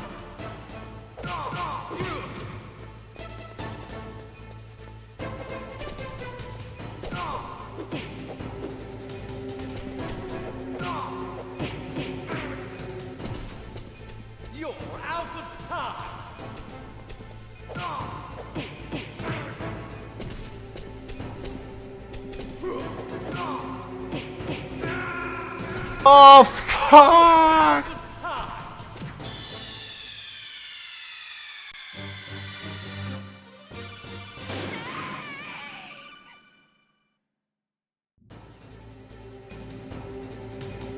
You're out of time! Oh, fuck!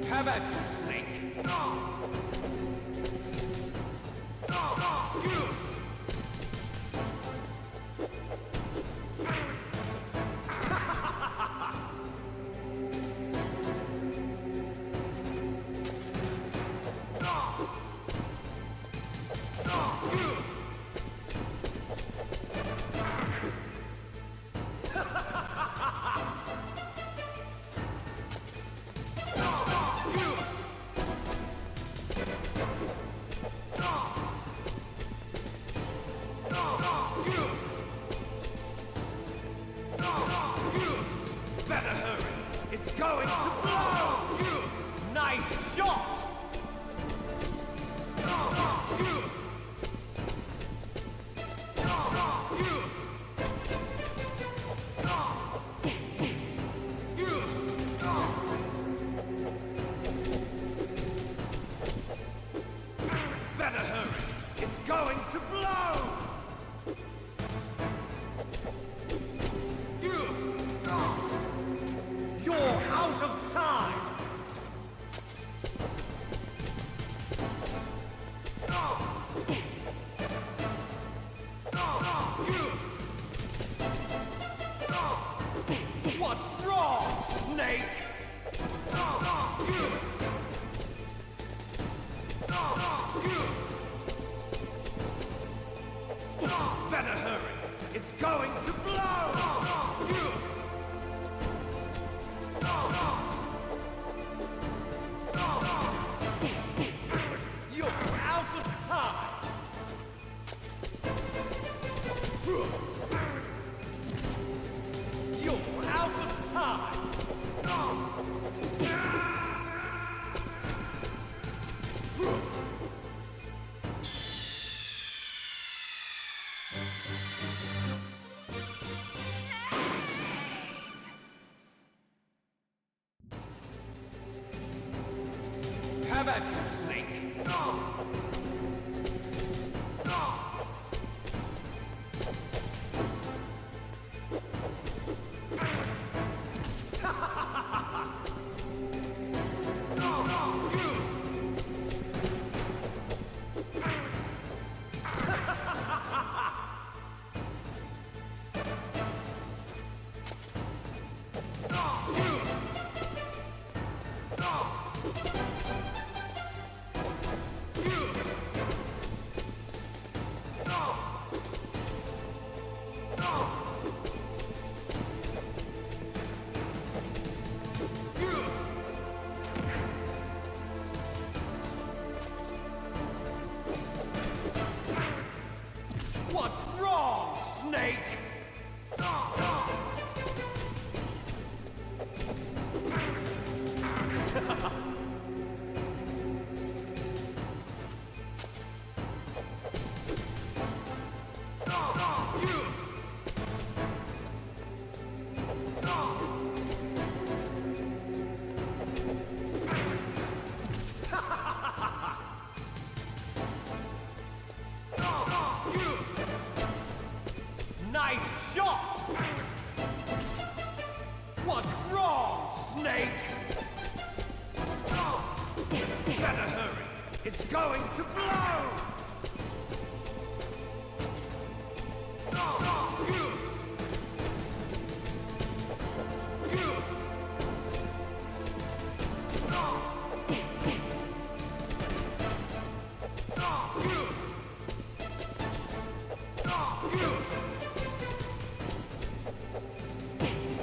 Have at you, Snake! going to blow! You're out of time! You're out of time! Have at you, Snake! What's wrong, Snake? Nice shot! What's wrong, Snake? Better hurry. It's going to blow!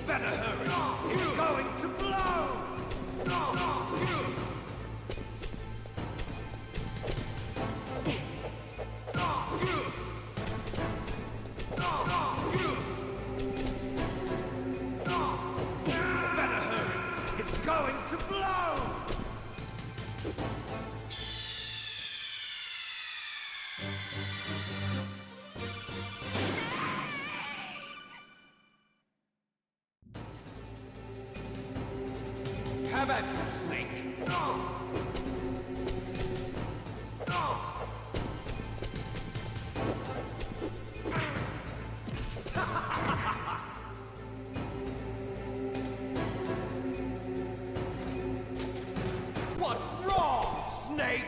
Better hurry! It's going to blow! Better hurry! It's going to blow! Have at you, Snake! What's wrong, Snake?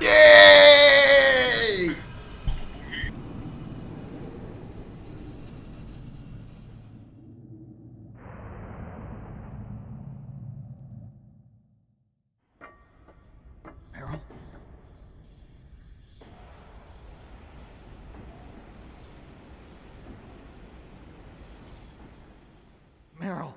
Yay! Meryl? Meryl!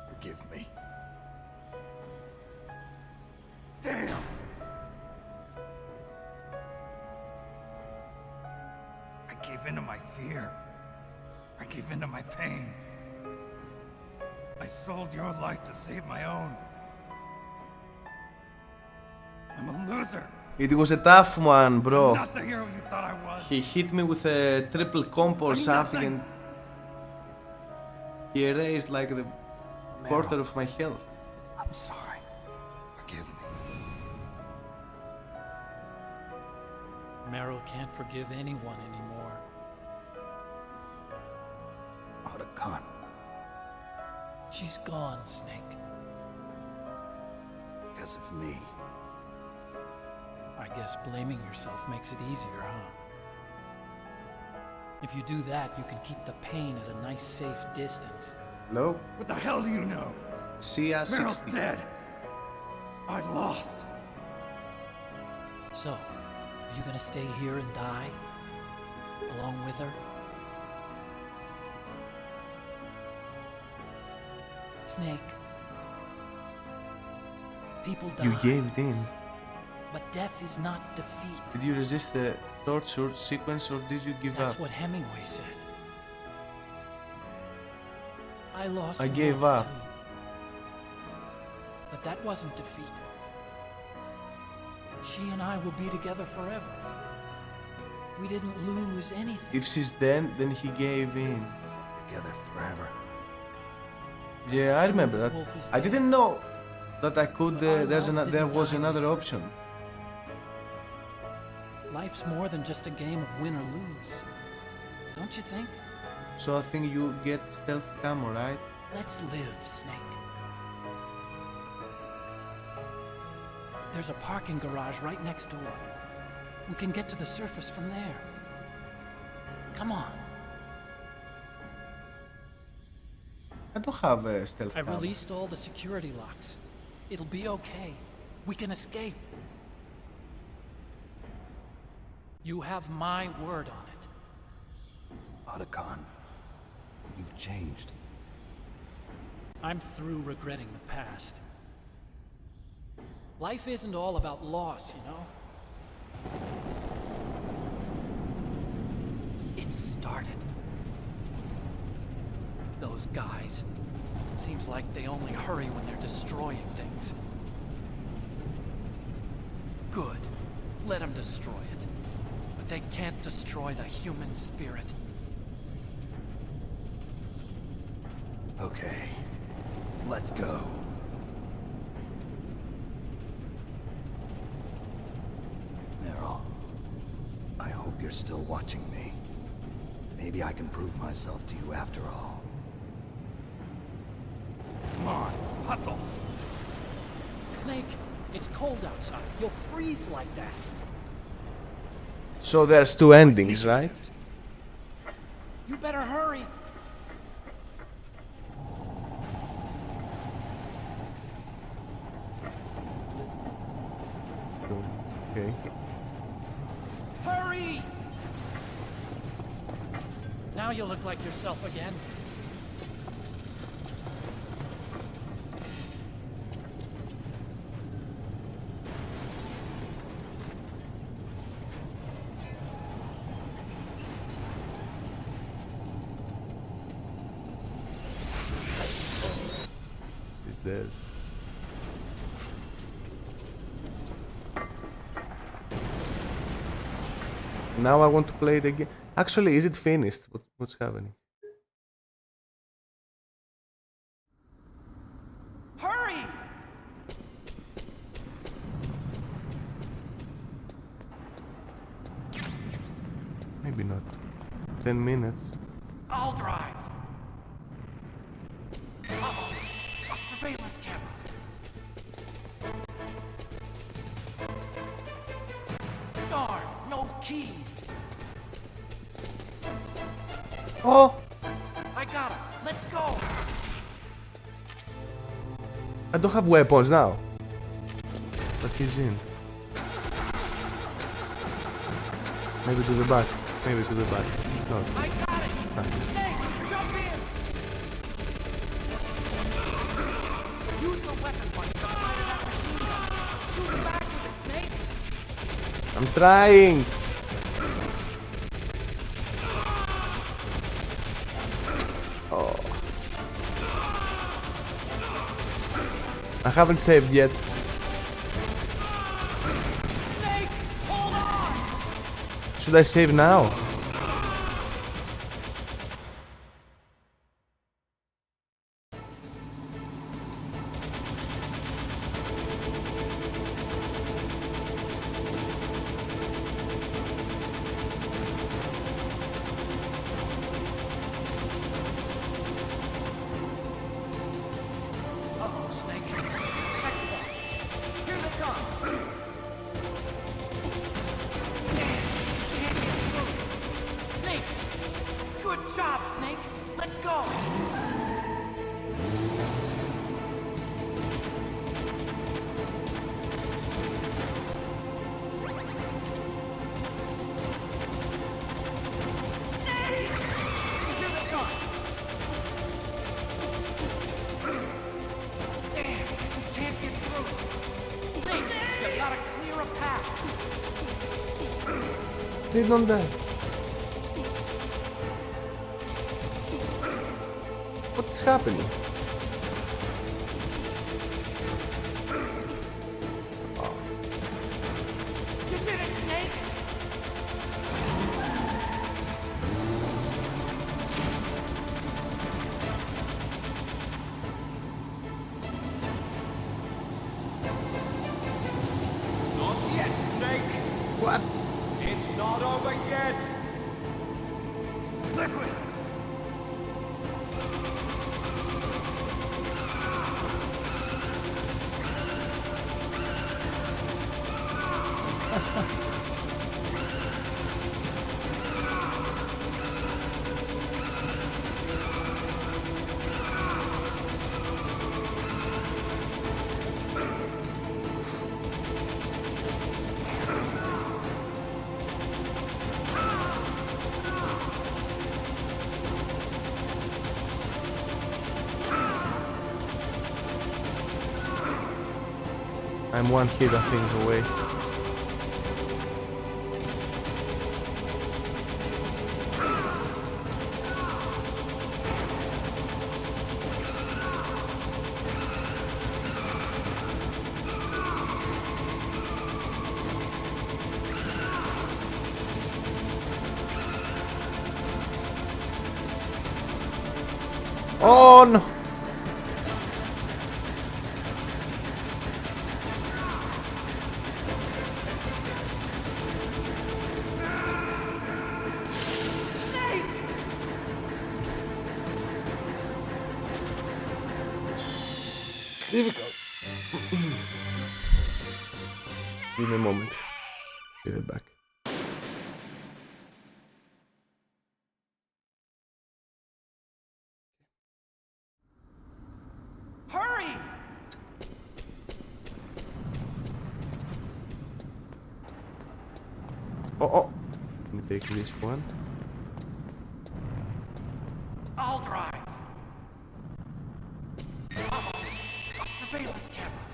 Forgive me. Damn! I gave in to my fear. I gave in to my pain. I sold your life to save my own. I'm a loser. It was a tough one, bro. Not the hero you thought I was. He hit me with a triple combo or something and he erased like the quarter of my health. I'm sorry. Forgive me. Meryl can't forgive anyone anymore. Otacon. She's gone, Snake. Because of me. I guess blaming yourself makes it easier, huh? If you do that, you can keep the pain at a nice, safe distance. Hello? What the hell do you know? Meryl's dead. I lost. So, are you gonna stay here and die? Along with her? Snake. People die. You gave in. But death is not defeat. Did you resist the torture sequence or did you give That's up? what Hemingway said. I lost. I gave love, up. too. But that wasn't defeat. She and I will be together forever. We didn't lose anything. If she's dead, then he gave in. Together forever. Yeah, I remember that. I didn't know that I could. There was another option. Life's more than just a game of win or lose. Don't you think? So I think you get stealth camo, right? Let's live, Snake. There's a parking garage right next door. We can get to the surface from there. Come on. I don't have a stealth I camo. released all the security locks. It'll be okay. We can escape. You have my word on it. Otacon, you've changed. I'm through regretting the past. Life isn't all about loss, you know? It started. Those guys. Seems like they only hurry when they're destroying things. Good. Let them destroy it. But they can't destroy the human spirit. Okay. Let's go. Meryl, I hope you're still watching me. Maybe I can prove myself to you after all. Come on, hustle! Snake, it's cold outside. You'll freeze like that. So there's two endings, right? You better hurry. Okay. Hurry! Now you look like yourself again. dead. Now I want to play it again. Actually, is it finished? What's happening? Hurry! Maybe not. 10 minutes. I'll drive. Uh-oh. A surveillance camera. Darn, no keys. Oh! I got him. Let's go. I don't have weapons now. But he's in. Maybe to the back. Maybe to the back. No. I got it. Snake, jump in. Use the weapon button to fire that machine gun. Shoot back with it, Snake. I'm trying. Oh. I haven't saved yet. Snake, hold on. Should I save now? Uh-oh, Snake. Checkpoint. Here they come. Can't get through. Snake. Good job, Snake. Let's go. Snake! Here they come. Damn, we can't get through. Snake, you gotta clear a path. They don't die. What's happening? You did it, Snake! Not yet, Snake! What? It's not over yet! Liquid! I'm one hit, I think, away. Oh no! Difficult. Give me a moment. Get it back. Hurry! Oh. Let me take this one. I'll drive. Uh-oh. A surveillance camera.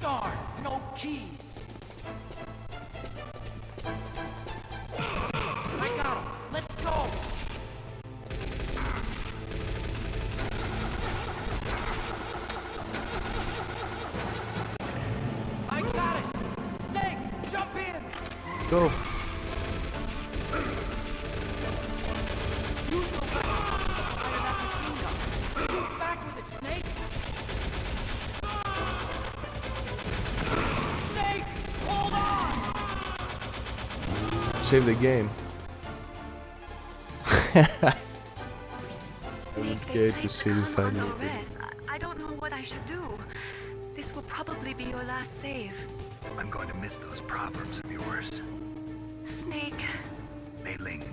Darn, no keys. I got him. Let's go. Go. Back with it, Snake! Snake! Hold on! Save the game. Snake, they Okay, to placed see the if I con on know no rest. I don't know what I should do. This will probably be your last save. I'm going to miss those proverbs of yours. Snake. Mei Ling,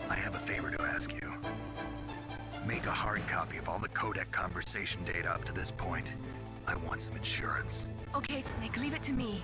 I have a favor to ask you. Make a hard copy of all the codec conversation data up to this point. I want some insurance. Okay, Snake, leave it to me.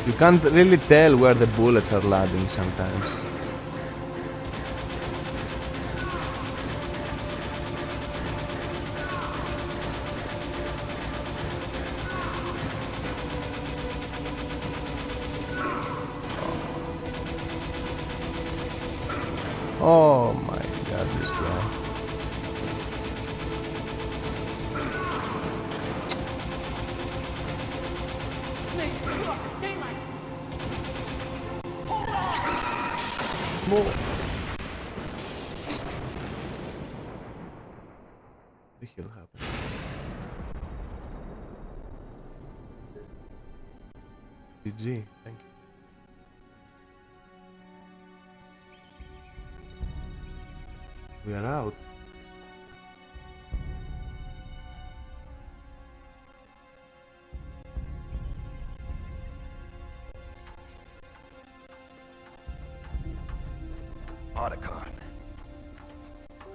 You can't really tell where the bullets are landing sometimes. Oh my god, this guy. More. The hell happened? GG, thank you. We are out. Otacon,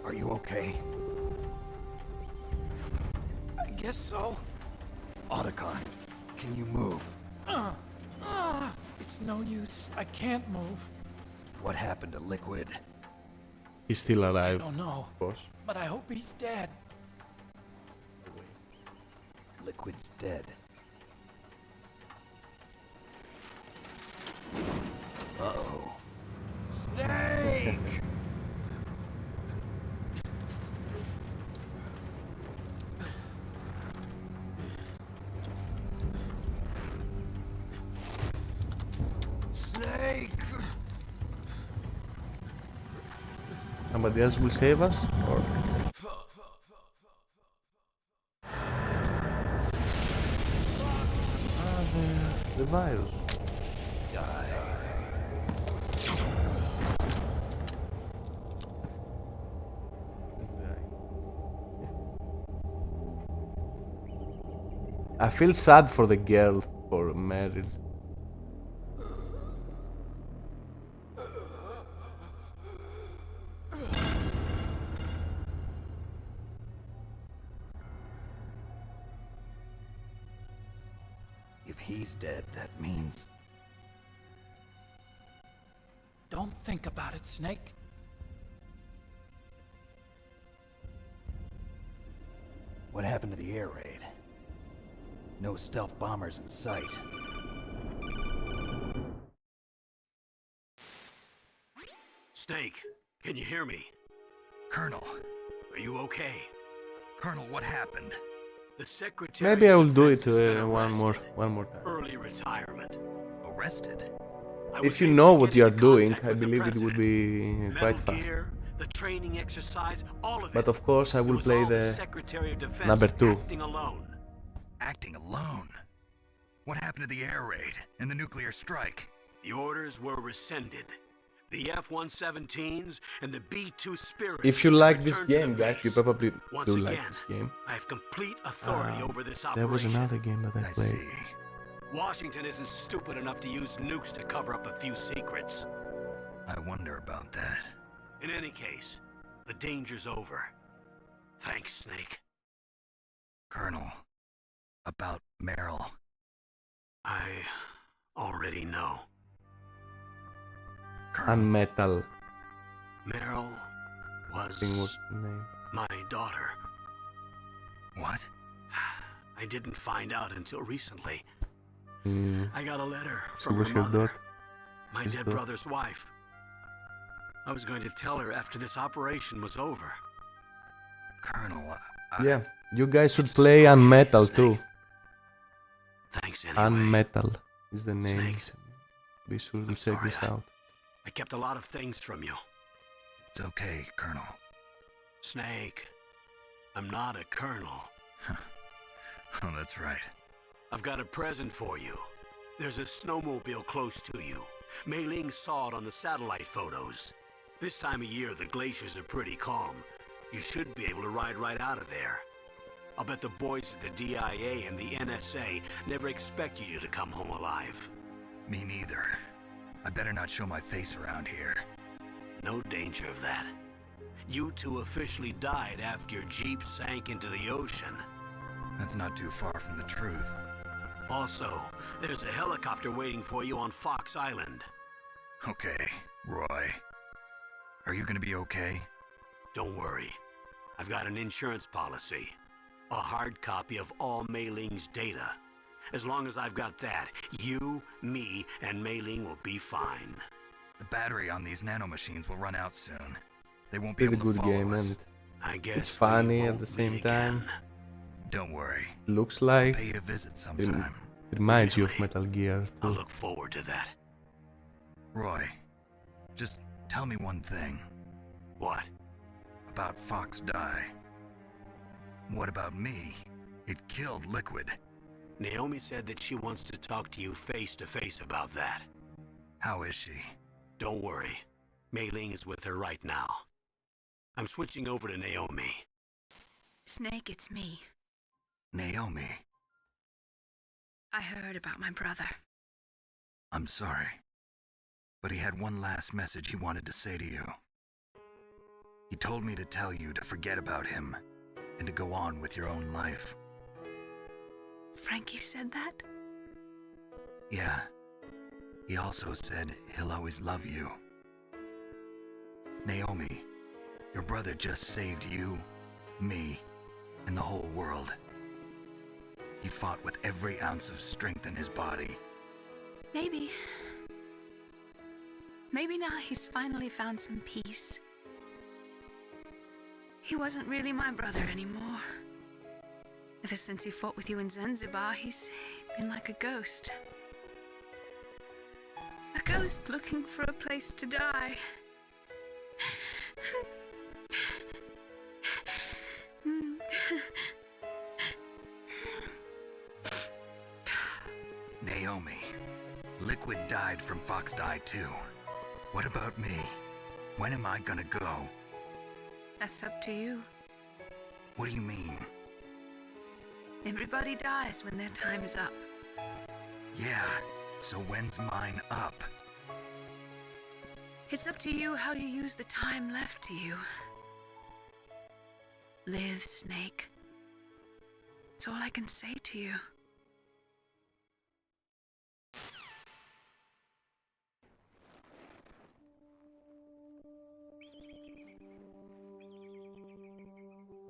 are you okay? I guess so. Otacon, can you move? It's no use. I can't move. What happened to Liquid? He's still I alive, don't know. of course. But I hope he's dead. Liquid's dead. Uh-oh. Snake! Snake! Somebody else will save us? Or... the virus. I feel sad for the girl, for Meryl. If he's dead, that means... Don't think about it, Snake. What happened to the air raid? No stealth bombers in sight. Snake, can you hear me? Colonel. Are you okay? Colonel, what happened? The Secretary Maybe I will of do Defense it has been one more arrested. time. Early retirement. Arrested? If you know what you are doing, I believe it would be quite fast. Gear, the training exercise, all of But of course I will play the Secretary of Defense number 2. acting alone. Acting alone? What happened to the air raid and the nuclear strike? The orders were rescinded. The F-117s and the B-2 Spirit. If you like this returned to the game, guys, you base. probably Once do again, like this game. I have complete authority over this operation. There was another game that I played. Washington isn't stupid enough to use nukes to cover up a few secrets. I wonder about that. In any case, the danger's over. Thanks, Snake. Colonel, about Meryl. I already know. And Metal. Meryl was I think was the name. my daughter. What? I didn't find out until recently. Mm. I got a letter So from was her your mother, daughter? my His dead daughter? brother's wife. I was going to tell her after this operation was over. Colonel, Yeah, you guys should play Unmetal too. Thanks anyway. Unmetal is the name. Snake. Be sure to I'm check sorry, this out. I kept a lot of things from you. It's okay, Colonel. Snake, I'm not a colonel. Oh, that's right. I've got a present for you. There's a snowmobile close to you. Mei Ling saw it on the satellite photos. This time of year, the glaciers are pretty calm. You should be able to ride right out of there. I'll bet the boys at the DIA and the NSA never expected you to come home alive. Me neither. I better not show my face around here. No danger of that. You two officially died after your Jeep sank into the ocean. That's not too far from the truth. Also, there's a helicopter waiting for you on Fox Island. Okay, Roy. Are you gonna be okay? Don't worry. I've got an insurance policy. A hard copy of all Mei Ling's data. As long as I've got that, you, me, and Mei Ling will be fine. The battery on these nanomachines will run out soon. They won't be Pretty able to good follow game, us. and I guess it's funny we at won't the same meet time. again. Don't worry. Looks like Pay a visit it sometime. reminds you of Really? Metal Gear I'll too. look forward to that. Roy, just tell me one thing. What? About Fox Die. What about me? It killed Liquid. Naomi said that she wants to talk to you face to face about that. How is she? Don't worry. Mei Ling is with her right now. I'm switching over to Naomi. Snake, it's me. Naomi. I heard about my brother. I'm sorry. But he had one last message he wanted to say to you. He told me to tell you to forget about him and to go on with your own life. Frankie said that? Yeah. He also said he'll always love you. Naomi, your brother just saved you, me, and the whole world. He fought with every ounce of strength in his body. Maybe now he's finally found some peace. He wasn't really my brother anymore. Ever since he fought with you in Zanzibar, he's been like a ghost. A ghost looking for a place to die. Naomi, Liquid died from Fox Die too. What about me? When am I gonna go? That's up to you. What do you mean? Everybody dies when their time is up. Yeah, so when's mine up? It's up to you how you use the time left to you. Live, Snake. That's all I can say to you.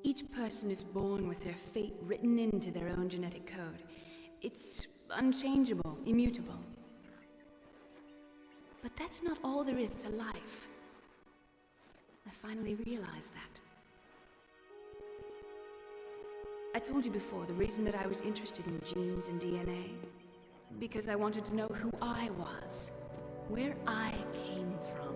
Each person is born with their fate written into their own genetic code. It's unchangeable, immutable. But that's not all there is to life. I finally realized that. I told you before the reason that I was interested in genes and DNA. Because I wanted to know who I was, where I came from.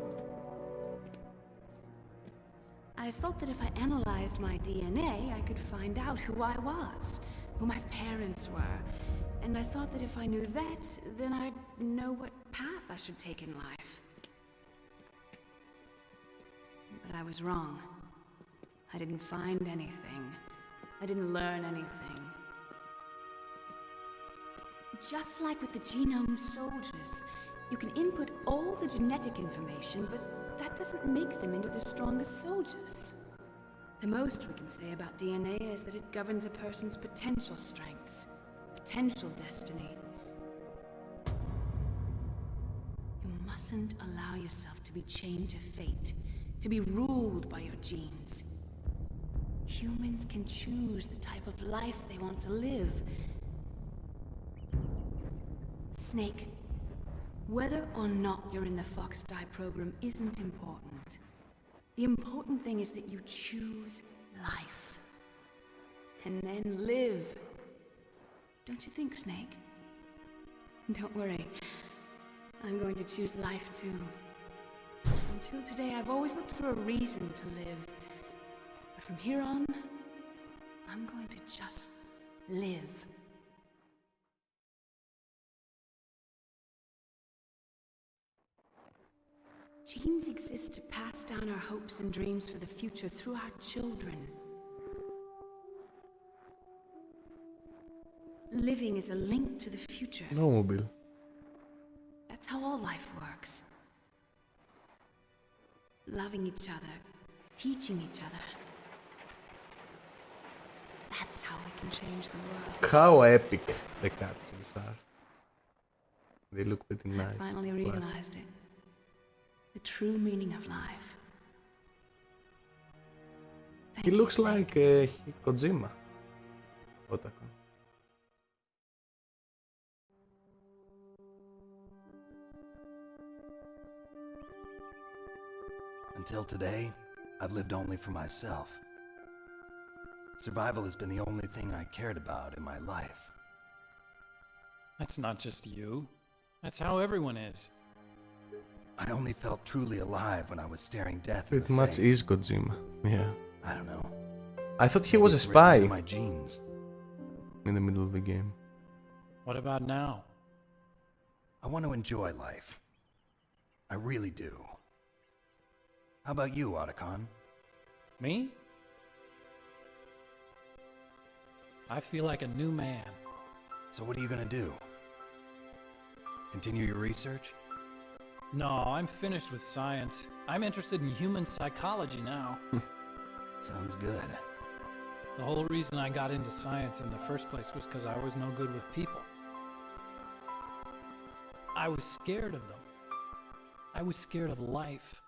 I thought that if I analyzed my DNA, I could find out who I was, who my parents were. And I thought that if I knew that, then I'd know what path I should take in life. But I was wrong. I didn't find anything. I didn't learn anything. Just like with the genome soldiers, you can input all the genetic information, but that doesn't make them into the strongest soldiers. The most we can say about DNA is that it governs a person's potential strengths, potential destiny. You mustn't allow yourself to be chained to fate, to be ruled by your genes. Humans can choose the type of life they want to live. Snake, whether or not you're in the Fox Die program isn't important. The important thing is that you choose life. And then live. Don't you think, Snake? Don't worry. I'm going to choose life too. Until today, I've always looked for a reason to live. But from here on, I'm going to just live. Genes exist to pass down our hopes and dreams for the future through our children. Living is a link to the future. No mobile. That's how all life works. Loving each other, teaching each other. That's how we can change the world. How epic the cutscenes are. They look pretty nice. I finally realized it. The true meaning of life. He looks like Kojima. Otacon. Until today, I've lived only for myself. Survival has been the only thing I cared about in my life. That's not just you. That's how everyone is. I only felt truly alive when I was staring death in Pretty the much face. is Kojima. Yeah. I don't know. I thought he Maybe was a it's written spy into my genes. in the middle of the game. What about now? I want to enjoy life. I really do. How about you, Otacon? Me? I feel like a new man. So what are you gonna do? Continue your research? No, I'm finished with science. I'm interested in human psychology now. Sounds good. The whole reason I got into science in the first place was because I was no good with people. I I was scared of them. I was scared of life.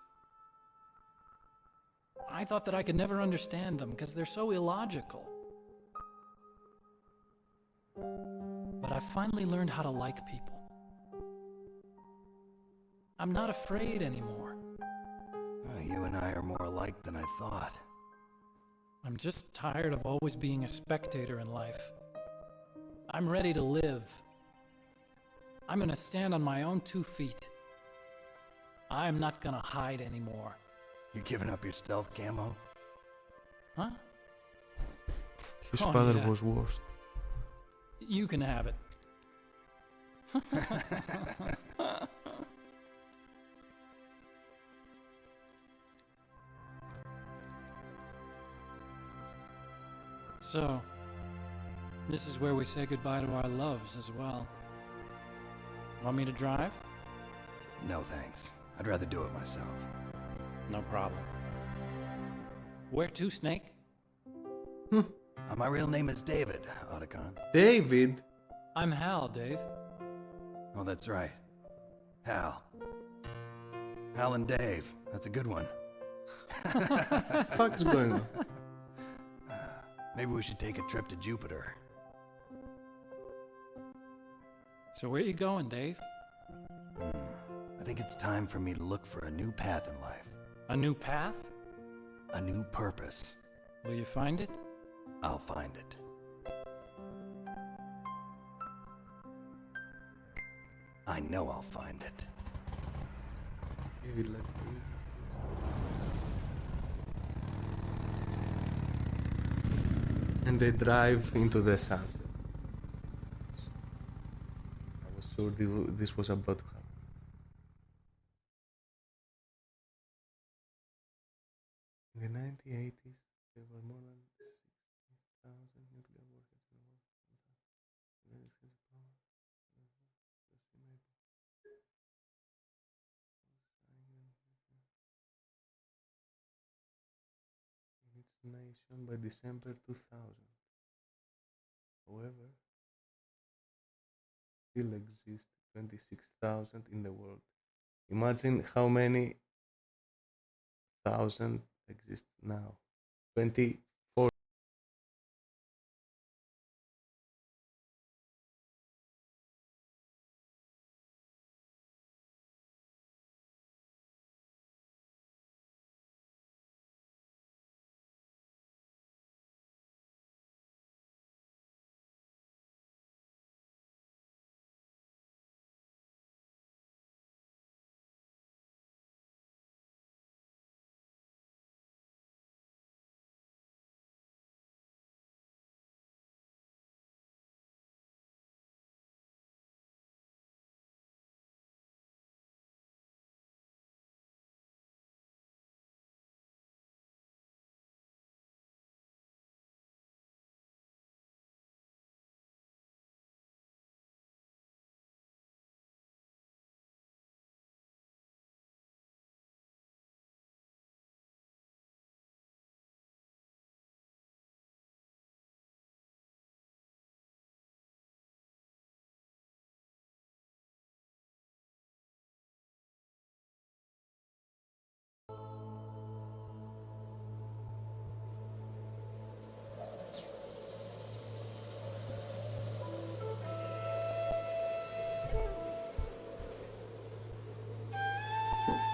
I thought that I could never understand them because they're so illogical. But I finally learned how to like people. I'm not afraid anymore. You and I are more alike than I thought. I'm just tired of always being a spectator in life. I'm ready to live. I'm gonna stand on my own 2 feet. I'm not gonna hide anymore. You giving up your stealth camo? Huh? His Oh, father yeah. was worst. You can have it. So, this is where we say goodbye to our loves as well. Want me to drive? No thanks. I'd rather do it myself. No problem. Where to, Snake? My real name is David, Otacon. David? I'm Hal, Dave. Oh, that's right. Hal. Hal and Dave. That's a good one. Fuck's going on? Maybe we should take a trip to Jupiter. So where you going, Dave? I think it's time for me to look for a new path in life. A new path? A new purpose. Will you find it? I'll find it. I know I'll find it. David, let me. And they drive into the sunset. I was sure this was about to happen. In the 1980s, there were more than 6,000 nuclear warheads in the world. In its nation by December 2000. However, still exist 26,000 in the world. Imagine how many thousand exist now. 24.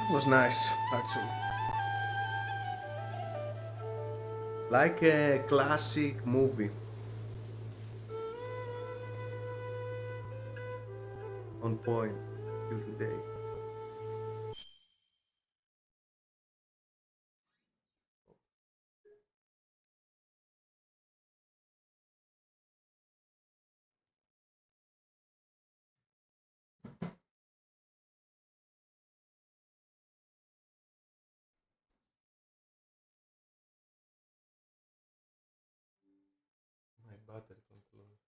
It was nice, actually. Like a classic movie. On point till today. My battery controller.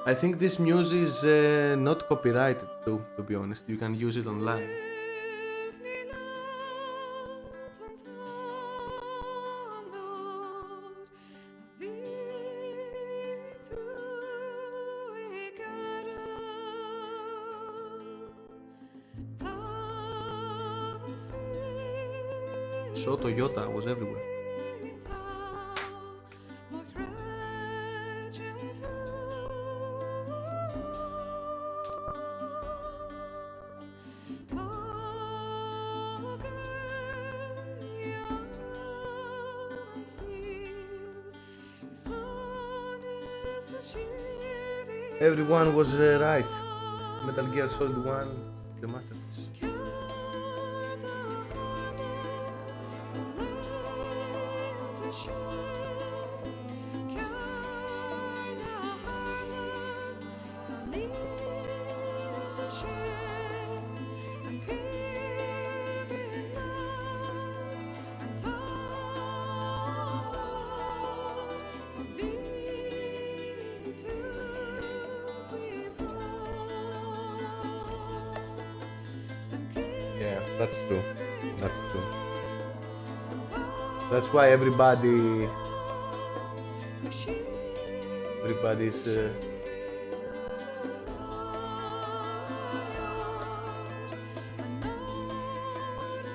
I think this music is not copyrighted too, to be honest. You can use it online. So Toyota was everywhere. Everyone was right. Metal Gear Solid 1, the masterpiece. Yeah, that's true. That's true. That's why everybody's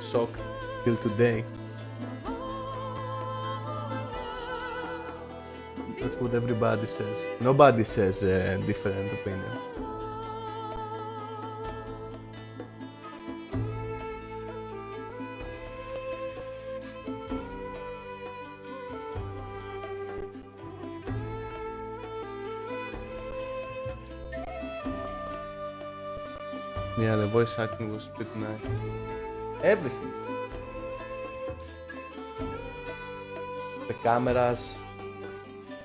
shocked till today. That's what everybody says. Nobody says a different opinion. Yeah, the voice acting was pretty nice. Everything. The cameras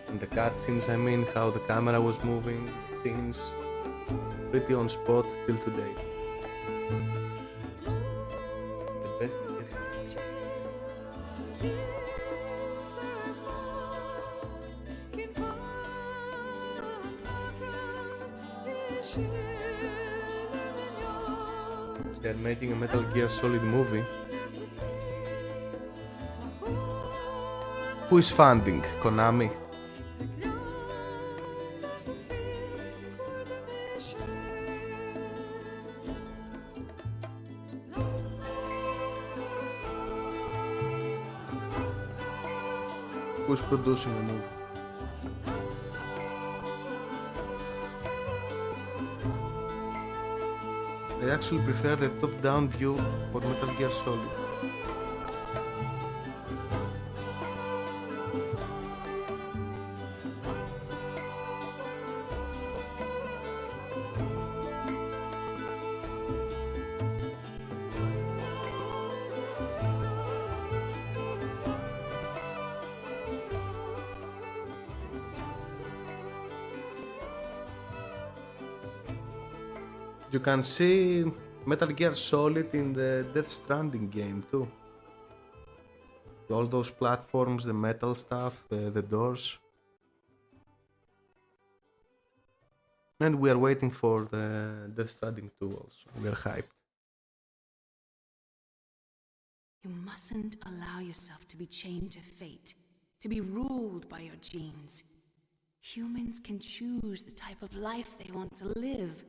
and the cutscenes, I mean, how the camera was moving, scenes, pretty on spot till today. The best yet. They're making a Metal Gear Solid movie. Who is funding? Konami? Who's producing the movie? I actually prefer the top-down view for Metal Gear Solid. You can see Metal Gear Solid in the Death Stranding game too. All those platforms, the metal stuff, the doors. And we are waiting for the Death Stranding 2 also. We're hyped. You mustn't allow yourself to be chained to fate, to be ruled by your genes. Humans can choose the type of life they want to live.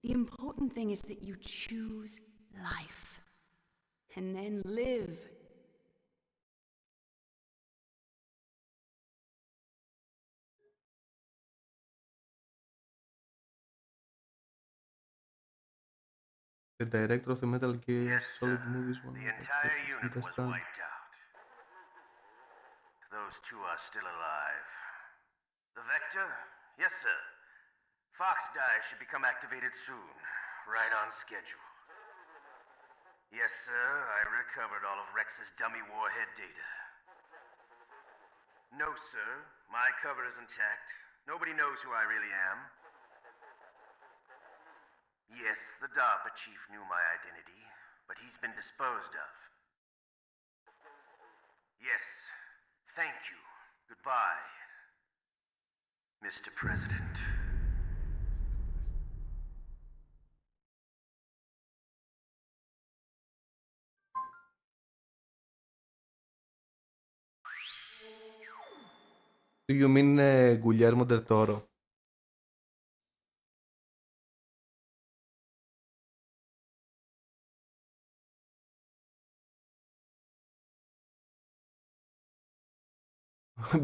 The important thing is that you choose life, and then live. The director of the Metal Gear Solid movies one. The entire unit was wiped out. Those two are still alive. The Vector? Yes, sir. Fox Die should become activated soon. Right on schedule. Yes, sir. I recovered all of Rex's dummy warhead data. No, sir. My cover is intact. Nobody knows who I really am. Yes, the DARPA chief knew my identity, but he's been disposed of. Yes. Thank you. Goodbye, Mr. President. Do you mean Guillermo del Toro?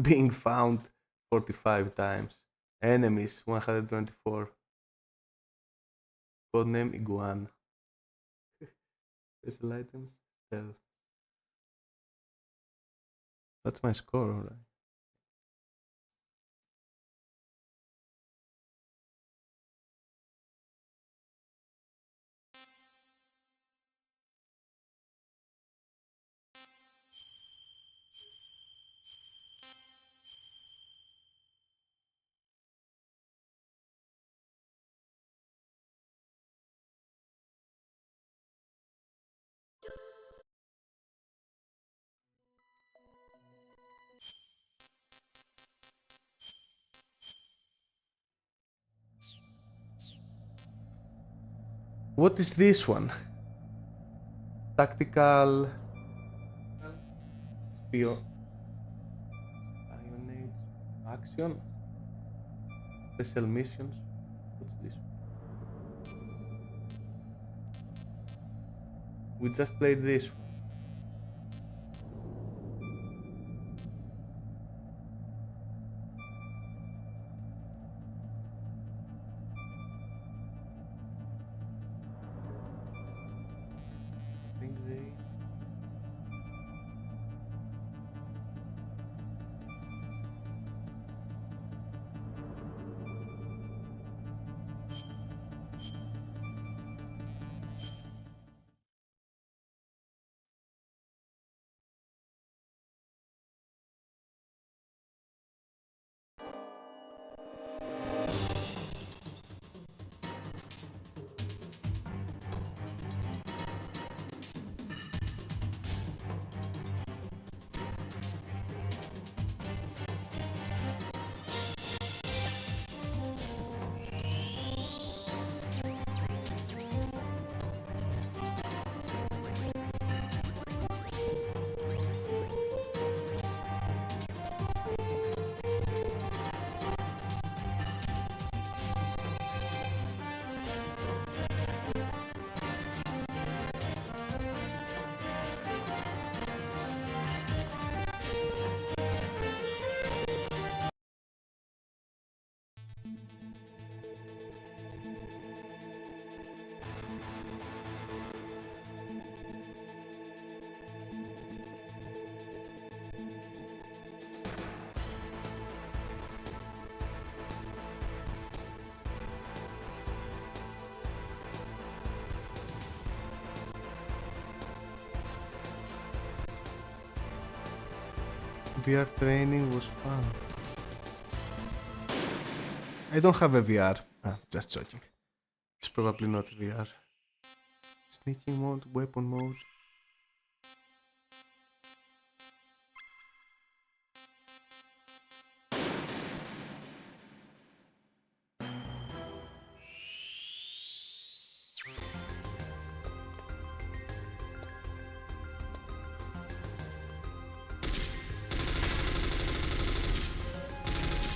Being found 45 times. Enemies 124. Codename Iguana. Special items. Stealth. That's my score, alright. What is this one? Tactical Spionage action? Special missions? What's this? We just played this one. I think they... VR training was fun. I don't have a VR. Just joking. It's probably not VR. Sneaking mode, weapon mode.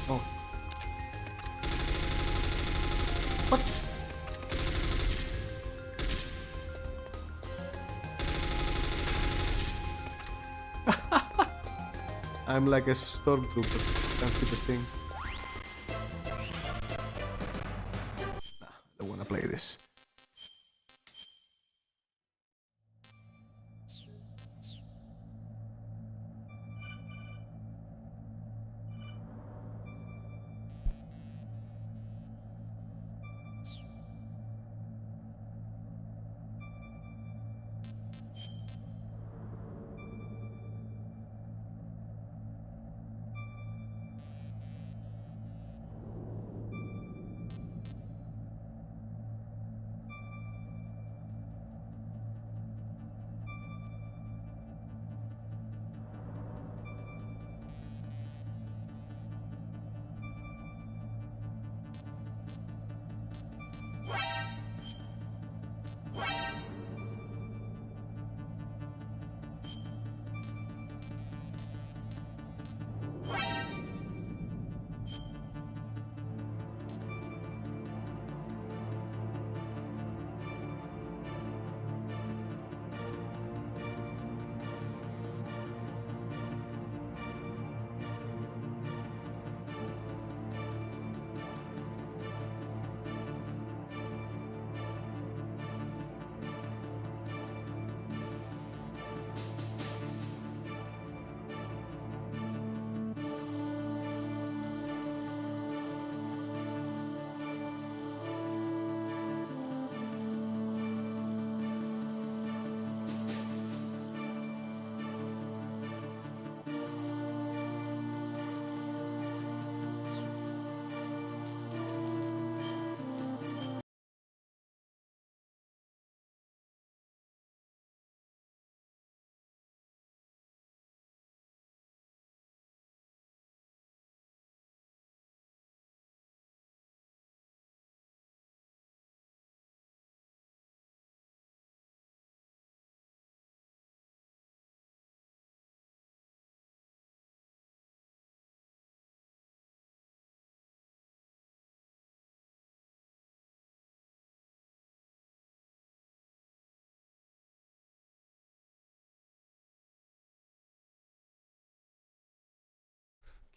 Oh. What? I'm like a stormtrooper. Can't see the thing. Nah, I don't wanna play this.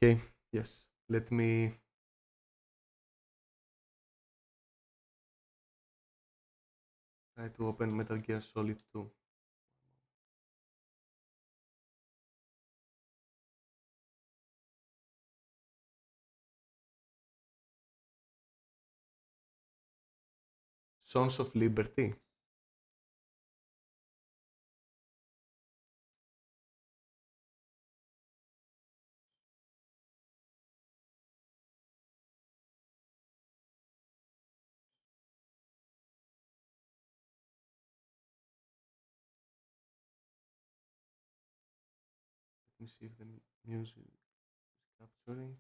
Okay, yes. Let me try to open Metal Gear Solid 2. Sons of Liberty. Let me see if the music is capturing.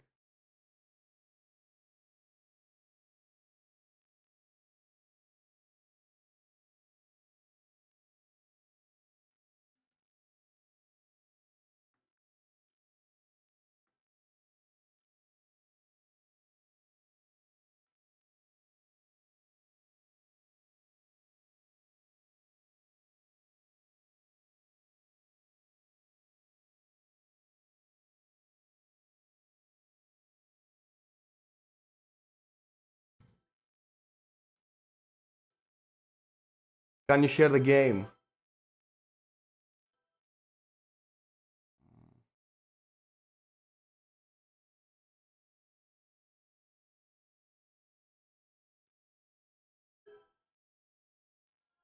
Can you share the game?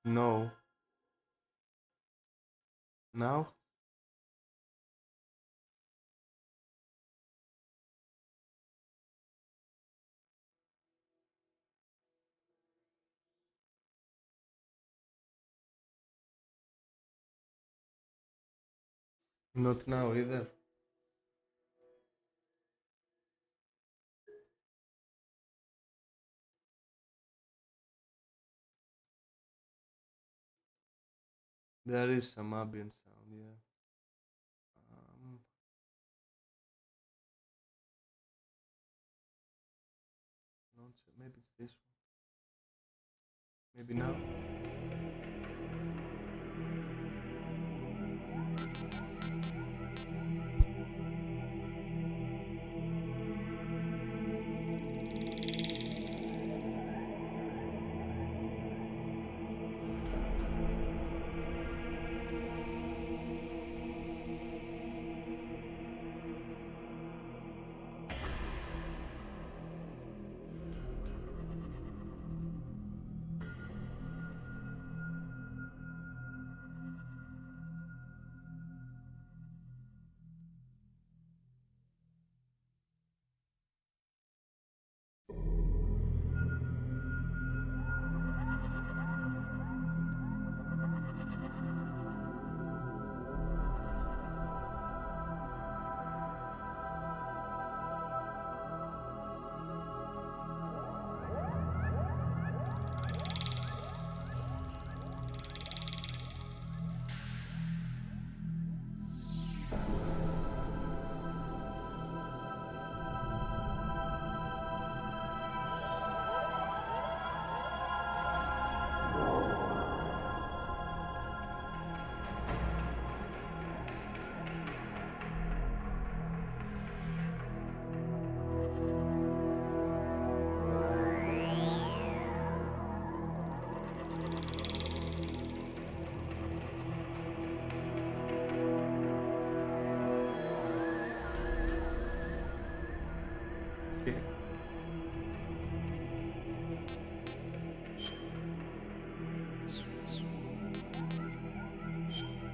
No. Now? Not now either. There is some ambient sound, yeah. Maybe it's this one. Maybe now.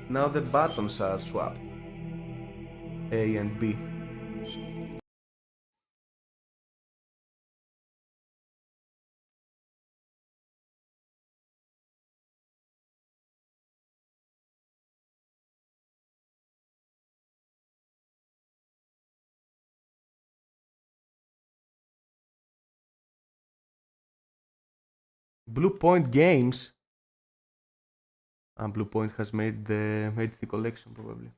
Now the buttons are swapped. A and B. Blue Point Games. Blue Point has made the HD collection probably.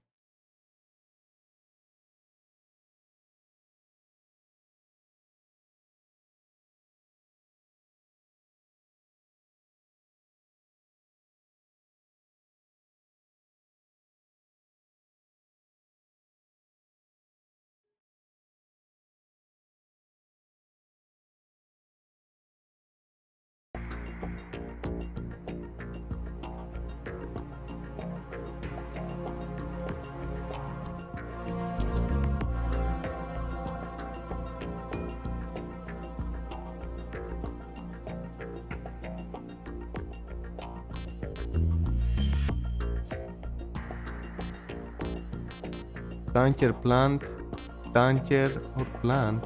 Tanker plant, tanker or plant.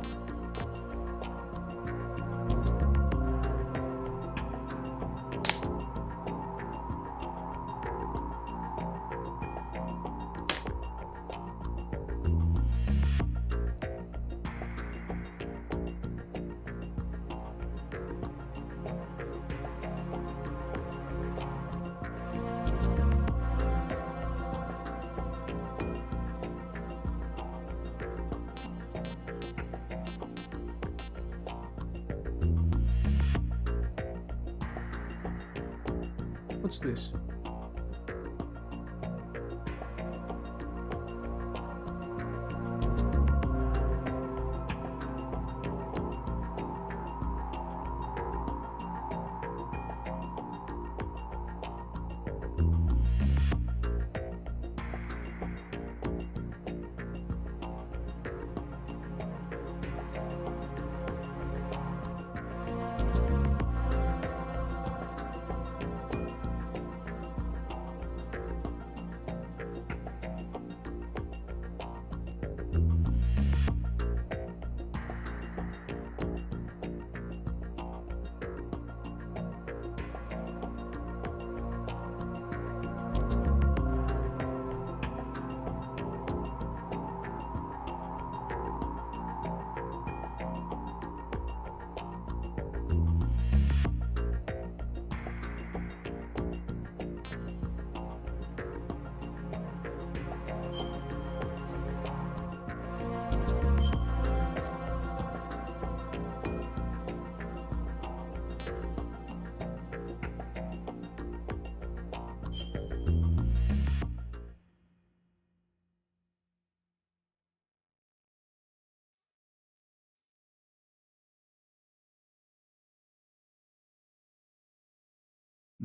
What's this?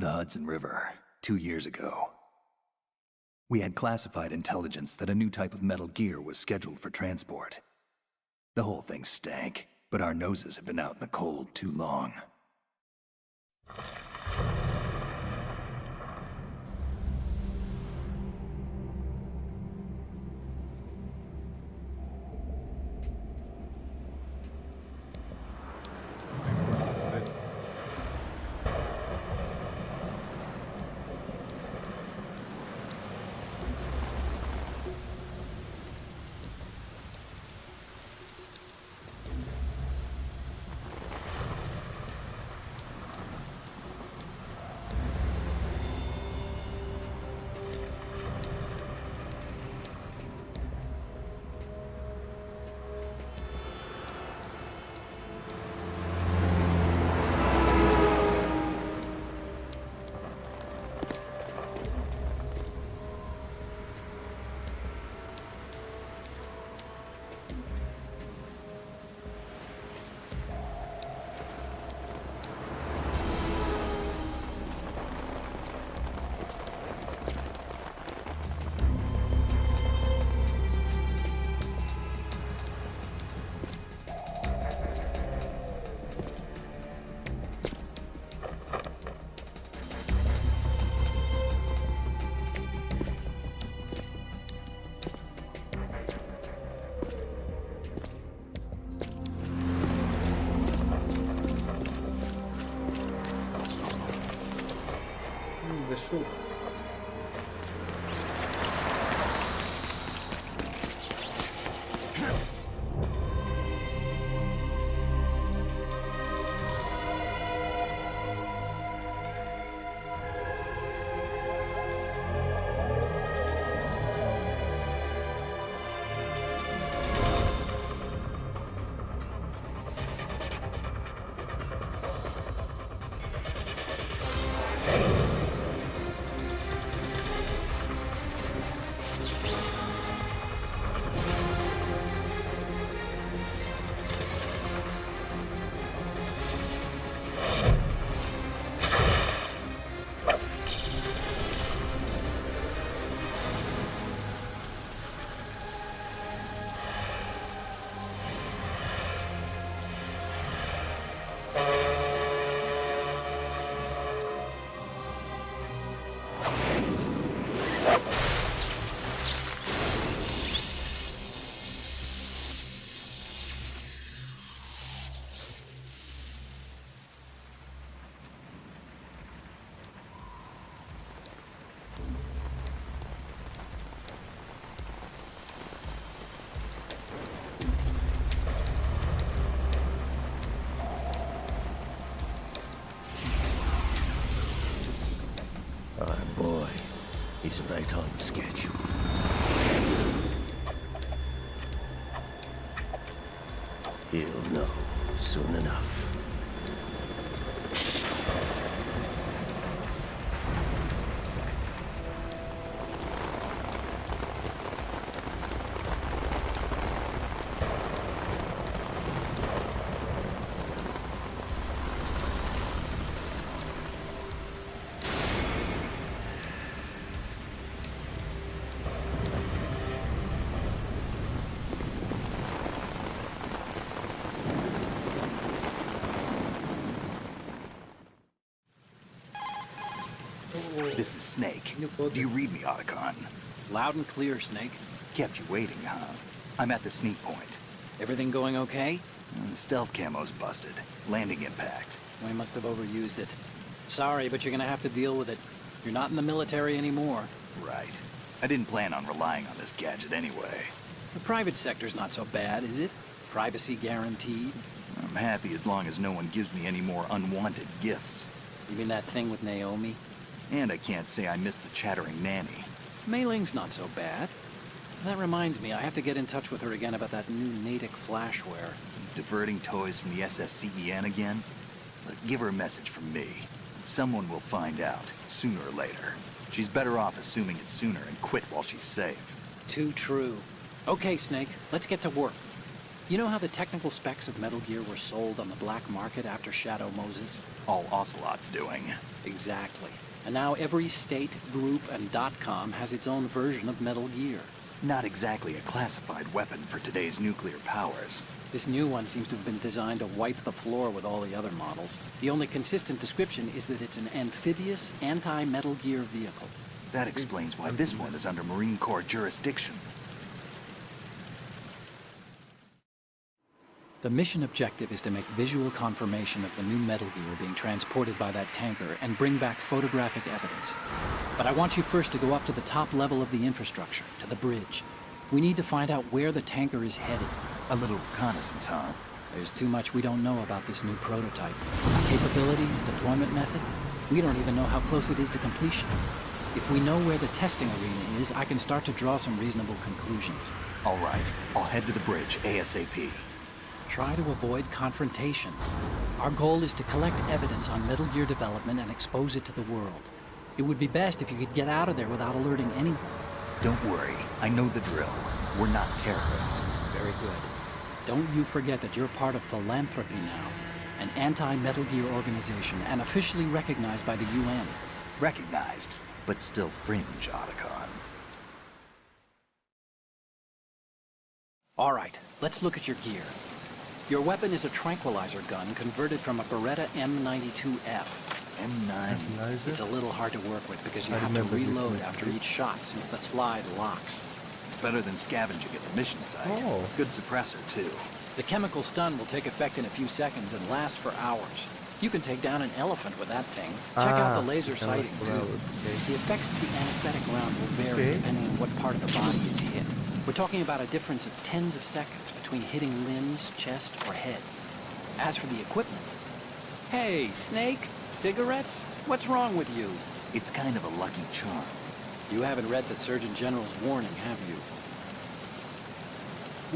The Hudson River, 2 years ago. We had classified intelligence that a new type of metal gear was scheduled for transport. The whole thing stank, but our noses had been out in the cold too long. soup. He's right on schedule. He'll know soon enough. This is Snake. Do you read me, Otacon? Loud and clear, Snake. Kept you waiting, huh? I'm at the sneak point. Everything going okay? The stealth camo's busted. Landing impact. We must have overused it. Sorry, but you're gonna have to deal with it. You're not in the military anymore. Right. I didn't plan on relying on this gadget anyway. The private sector's not so bad, is it? Privacy guaranteed. I'm happy as long as no one gives me any more unwanted gifts. You mean that thing with Naomi? And I can't say I miss the chattering nanny. Mei Ling's not so bad. That reminds me, I have to get in touch with her again about that new Natick flashware. Diverting toys from the SSCEN again? Look, give her a message from me. Someone will find out, sooner or later. She's better off assuming it sooner and quit while she's safe. Too true. Okay, Snake, let's get to work. You know how the technical specs of Metal Gear were sold on the black market after Shadow Moses? All Ocelot's doing. Exactly. And now every state, group, and .com has its own version of Metal Gear. Not exactly a classified weapon for today's nuclear powers. This new one seems to have been designed to wipe the floor with all the other models. The only consistent description is that it's an amphibious, anti-Metal Gear vehicle. That explains why this one is under Marine Corps jurisdiction. The mission objective is to make visual confirmation of the new Metal Gear being transported by that tanker and bring back photographic evidence. But I want you first to go up to the top level of the infrastructure, to the bridge. We need to find out where the tanker is headed. A little reconnaissance, huh? There's too much we don't know about this new prototype. Capabilities, deployment method. We don't even know how close it is to completion. If we know where the testing arena is, I can start to draw some reasonable conclusions. All right, I'll head to the bridge ASAP. Try to avoid confrontations. Our goal is to collect evidence on Metal Gear development and expose it to the world. It would be best if you could get out of there without alerting anyone. Don't worry, I know the drill. We're not terrorists. Very good. Don't you forget that you're part of Philanthropy now, an anti-Metal Gear organization and officially recognized by the UN. Recognized, but still fringe, Otacon. All right, let's look at your gear. Your weapon is a tranquilizer gun converted from a Beretta M92F. M9? It's a little hard to work with because you have to reload after each shot since the slide locks. Better than scavenging at the mission site. Oh. Good suppressor, too. The chemical stun will take effect in a few seconds and last for hours. You can take down an elephant with that thing. Check out the laser sighting, too. The effects of the anesthetic round will vary depending on what part of the body is hit. We're talking about a difference of tens of seconds between hitting limbs, chest, or head. As for the equipment... Hey, Snake! Cigarettes? What's wrong with you? It's kind of a lucky charm. You haven't read the Surgeon General's warning, have you?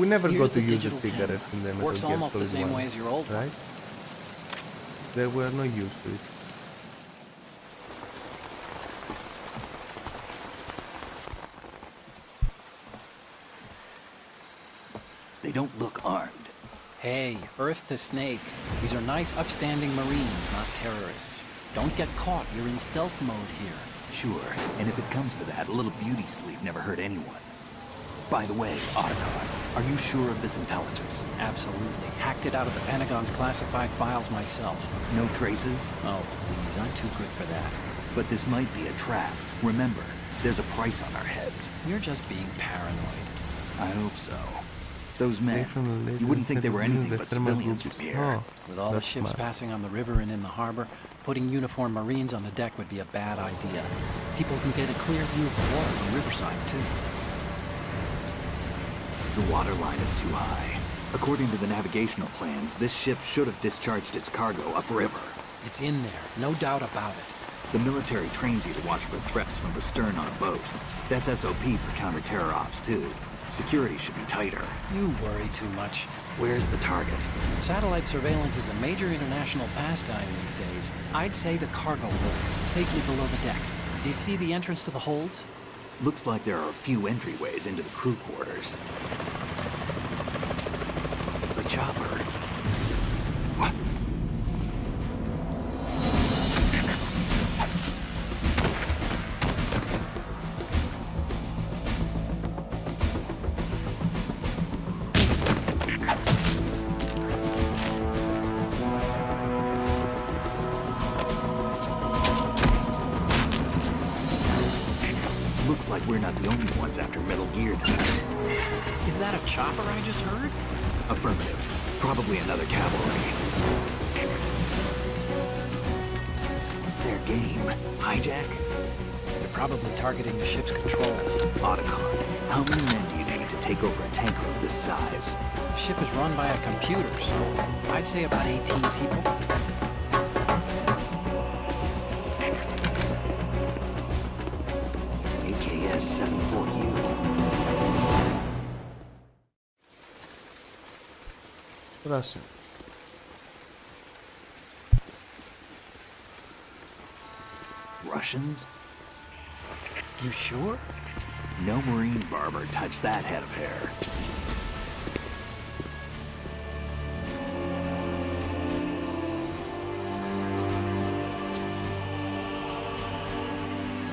We never Here's got to the use the digital cigarettes camera. in the Metal Works Gear almost the Solid same 1, way as your old one. right? There were no use to it. They don't look armed. Hey, Earth to Snake. These are nice, upstanding Marines, not terrorists. Don't get caught. You're in stealth mode here. Sure, and if it comes to that, a little beauty sleep never hurt anyone. By the way, Otacon, are you sure of this intelligence? Absolutely. Hacked it out of the Pentagon's classified files myself. No traces? Oh, please, I'm too good for that. But this might be a trap. Remember, there's a price on our heads. You're just being paranoid. I hope so. Those men, you wouldn't think they were anything but civilians from here. With all the ships passing on the river and in the harbor, putting uniformed Marines on the deck would be a bad idea. People can get a clear view of the water from Riverside, too. The water line is too high. According to the navigational plans, this ship should have discharged its cargo upriver. It's in there, no doubt about it. The military trains you to watch for threats from the stern on a boat. That's SOP for counter-terror ops, too. Security should be tighter. You worry too much. Where's the target? Satellite surveillance is a major international pastime these days. I'd say the cargo holds, safely below the deck. Do you see the entrance to the holds? Looks like there are a few entryways into the crew quarters. The chopper. What? Looks like we're not the only ones after Metal Gear tonight. Is that a chopper I just heard? Affirmative. Probably another cavalry. What's their game? Hijack? They're probably targeting the ship's controls. Otacon, how many men do you need to take over a tanker of this size? The ship is run by a computer, so I'd say about 18 people. AKS 74U. Russian. Russians? You sure? No Marine barber touched that head of hair.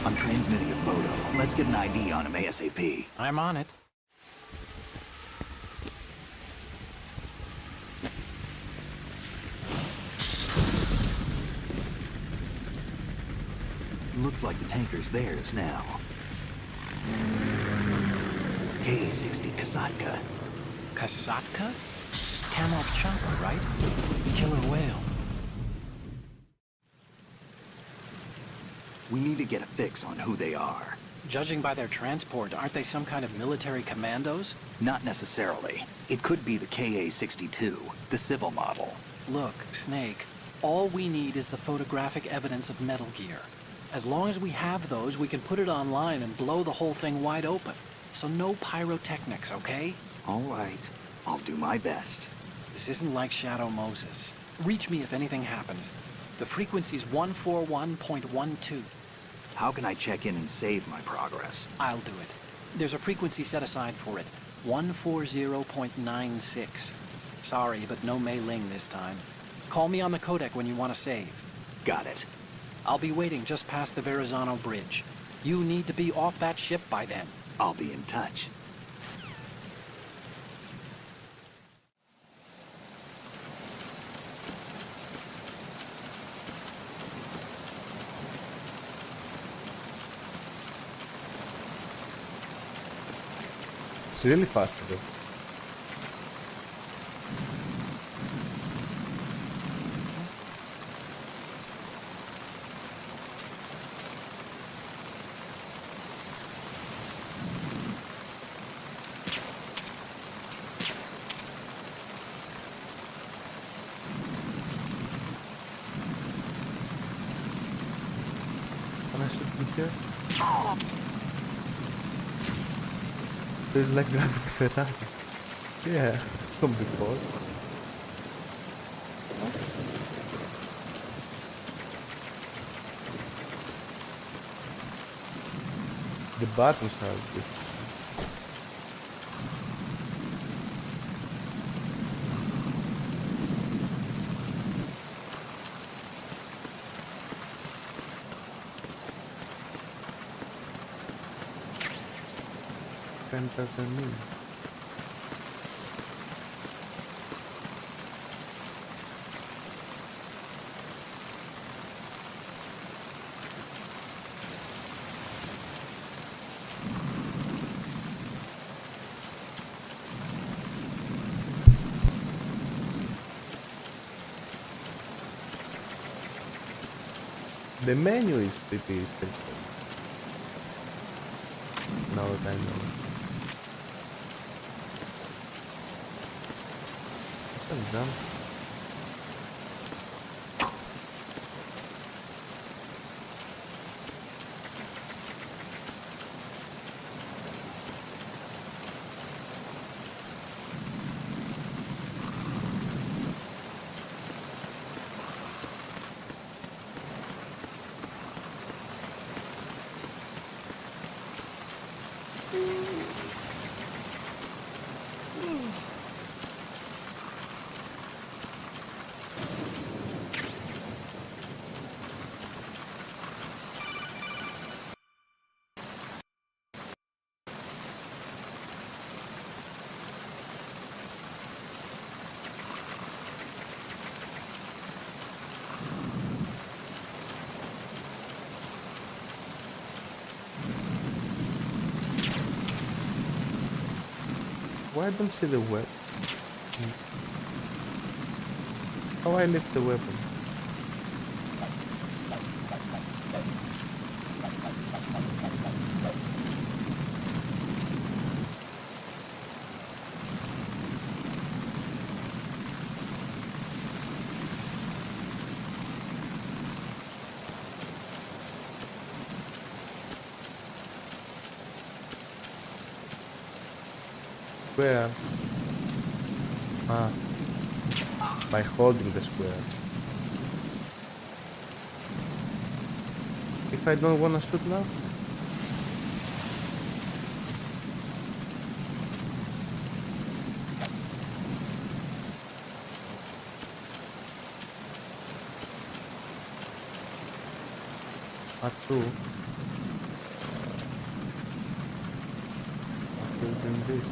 I'm transmitting a photo. Let's get an ID on him ASAP. I'm on it. Looks like the tanker's theirs now. Ka-60 Kasatka. Kasatka? Kamov chopper, right? Killer whale. We need to get a fix on who they are. Judging by their transport, aren't they some kind of military commandos? Not necessarily. It could be the Ka-62, the civil model. Look, Snake, all we need is the photographic evidence of Metal Gear. As long as we have those, we can put it online and blow the whole thing wide open. So no pyrotechnics, okay? All right. I'll do my best. This isn't like Shadow Moses. Reach me if anything happens. The frequency's 141.12. How can I check in and save my progress? I'll do it. There's a frequency set aside for it. 140.96. Sorry, but no Mei Ling this time. Call me on the codec when you want to save. Got it. I'll be waiting just past the Verrazano Bridge. You need to be off that ship by then. I'll be in touch. It's really fast though. Can I shoot from here? Feels like driving a Ferrari. Yeah, from before. The buttons are good. Fantasy. The menu is pretty straightforward. Now that I know. Some jump. Why I don't see the weapon? How I lift the weapon? Where? Ah, by holding the square. If I don't wanna shoot now? R2. I'm doing this.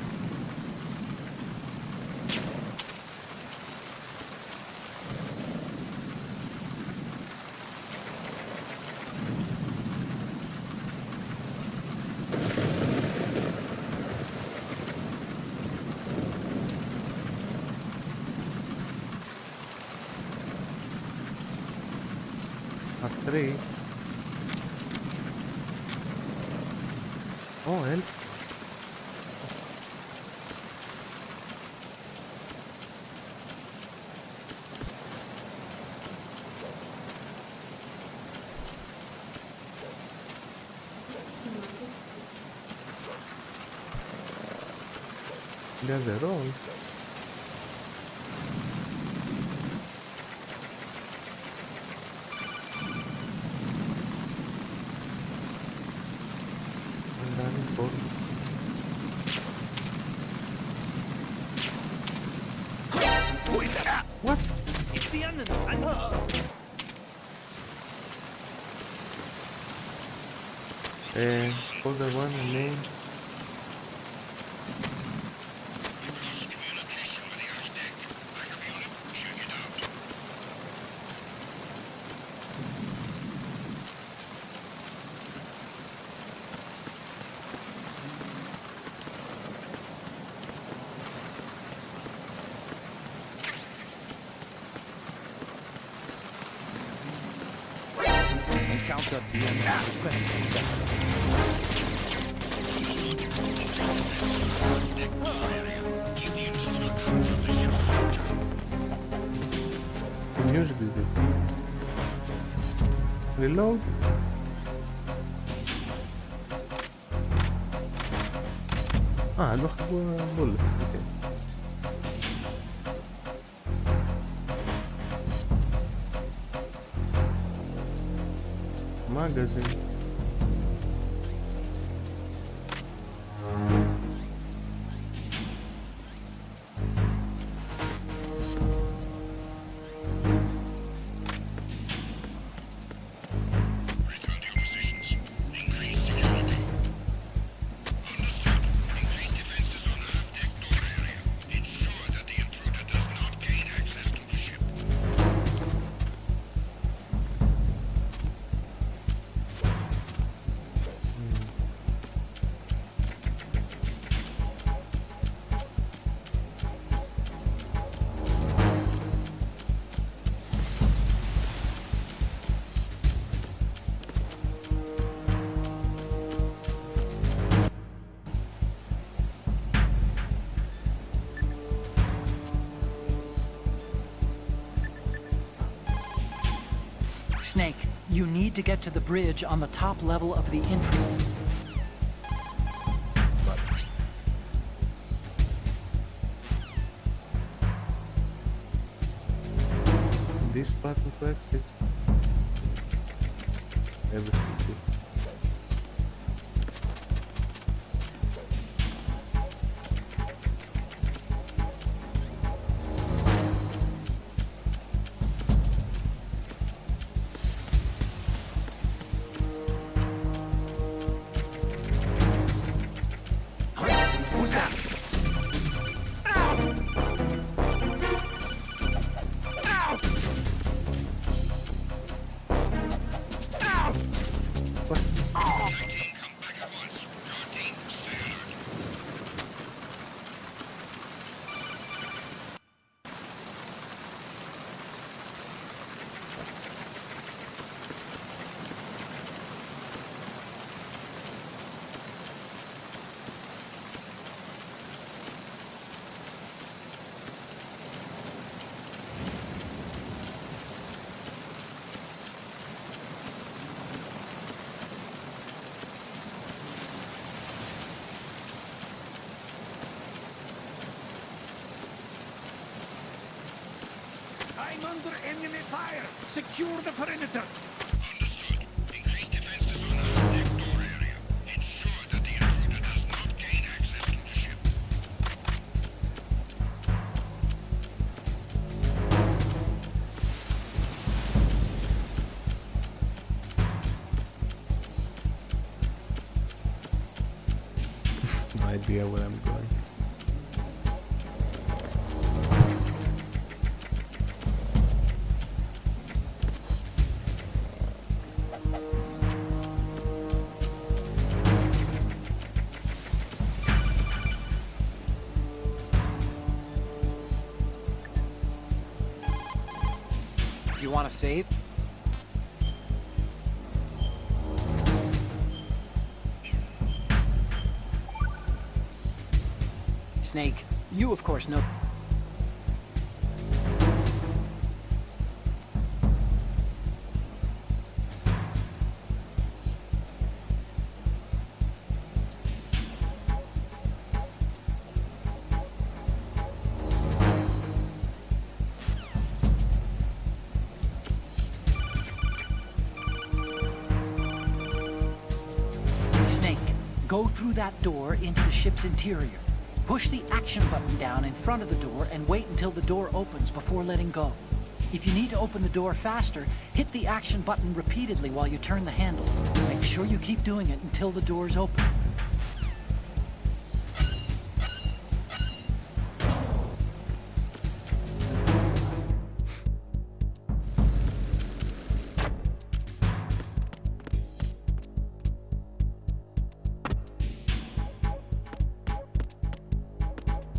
R3. Oh, help. There's a roll. What? It's the enemy. I know. Folder 1 and name. Encounter DNA. Music is it? Reload. I don't have a bullet. Okay. Magazine. Snake, you need to get to the bridge on the top level of the infrared. This button to exit. Everything. What I'm under enemy fire. Secure the perimeter. Understood. Increase defenses on our deck door area. Ensure that the intruder does not gain access to the ship. No idea where I'm going. You want to save? Snake, you of course know. Snake, go through that door into the ship's interior. Push the action button down in front of the door and wait until the door opens before letting go. If you need to open the door faster, hit the action button repeatedly while you turn the handle. Make sure you keep doing it until the door's open.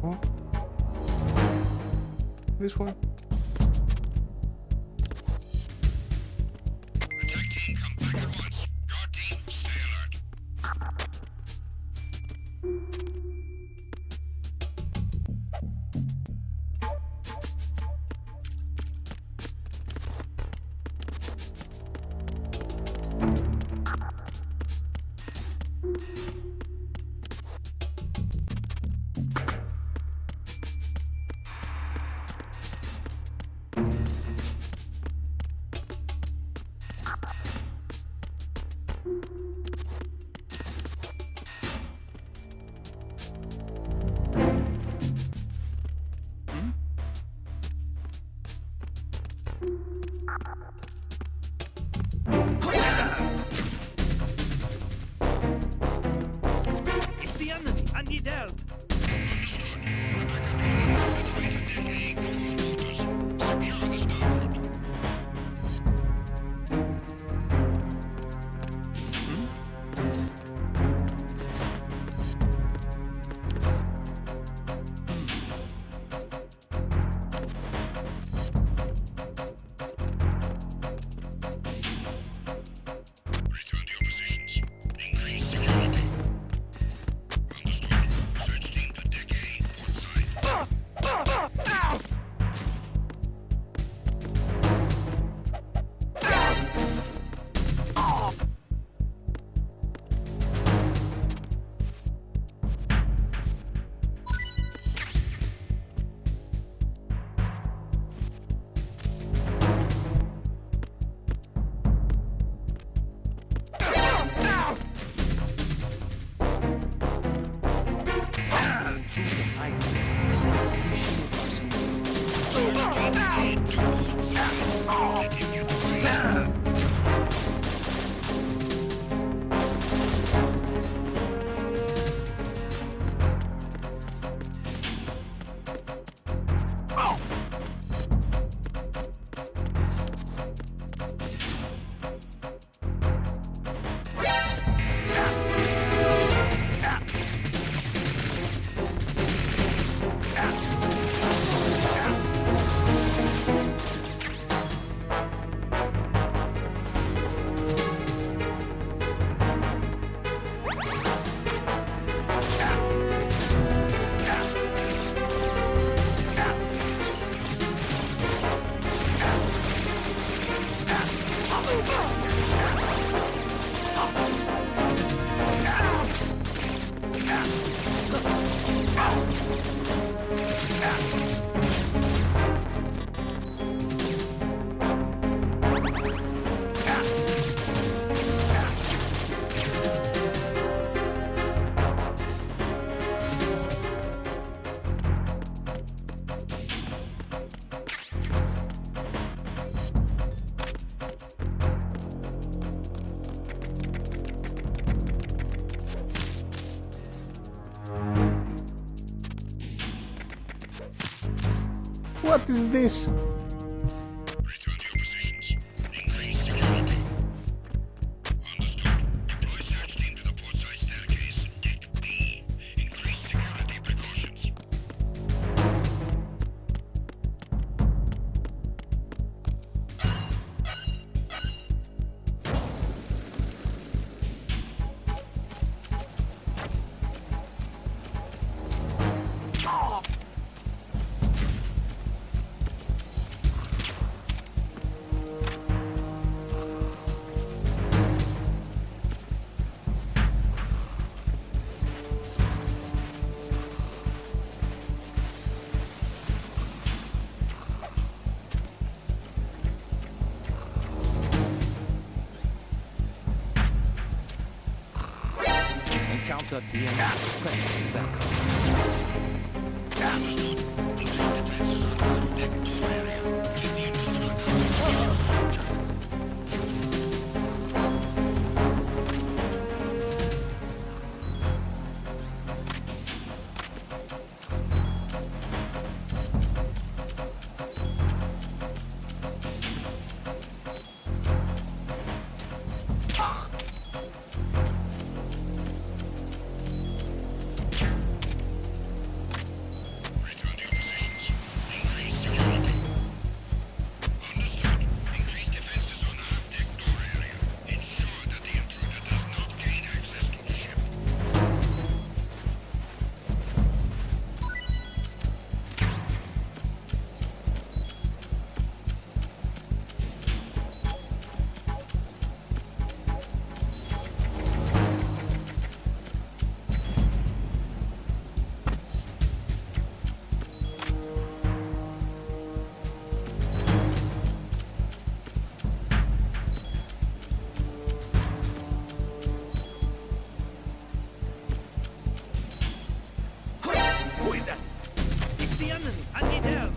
Oh. This one. Attack team, come back at once. Guard team, stay alert. It's the enemy. I need help. Return to your positions. Increase security. Understood. Search team to deck A, port side. What is this? Encounter DNA. Press back. Who is that? It's the enemy. I need help.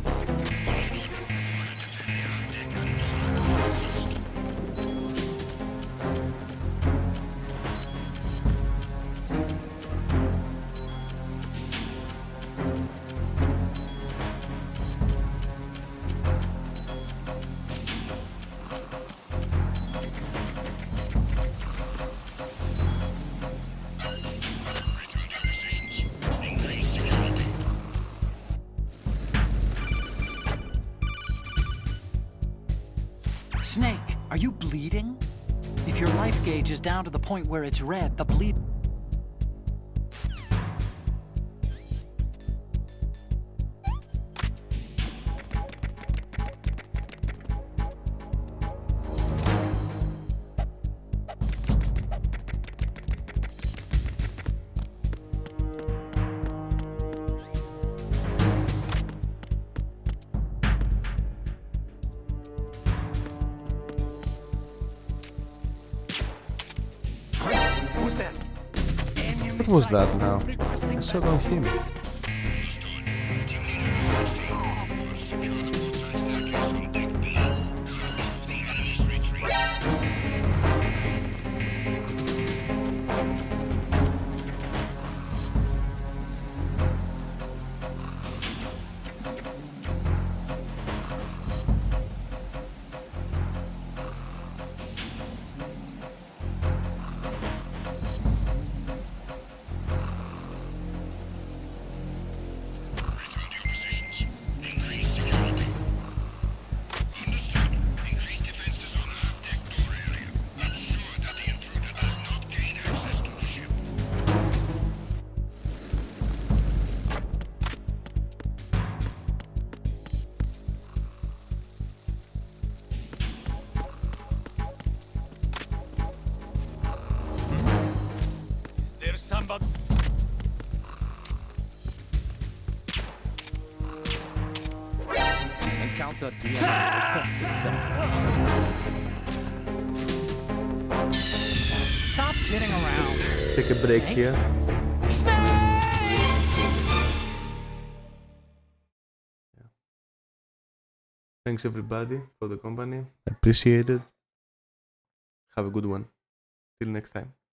Snake, are you bleeding? If your life gauge is down to the point where it's red, the bleed... Who's that? What was that now? I shot on him. There's somebody. Encounter DNA. Stop kidding around. Take a break Snake? here. Thanks everybody for the company. Appreciate it. Have a good one. Till next time.